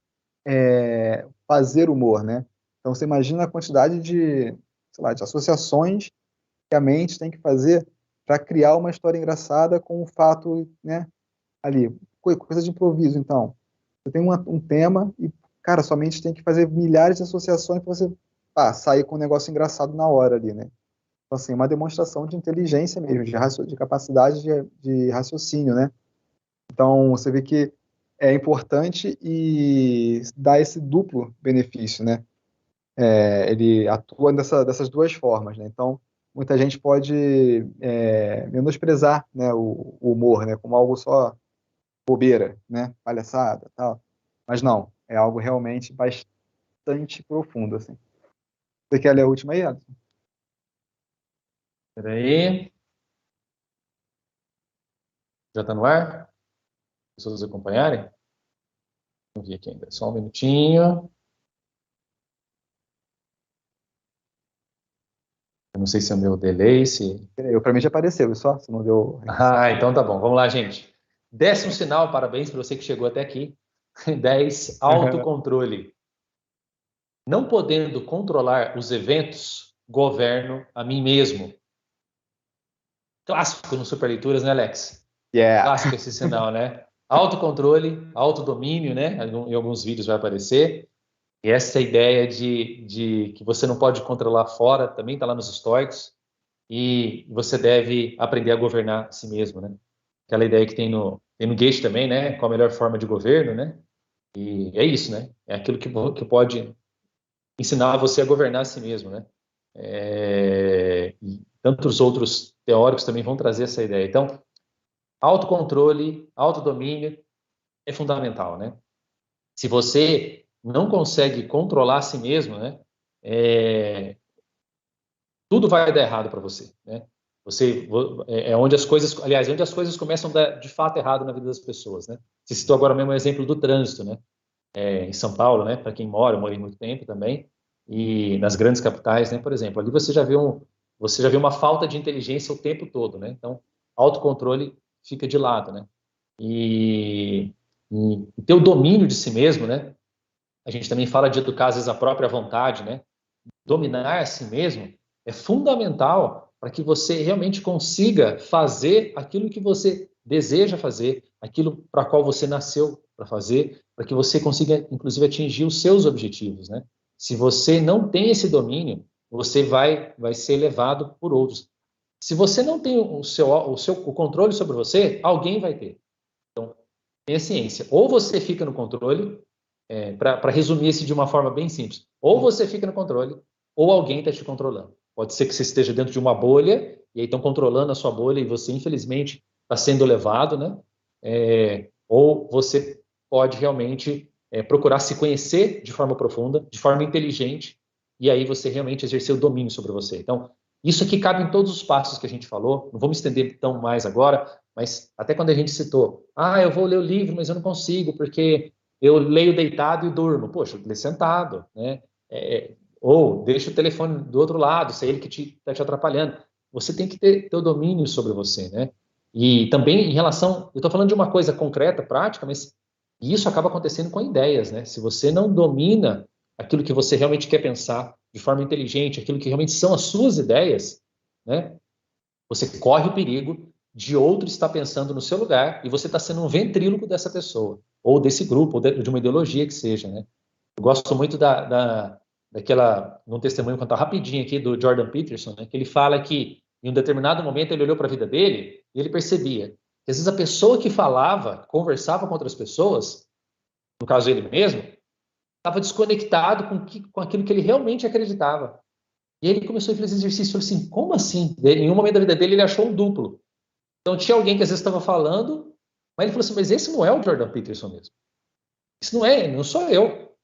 fazer humor, né, então você imagina a quantidade de, sei lá, de associações que a mente tem que fazer para criar uma história engraçada com um fato, né, ali, coisa de improviso, então. Você tem um tema e, cara, sua mente tem que fazer milhares de associações para você sair com um negócio engraçado na hora ali, né? Então, assim, uma demonstração de inteligência mesmo, de capacidade de raciocínio, né? Então, você vê que é importante e dá esse duplo benefício, né? Ele atua dessas duas formas, né? Então, muita gente pode menosprezar, né, o humor, né, como algo só bobeira, né? Palhaçada, tal. Mas não, é algo realmente bastante profundo, assim. Você quer ler a última aí, Alisson? Espera aí, já está no ar? Pessoas acompanharem? Não vi aqui ainda, só um minutinho. Eu não sei se é o meu delay, se... Para mim já apareceu, só? Se não deu... Ah, então tá bom, vamos lá, gente. 10º sinal, parabéns para você que chegou até aqui. 10, autocontrole. Não podendo controlar os eventos, governo a mim mesmo. Clássico no Superleituras, né, Alex? Yeah. Clássico esse sinal, né? Autocontrole, autodomínio, né? Em alguns vídeos vai aparecer. E essa ideia de que você não pode controlar fora também está lá nos estoicos. E você deve aprender a governar a si mesmo, né? Aquela ideia que tem no Goethe também, né? Qual a melhor forma de governo, né? E é isso, né? É aquilo que pode ensinar você a governar a si mesmo, né? E tantos outros teóricos também vão trazer essa ideia. Então, autocontrole, autodomínio é fundamental, né? Se você não consegue controlar a si mesmo, né, tudo vai dar errado para você, né? Onde as coisas, aliás, onde as coisas começam a dar de fato errado na vida das pessoas, né? Você citou agora mesmo o exemplo do trânsito, né? Em São Paulo, né? Para quem mora, eu morei muito tempo também, e nas grandes capitais, né? Por exemplo, ali você já vê uma falta de inteligência o tempo todo, né? Então, autocontrole fica de lado, né? E, e ter o domínio de si mesmo, né? A gente também fala de educar, às vezes, a própria vontade, né? Dominar a si mesmo é fundamental para que você realmente consiga fazer aquilo que você deseja fazer, aquilo para qual você nasceu para fazer, para que você consiga, inclusive, atingir os seus objetivos, né? Se você não tem esse domínio, você vai ser levado por outros. Se você não tem o controle sobre você, alguém vai ter. Então, tenha ciência. Ou você fica no controle, para resumir isso de uma forma bem simples, ou você fica no controle, ou alguém está te controlando. Pode ser que você esteja dentro de uma bolha, e aí estão controlando a sua bolha, e você, infelizmente, está sendo levado, né? Ou você pode realmente procurar se conhecer de forma profunda, de forma inteligente, e aí você realmente exercer o domínio sobre você. Então, isso aqui cabe em todos os passos que a gente falou, não vou me estender tão mais agora, mas até quando a gente citou, eu vou ler o livro, mas eu não consigo, porque eu leio deitado e durmo. Poxa, lê sentado, né? Ou deixa o telefone do outro lado, se é ele que está te atrapalhando. Você tem que ter o domínio sobre você, né? E também em relação, eu estou falando de uma coisa concreta, prática, mas isso acaba acontecendo com ideias, né? Se você não domina aquilo que você realmente quer pensar de forma inteligente, aquilo que realmente são as suas ideias, né? Você corre o perigo de outro estar pensando no seu lugar e você está sendo um ventríloco dessa pessoa, ou desse grupo, ou de uma ideologia que seja, né? Eu gosto muito daquela, num testemunho, contar rapidinho aqui, do Jordan Peterson, né? Que ele fala que em um determinado momento ele olhou para a vida dele e ele percebia que às vezes a pessoa que falava, conversava com outras pessoas, no caso ele mesmo, estava desconectado com aquilo que ele realmente acreditava. E aí ele começou a fazer esse exercício, falou assim, como assim? Em um momento da vida dele ele achou um duplo. Então tinha alguém que às vezes estava falando, mas ele falou assim, mas esse não é o Jordan Peterson mesmo. Isso não sou eu.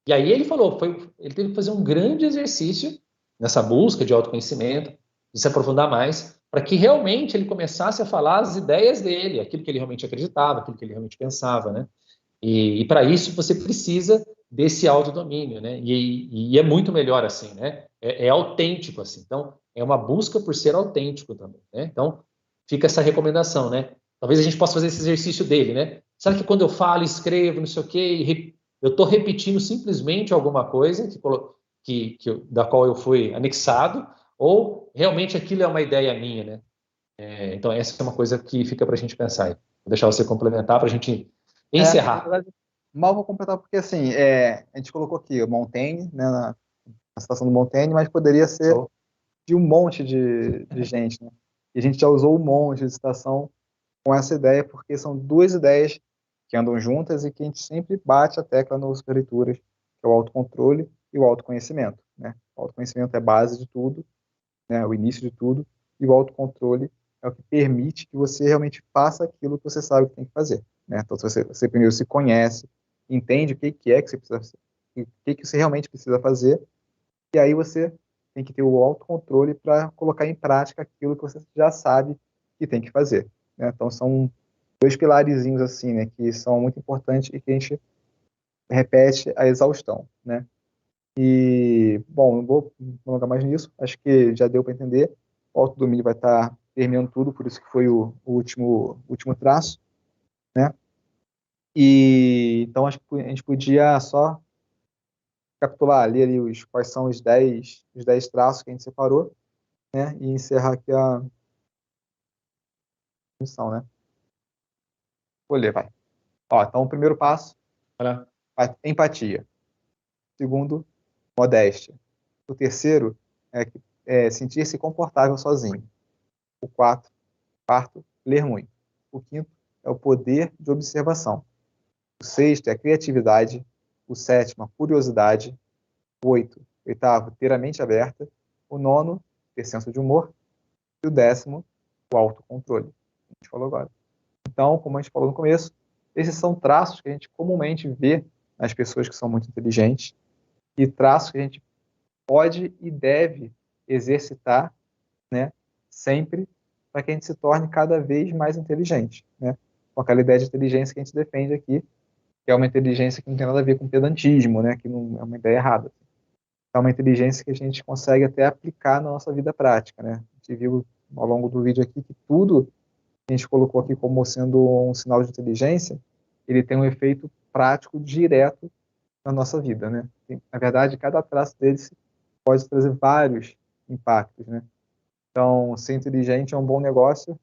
E aí ele falou, ele teve que fazer um grande exercício nessa busca de autoconhecimento, de se aprofundar mais, para que realmente ele começasse a falar as ideias dele, aquilo que ele realmente acreditava, aquilo que ele realmente pensava, né? E para isso você precisa desse autodomínio, né? E é muito melhor assim, né? É autêntico assim. Então, é uma busca por ser autêntico também, né? Então, fica essa recomendação, né? Talvez a gente possa fazer esse exercício dele, né? Será que quando eu falo, escrevo, não sei o quê, eu estou repetindo simplesmente alguma coisa da qual eu fui anexado, ou realmente aquilo é uma ideia minha, né? Então, essa é uma coisa que fica para a gente pensar aí. Vou deixar você complementar para a gente Na encerrar. verdade, mal vou completar, porque assim, a gente colocou aqui o Montaigne, né, na citação do Montaigne, mas poderia ser Show. de um monte de gente, né? E a gente já usou um monte de citação com essa ideia, porque são duas ideias que andam juntas e que a gente sempre bate a tecla nas leituras, que é o autocontrole e o autoconhecimento, né? O autoconhecimento é a base de tudo, né? O início de tudo, e o autocontrole é o que permite que você realmente faça aquilo que você sabe que tem que fazer, né? Então, se você primeiro se conhece, entende o que é que você precisa fazer, o que você realmente precisa fazer, e aí você tem que ter o autocontrole para colocar em prática aquilo que você já sabe que tem que fazer, né? Então, são dois pilarezinhos assim, né, que são muito importantes e que a gente repete a exaustão, né? E, bom, não vou me alongar mais nisso, acho que já deu para entender. O autodomínio vai estar terminando tudo, por isso que foi o último traço, né? E então acho que a gente podia só capitular ali quais são os dez traços que a gente separou, né? E encerrar aqui a missão, né? Vou ler, vai. Ó, então o primeiro passo, Olha, empatia. Segundo, modéstia. O terceiro é sentir-se confortável sozinho. O quarto, ler muito. O quinto é o poder de observação. O sexto é a criatividade. O sétimo, a curiosidade. O oitavo, ter a mente aberta. O nono, ter senso de humor. E o décimo, o autocontrole. A gente falou agora. Então, como a gente falou no começo, esses são traços que a gente comumente vê nas pessoas que são muito inteligentes e traços que a gente pode e deve exercitar, né, sempre, para que a gente se torne cada vez mais inteligente, né? Com aquela ideia de inteligência que a gente defende aqui, que é uma inteligência que não tem nada a ver com pedantismo, né? Que não é uma ideia errada. É uma inteligência que a gente consegue até aplicar na nossa vida prática, né? A gente viu ao longo do vídeo aqui que tudo que a gente colocou aqui como sendo um sinal de inteligência, ele tem um efeito prático direto na nossa vida, né? Na verdade, cada traço deles pode trazer vários impactos, né? Então, ser inteligente é um bom negócio,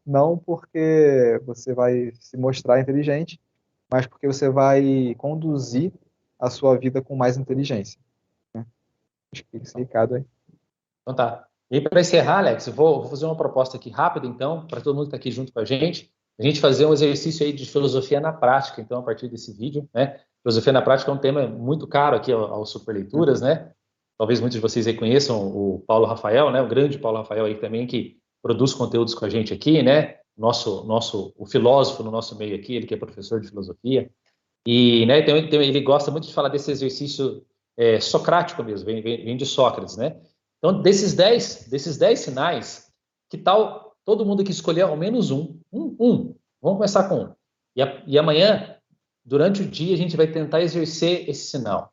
não porque você vai se mostrar inteligente, mas porque você vai conduzir a sua vida com mais inteligência, né? Acho que esse recado aí. Então tá. E para encerrar, Alex, eu vou fazer uma proposta aqui rápida, então, para todo mundo que está aqui junto com a gente fazer um exercício aí de filosofia na prática, então, a partir desse vídeo, né? Filosofia na prática é um tema muito caro aqui ao Superleituras, né? Talvez muitos de vocês aí conheçam o Paulo Rafael, né? O grande Paulo Rafael aí também, que produz conteúdos com a gente aqui, né? O filósofo no nosso meio aqui, ele que é professor de filosofia. E, né, ele gosta muito de falar desse exercício socrático mesmo, vem de Sócrates, né? Então, desses 10 sinais, que tal todo mundo que escolher ao menos um? Vamos começar com um. E amanhã, durante o dia, a gente vai tentar exercer esse sinal.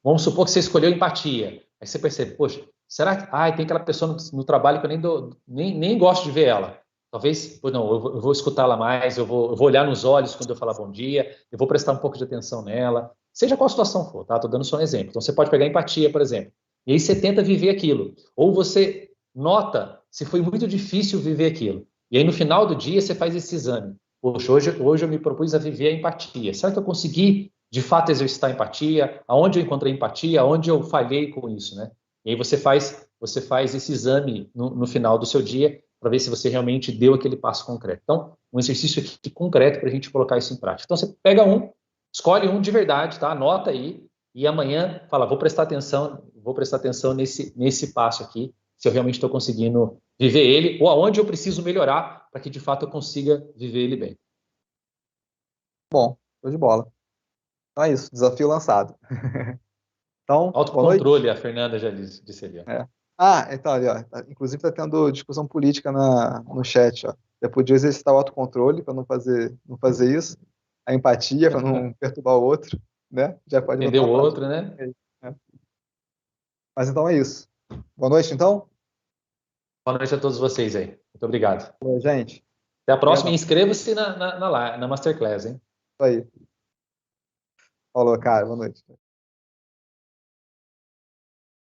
Vamos supor que você escolheu empatia. Aí você percebe, poxa, será que tem aquela pessoa no trabalho que eu nem gosto de ver ela? Talvez, não, eu vou escutá-la mais, eu vou olhar nos olhos quando eu falar bom dia, eu vou prestar um pouco de atenção nela, seja qual a situação for, tá? Estou dando só um exemplo. Então, você pode pegar empatia, por exemplo, e aí você tenta viver aquilo. Ou você nota se foi muito difícil viver aquilo. E aí, no final do dia, você faz esse exame. Poxa, hoje eu me propus a viver a empatia. Será que eu consegui, de fato, exercitar a empatia? Aonde eu encontrei empatia? Aonde eu falhei com isso, né? E aí você faz esse exame no final do seu dia para ver se você realmente deu aquele passo concreto. Então, um exercício aqui concreto para a gente colocar isso em prática. Então, você pega escolhe um de verdade, tá? Anota aí e amanhã fala, vou prestar atenção nesse passo aqui, se eu realmente estou conseguindo viver ele ou aonde eu preciso melhorar para que de fato eu consiga viver ele bem. Bom, show de bola. Então é isso, desafio lançado. Então, autocontrole, a Fernanda já disse ali. Ó. Então ali, ó, inclusive está tendo discussão política no chat, ó. Você podia exercitar o autocontrole para não fazer isso, a empatia para não perturbar o outro, né? Já pode entender o outro, né? né? Mas então é isso. Boa noite, então. Boa noite a todos vocês aí. Muito obrigado. Boa, gente. Até a próxima e inscreva-se na Masterclass, hein? Isso aí. Falou, cara. Boa noite.